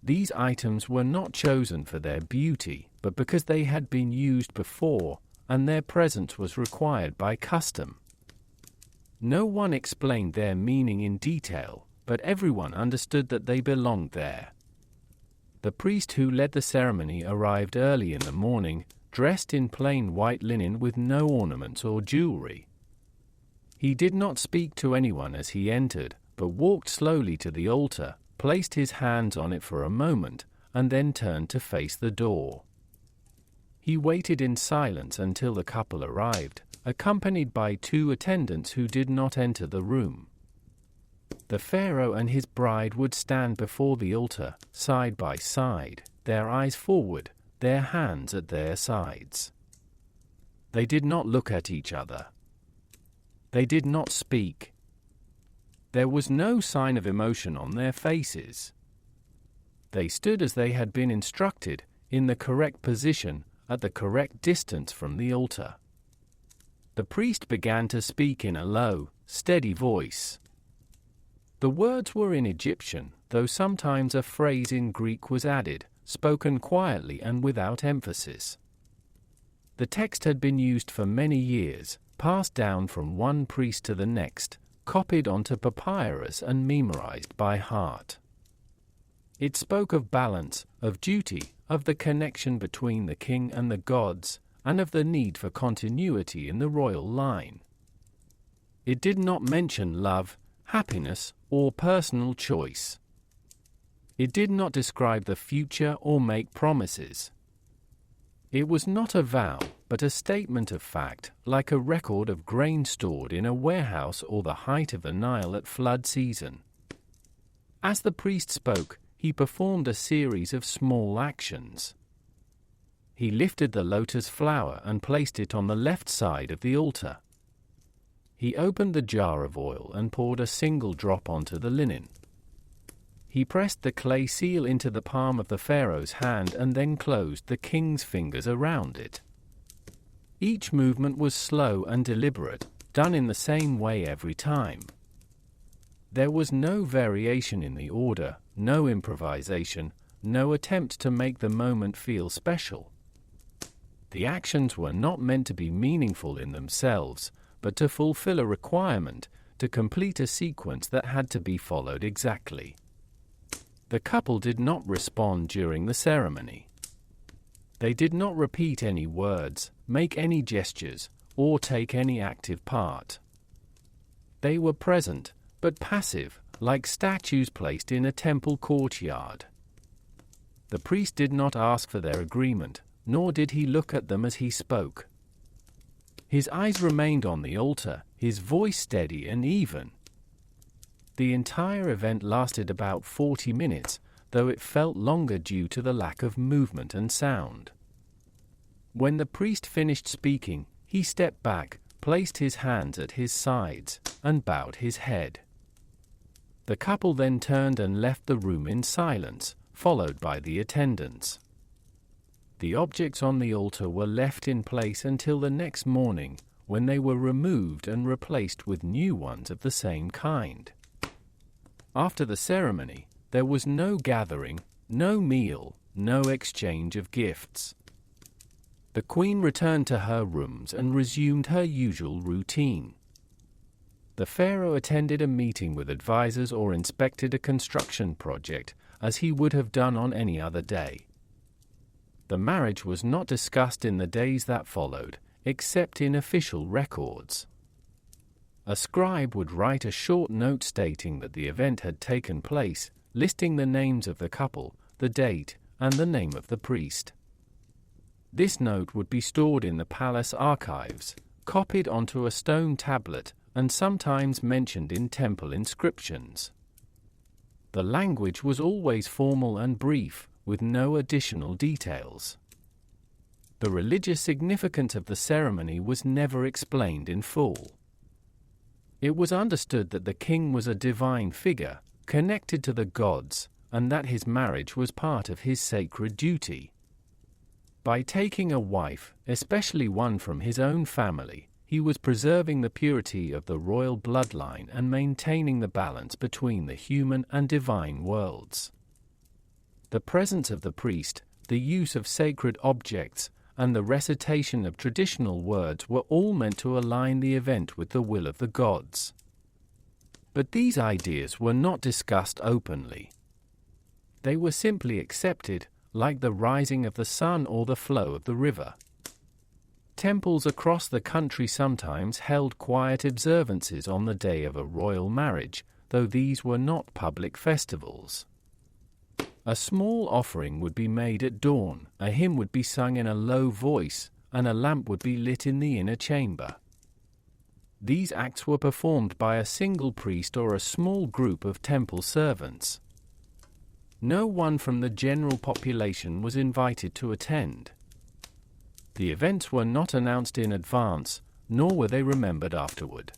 These items were not chosen for their beauty, but because they had been used before, and their presence was required by custom. No one explained their meaning in detail, but everyone understood that they belonged there. The priest who led the ceremony arrived early in the morning, dressed in plain white linen with no ornaments or jewelry. He did not speak to anyone as he entered, but walked slowly to the altar, placed his hands on it for a moment, and then turned to face the door. He waited in silence until the couple arrived, accompanied by two attendants who did not enter the room. The pharaoh and his bride would stand before the altar, side by side, their eyes forward, their hands at their sides. They did not look at each other. They did not speak. There was no sign of emotion on their faces. They stood as they had been instructed, in the correct position, at the correct distance from the altar. The priest began to speak in a low, steady voice. The words were in Egyptian, though sometimes a phrase in Greek was added, spoken quietly and without emphasis. The text had been used for many years, passed down from one priest to the next, copied onto papyrus and memorized by heart. It spoke of balance, of duty, of the connection between the king and the gods, and of the need for continuity in the royal line. It did not mention love, happiness, or personal choice. It did not describe the future or make promises. It was not a vow, but a statement of fact, like a record of grain stored in a warehouse or the height of the Nile at flood season. As the priest spoke, he performed a series of small actions. He lifted the lotus flower and placed it on the left side of the altar. He opened the jar of oil and poured a single drop onto the linen. He pressed the clay seal into the palm of the pharaoh's hand and then closed the king's fingers around it. Each movement was slow and deliberate, done in the same way every time. There was no variation in the order, no improvisation, no attempt to make the moment feel special. The actions were not meant to be meaningful in themselves, but to fulfill a requirement, to complete a sequence that had to be followed exactly. The couple did not respond during the ceremony. They did not repeat any words, make any gestures, or take any active part. They were present, but passive, like statues placed in a temple courtyard. The priest did not ask for their agreement, nor did he look at them as he spoke. His eyes remained on the altar, his voice steady and even. The entire event lasted about 40 minutes, though it felt longer due to the lack of movement and sound. When the priest finished speaking, he stepped back, placed his hands at his sides, and bowed his head. The couple then turned and left the room in silence, followed by the attendants. The objects on the altar were left in place until the next morning, when they were removed and replaced with new ones of the same kind. After the ceremony, there was no gathering, no meal, no exchange of gifts. The queen returned to her rooms and resumed her usual routine. The pharaoh attended a meeting with advisors or inspected a construction project, as he would have done on any other day. The marriage was not discussed in the days that followed, except in official records. A scribe would write a short note stating that the event had taken place, listing the names of the couple, the date, and the name of the priest. This note would be stored in the palace archives, copied onto a stone tablet, and sometimes mentioned in temple inscriptions. The language was always formal and brief, with no additional details. The religious significance of the ceremony was never explained in full. It was understood that the king was a divine figure, connected to the gods, and that his marriage was part of his sacred duty. By taking a wife, especially one from his own family, he was preserving the purity of the royal bloodline and maintaining the balance between the human and divine worlds. The presence of the priest, the use of sacred objects, and the recitation of traditional words were all meant to align the event with the will of the gods. But these ideas were not discussed openly. They were simply accepted, like the rising of the sun or the flow of the river. Temples across the country sometimes held quiet observances on the day of a royal marriage, though these were not public festivals. A small offering would be made at dawn, a hymn would be sung in a low voice, and a lamp would be lit in the inner chamber. These acts were performed by a single priest or a small group of temple servants. No one from the general population was invited to attend. The events were not announced in advance, nor were they remembered afterward.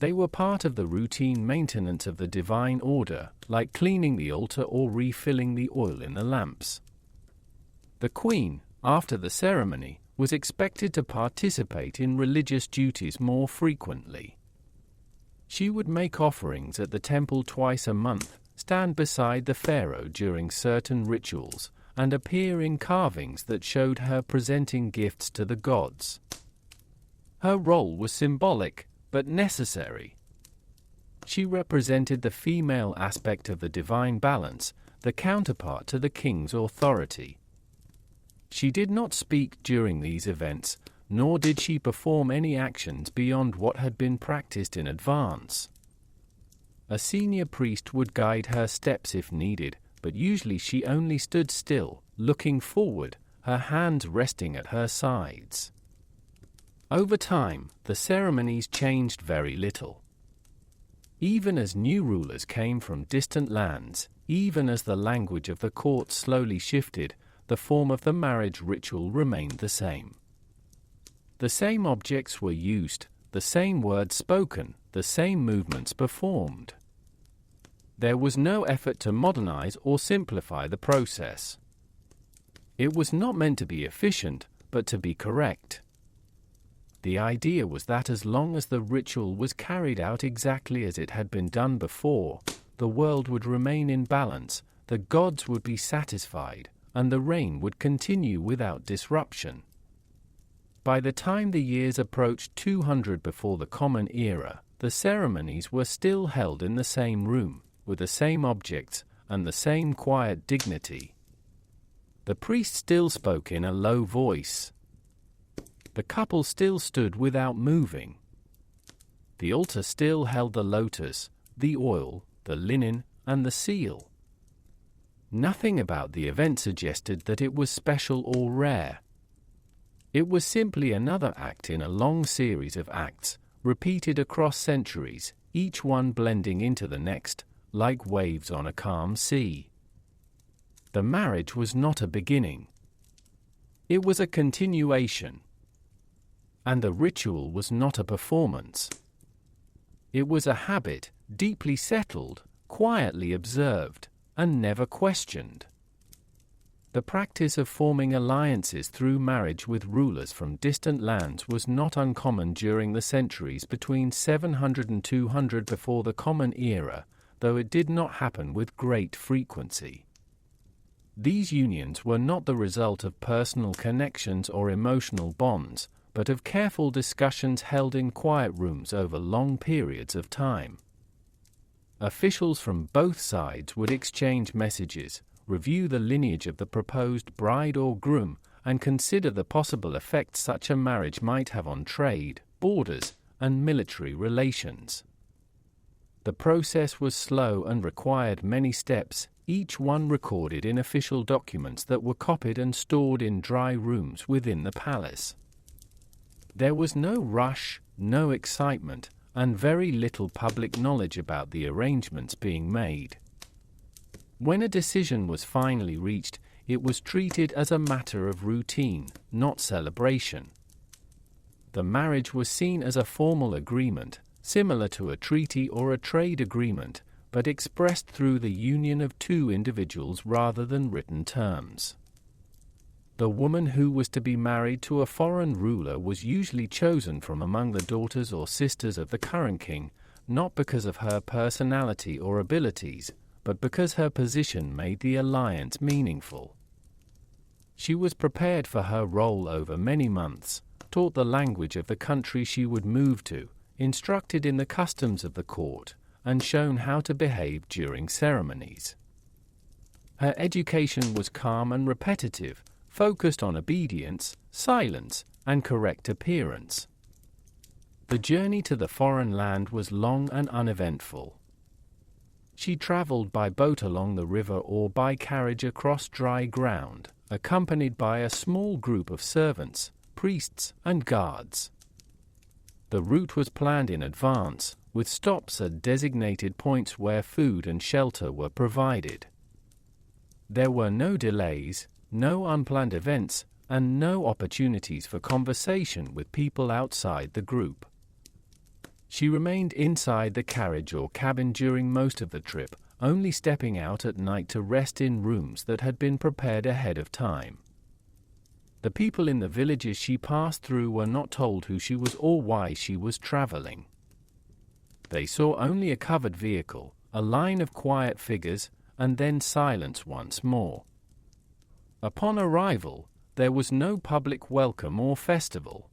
They were part of the routine maintenance of the divine order, like cleaning the altar or refilling the oil in the lamps. The queen, after the ceremony, was expected to participate in religious duties more frequently. She would make offerings at the temple twice a month, stand beside the pharaoh during certain rituals, and appear in carvings that showed her presenting gifts to the gods. Her role was symbolic, but necessary. She represented the female aspect of the divine balance, the counterpart to the king's authority. She did not speak during these events, nor did she perform any actions beyond what had been practiced in advance. A senior priest would guide her steps if needed, but usually she only stood still, looking forward, her hands resting at her sides. Over time, the ceremonies changed very little. Even as new rulers came from distant lands, even as the language of the court slowly shifted, the form of the marriage ritual remained the same. The same objects were used, the same words spoken, the same movements performed. There was no effort to modernize or simplify the process. It was not meant to be efficient, but to be correct. The idea was that as long as the ritual was carried out exactly as it had been done before, the world would remain in balance, the gods would be satisfied, and the reign would continue without disruption. By the time the years approached 200 before the Common Era, the ceremonies were still held in the same room, with the same objects, and the same quiet dignity. The priest still spoke in a low voice. The couple still stood without moving. The altar still held the lotus, the oil, the linen, and the seal. Nothing about the event suggested that it was special or rare. It was simply another act in a long series of acts, repeated across centuries, each one blending into the next, like waves on a calm sea. The marriage was not a beginning. It was a continuation. And the ritual was not a performance. It was a habit, deeply settled, quietly observed, and never questioned. The practice of forming alliances through marriage with rulers from distant lands was not uncommon during the centuries between 700 and 200 before the Common Era, though it did not happen with great frequency. These unions were not the result of personal connections or emotional bonds, but of careful discussions held in quiet rooms over long periods of time. Officials from both sides would exchange messages, review the lineage of the proposed bride or groom, and consider the possible effects such a marriage might have on trade, borders, and military relations. The process was slow and required many steps, each one recorded in official documents that were copied and stored in dry rooms within the palace. There was no rush, no excitement, and very little public knowledge about the arrangements being made. When a decision was finally reached, it was treated as a matter of routine, not celebration. The marriage was seen as a formal agreement, similar to a treaty or a trade agreement, but expressed through the union of two individuals rather than written terms. The woman who was to be married to a foreign ruler was usually chosen from among the daughters or sisters of the current king, not because of her personality or abilities, but because her position made the alliance meaningful. She was prepared for her role over many months, taught the language of the country she would move to, instructed in the customs of the court, and shown how to behave during ceremonies. Her education was calm and repetitive, focused on obedience, silence, and correct appearance. The journey to the foreign land was long and uneventful. She traveled by boat along the river or by carriage across dry ground, accompanied by a small group of servants, priests, and guards. The route was planned in advance, with stops at designated points where food and shelter were provided. There were no delays, no unplanned events, and no opportunities for conversation with people outside the group. She remained inside the carriage or cabin during most of the trip, only stepping out at night to rest in rooms that had been prepared ahead of time. The people in the villages she passed through were not told who she was or why she was traveling. They saw only a covered vehicle, a line of quiet figures, and then silence once more. Upon arrival, there was no public welcome or festival.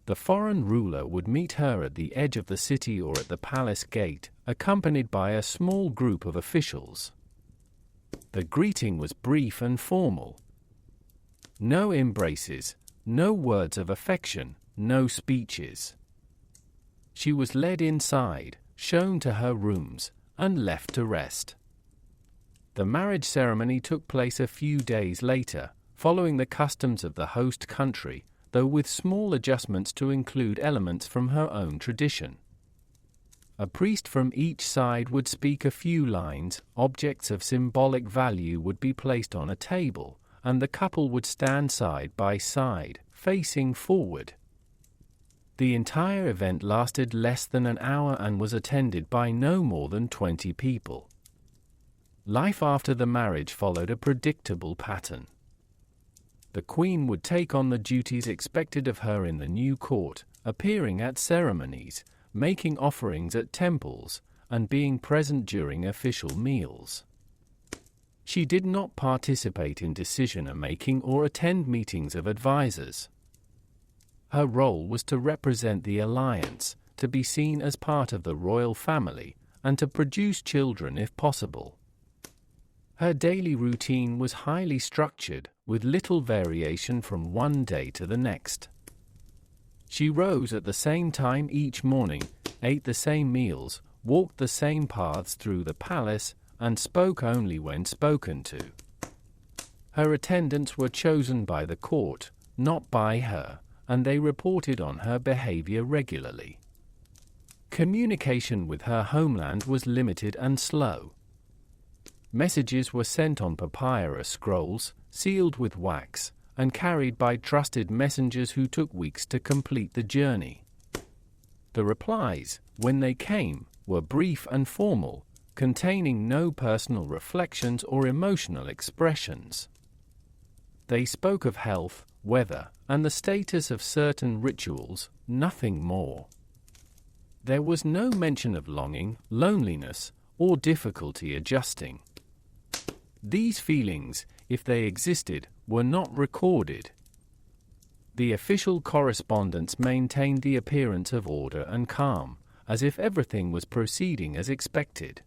The foreign ruler would meet her at the edge of the city or at the palace gate, accompanied by a small group of officials. The greeting was brief and formal. No embraces, no words of affection, no speeches. She was led inside, shown to her rooms, and left to rest. The marriage ceremony took place a few days later, following the customs of the host country, though with small adjustments to include elements from her own tradition. A priest from each side would speak a few lines, objects of symbolic value would be placed on a table, and the couple would stand side by side, facing forward. The entire event lasted less than an hour and was attended by no more than 20 people. Life after the marriage followed a predictable pattern. The queen would take on the duties expected of her in the new court, appearing at ceremonies, making offerings at temples, and being present during official meals. She did not participate in decision-making or attend meetings of advisors. Her role was to represent the alliance, to be seen as part of the royal family, and to produce children if possible. Her daily routine was highly structured, with little variation from one day to the next. She rose at the same time each morning, ate the same meals, walked the same paths through the palace, and spoke only when spoken to. Her attendants were chosen by the court, not by her, and they reported on her behavior regularly. Communication with her homeland was limited and slow. Messages were sent on papyrus scrolls, sealed with wax, and carried by trusted messengers who took weeks to complete the journey. The replies, when they came, were brief and formal, containing no personal reflections or emotional expressions. They spoke of health, weather, and the status of certain rituals, nothing more. There was no mention of longing, loneliness, or difficulty adjusting. These feelings, if they existed, were not recorded. The official correspondence maintained the appearance of order and calm, as if everything was proceeding as expected.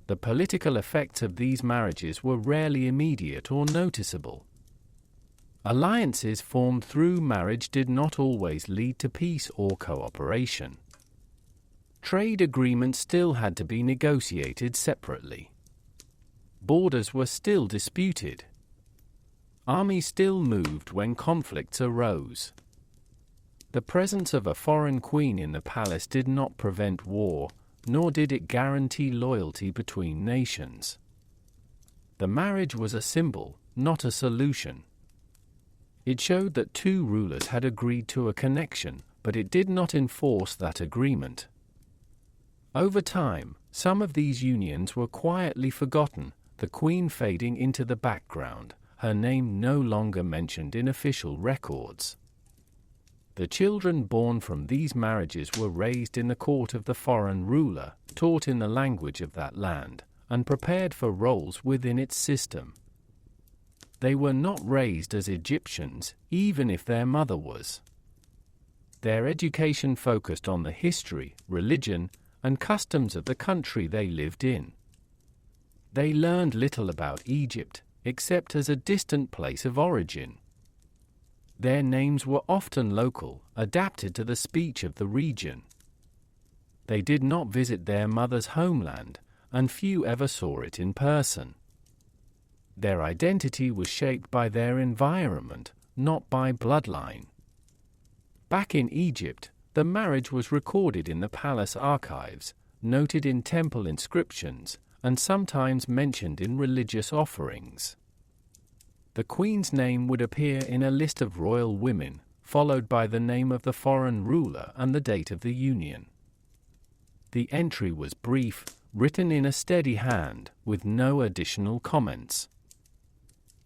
The political effects of these marriages were rarely immediate or noticeable. Alliances formed through marriage did not always lead to peace or cooperation. Trade agreements still had to be negotiated separately. Borders were still disputed. Armies still moved when conflicts arose. The presence of a foreign queen in the palace did not prevent war, nor did it guarantee loyalty between nations. The marriage was a symbol, not a solution. It showed that two rulers had agreed to a connection, but it did not enforce that agreement. Over time, some of these unions were quietly forgotten, the queen fading into the background, her name no longer mentioned in official records. The children born from these marriages were raised in the court of the foreign ruler, taught in the language of that land, and prepared for roles within its system. They were not raised as Egyptians, even if their mother was. Their education focused on the history, religion, and customs of the country they lived in. They learned little about Egypt, except as a distant place of origin. Their names were often local, adapted to the speech of the region. They did not visit their mother's homeland, and few ever saw it in person. Their identity was shaped by their environment, not by bloodline. Back in Egypt, the marriage was recorded in the palace archives, noted in temple inscriptions, and sometimes mentioned in religious offerings. The queen's name would appear in a list of royal women, followed by the name of the foreign ruler and the date of the union. The entry was brief, written in a steady hand, with no additional comments.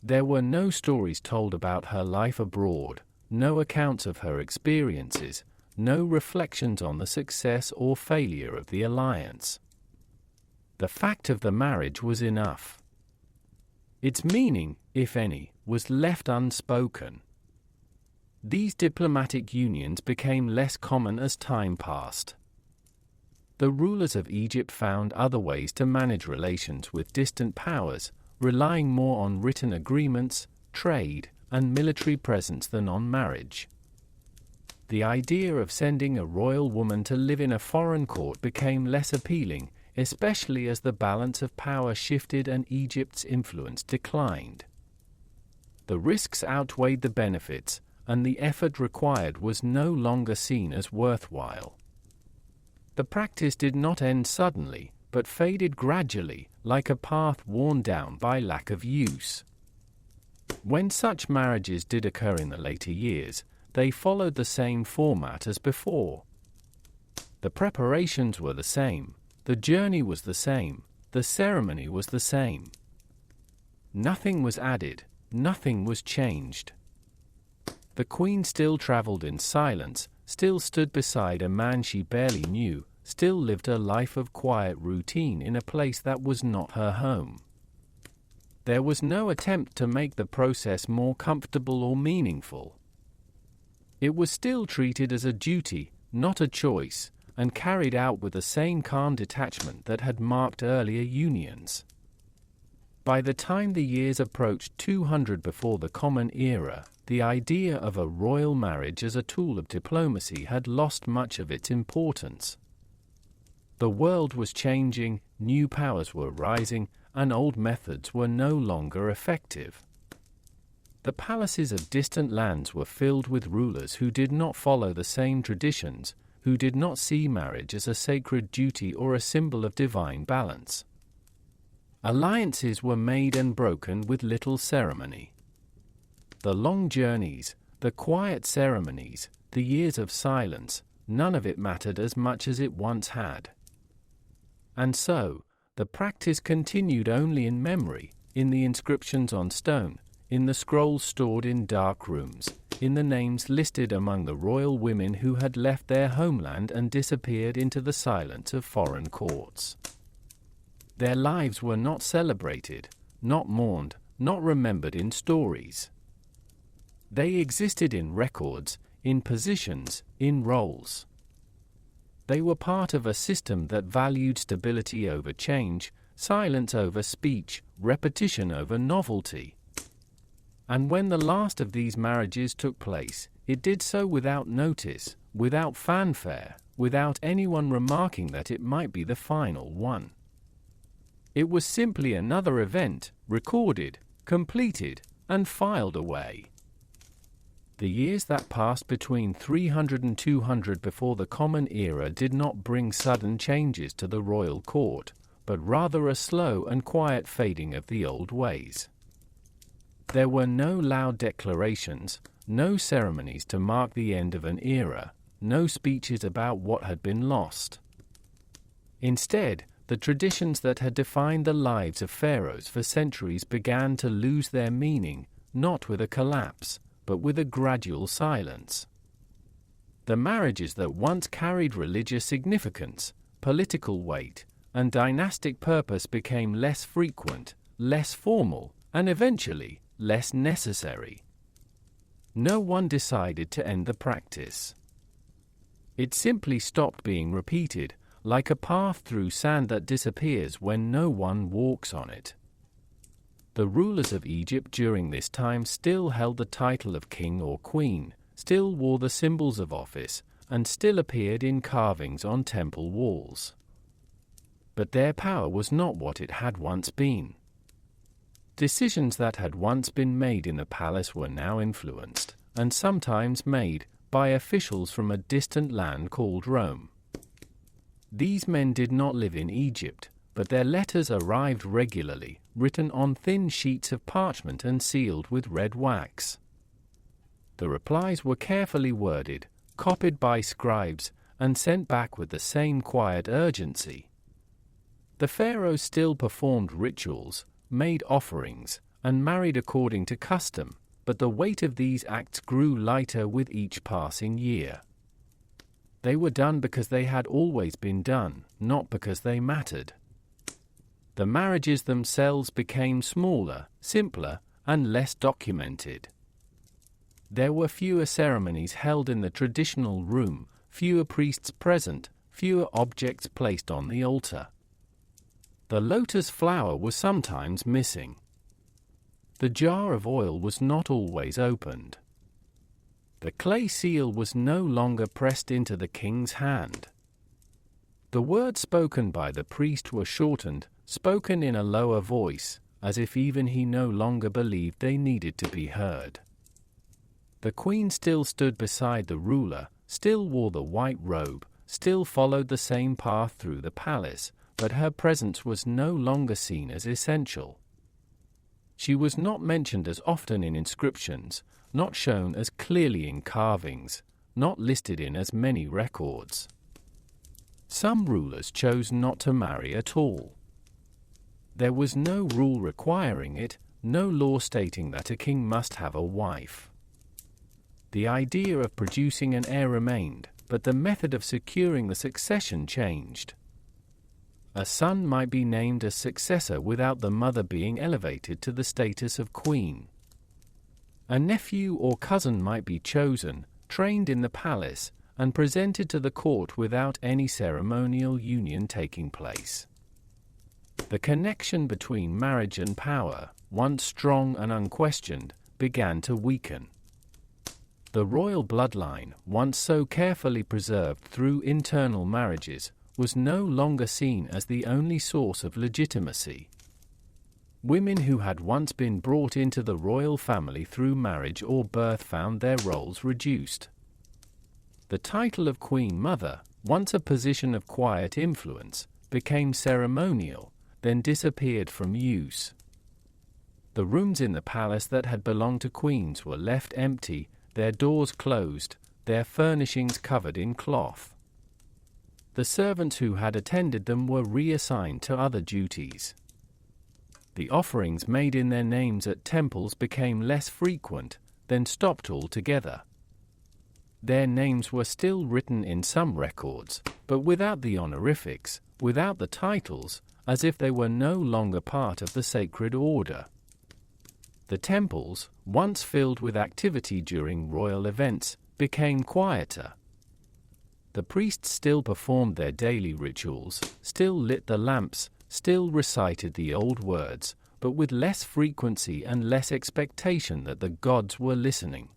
There were no stories told about her life abroad, no accounts of her experiences, no reflections on the success or failure of the alliance. The fact of the marriage was enough. Its meaning, if any, was left unspoken. These diplomatic unions became less common as time passed. The rulers of Egypt found other ways to manage relations with distant powers, relying more on written agreements, trade, and military presence than on marriage. The idea of sending a royal woman to live in a foreign court became less appealing, especially as the balance of power shifted and Egypt's influence declined. The risks outweighed the benefits, and the effort required was no longer seen as worthwhile. The practice did not end suddenly, but faded gradually, like a path worn down by lack of use. When such marriages did occur in the later years, they followed the same format as before. The preparations were the same, the journey was the same, the ceremony was the same. Nothing was added, nothing was changed. The queen still traveled in silence, still stood beside a man she barely knew, still lived a life of quiet routine in a place that was not her home. There was no attempt to make the process more comfortable or meaningful. It was still treated as a duty, not a choice, and carried out with the same calm detachment that had marked earlier unions. By the time the years approached 200 before the Common Era, the idea of a royal marriage as a tool of diplomacy had lost much of its importance. The world was changing, new powers were rising, and old methods were no longer effective. The palaces of distant lands were filled with rulers who did not follow the same traditions, who did not see marriage as a sacred duty or a symbol of divine balance. Alliances were made and broken with little ceremony. The long journeys, the quiet ceremonies, the years of silence, none of it mattered as much as it once had. And so, the practice continued only in memory, in the inscriptions on stone, in the scrolls stored in dark rooms, in the names listed among the royal women who had left their homeland and disappeared into the silence of foreign courts. Their lives were not celebrated, not mourned, not remembered in stories. They existed in records, in positions, in roles. They were part of a system that valued stability over change, silence over speech, repetition over novelty. And when the last of these marriages took place, it did so without notice, without fanfare, without anyone remarking that it might be the final one. It was simply another event, recorded, completed, and filed away. The years that passed between 300 and 200 before the Common Era did not bring sudden changes to the royal court, but rather a slow and quiet fading of the old ways. There were no loud declarations, no ceremonies to mark the end of an era, no speeches about what had been lost. Instead, the traditions that had defined the lives of pharaohs for centuries began to lose their meaning, not with a collapse, but with a gradual silence. The marriages that once carried religious significance, political weight, and dynastic purpose became less frequent, less formal, and eventually less necessary. No one decided to end the practice. It simply stopped being repeated, like a path through sand that disappears when no one walks on it. The rulers of Egypt during this time still held the title of king or queen, still wore the symbols of office, and still appeared in carvings on temple walls. But their power was not what it had once been. Decisions that had once been made in the palace were now influenced, and sometimes made, by officials from a distant land called Rome. These men did not live in Egypt, but their letters arrived regularly, written on thin sheets of parchment and sealed with red wax. The replies were carefully worded, copied by scribes, and sent back with the same quiet urgency. The pharaohs still performed rituals, made offerings, and married according to custom, but the weight of these acts grew lighter with each passing year. They were done because they had always been done, not because they mattered. The marriages themselves became smaller, simpler, and less documented. There were fewer ceremonies held in the traditional room, fewer priests present, fewer objects placed on the altar. The lotus flower was sometimes missing. The jar of oil was not always opened. The clay seal was no longer pressed into the king's hand. The words spoken by the priest were shortened, spoken in a lower voice, as if even he no longer believed they needed to be heard. The queen still stood beside the ruler, still wore the white robe, still followed the same path through the palace, but her presence was no longer seen as essential. She was not mentioned as often in inscriptions, not shown as clearly in carvings, not listed in as many records. Some rulers chose not to marry at all. There was no rule requiring it, no law stating that a king must have a wife. The idea of producing an heir remained, but the method of securing the succession changed. A son might be named as successor without the mother being elevated to the status of queen. A nephew or cousin might be chosen, trained in the palace, and presented to the court without any ceremonial union taking place. The connection between marriage and power, once strong and unquestioned, began to weaken. The royal bloodline, once so carefully preserved through internal marriages, was no longer seen as the only source of legitimacy. Women who had once been brought into the royal family through marriage or birth found their roles reduced. The title of Queen Mother, once a position of quiet influence, became ceremonial, then disappeared from use. The rooms in the palace that had belonged to queens were left empty, their doors closed, their furnishings covered in cloth. The servants who had attended them were reassigned to other duties. The offerings made in their names at temples became less frequent, then stopped altogether. Their names were still written in some records, but without the honorifics, without the titles, as if they were no longer part of the sacred order. The temples, once filled with activity during royal events, became quieter. The priests still performed their daily rituals, still lit the lamps, still recited the old words, but with less frequency and less expectation that the gods were listening.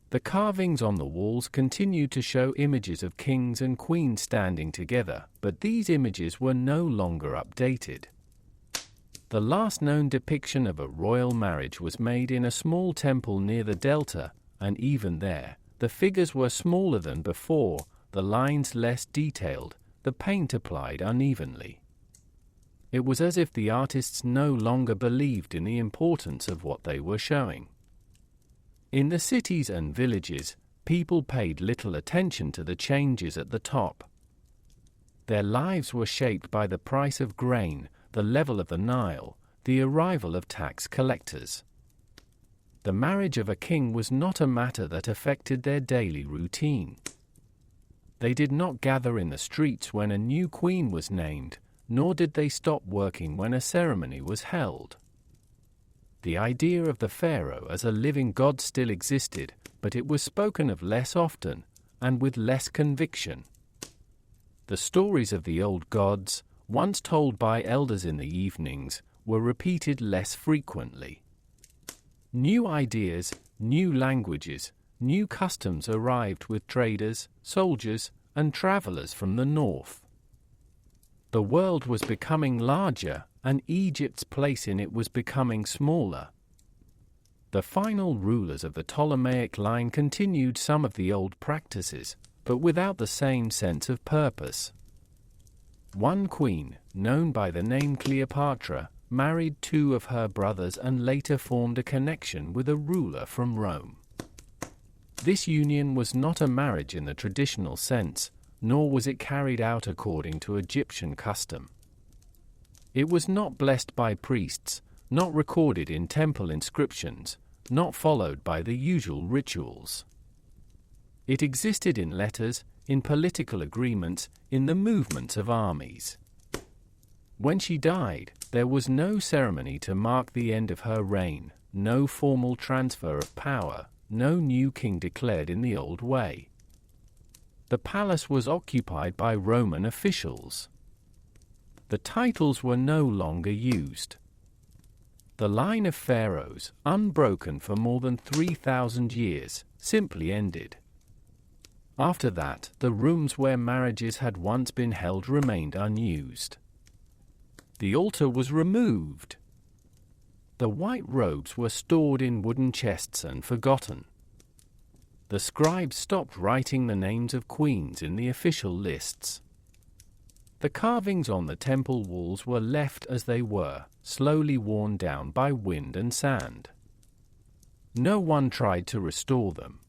The carvings on the walls continued to show images of kings and queens standing together, but these images were no longer updated. The last known depiction of a royal marriage was made in a small temple near the Delta, and even there, the figures were smaller than before, the lines less detailed, the paint applied unevenly. It was as if the artists no longer believed in the importance of what they were showing. In the cities and villages, people paid little attention to the changes at the top. Their lives were shaped by the price of grain, the level of the Nile, the arrival of tax collectors. The marriage of a king was not a matter that affected their daily routine. They did not gather in the streets when a new queen was named, nor did they stop working when a ceremony was held. The idea of the pharaoh as a living god still existed, but it was spoken of less often, and with less conviction. The stories of the old gods, once told by elders in the evenings, were repeated less frequently. New ideas, new languages, new customs arrived with traders, soldiers, and travelers from the north. The world was becoming larger, and Egypt's place in it was becoming smaller. The final rulers of the Ptolemaic line continued some of the old practices, but without the same sense of purpose. One queen, known by the name Cleopatra, married two of her brothers and later formed a connection with a ruler from Rome. This union was not a marriage in the traditional sense, nor was it carried out according to Egyptian custom. It was not blessed by priests, not recorded in temple inscriptions, not followed by the usual rituals. It existed in letters, in political agreements, in the movements of armies. When she died, there was no ceremony to mark the end of her reign, no formal transfer of power, no new king declared in the old way. The palace was occupied by Roman officials. The titles were no longer used. The line of pharaohs, unbroken for more than 3,000 years, simply ended. After that, the rooms where marriages had once been held remained unused. The altar was removed. The white robes were stored in wooden chests and forgotten. The scribes stopped writing the names of queens in the official lists. The carvings on the temple walls were left as they were, slowly worn down by wind and sand. No one tried to restore them.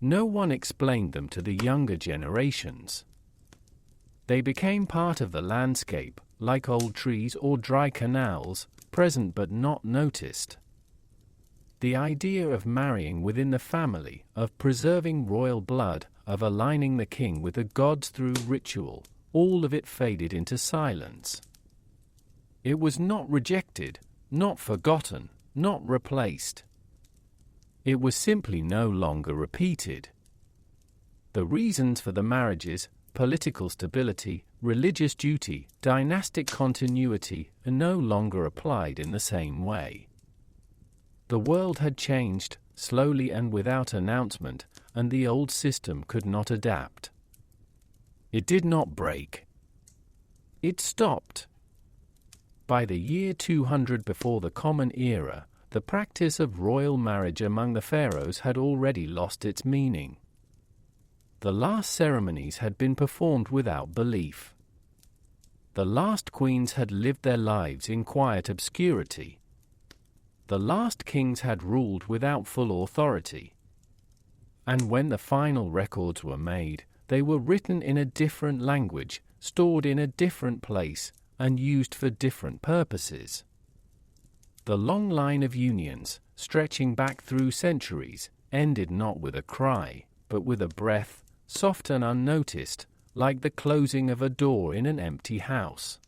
No one explained them to the younger generations. They became part of the landscape, like old trees or dry canals, present but not noticed. The idea of marrying within the family, of preserving royal blood, of aligning the king with the gods through ritual, all of it faded into silence. It was not rejected, not forgotten, not replaced. It was simply no longer repeated. The reasons for the marriages, political stability, religious duty, dynastic continuity, are no longer applied in the same way. The world had changed, slowly and without announcement, and the old system could not adapt. It did not break. It stopped. By the year 200 before the Common Era, the practice of royal marriage among the pharaohs had already lost its meaning. The last ceremonies had been performed without belief. The last queens had lived their lives in quiet obscurity. The last kings had ruled without full authority. And when the final records were made, they were written in a different language, stored in a different place, and used for different purposes. The long line of unions, stretching back through centuries, ended not with a cry, but with a breath, soft and unnoticed, like the closing of a door in an empty house.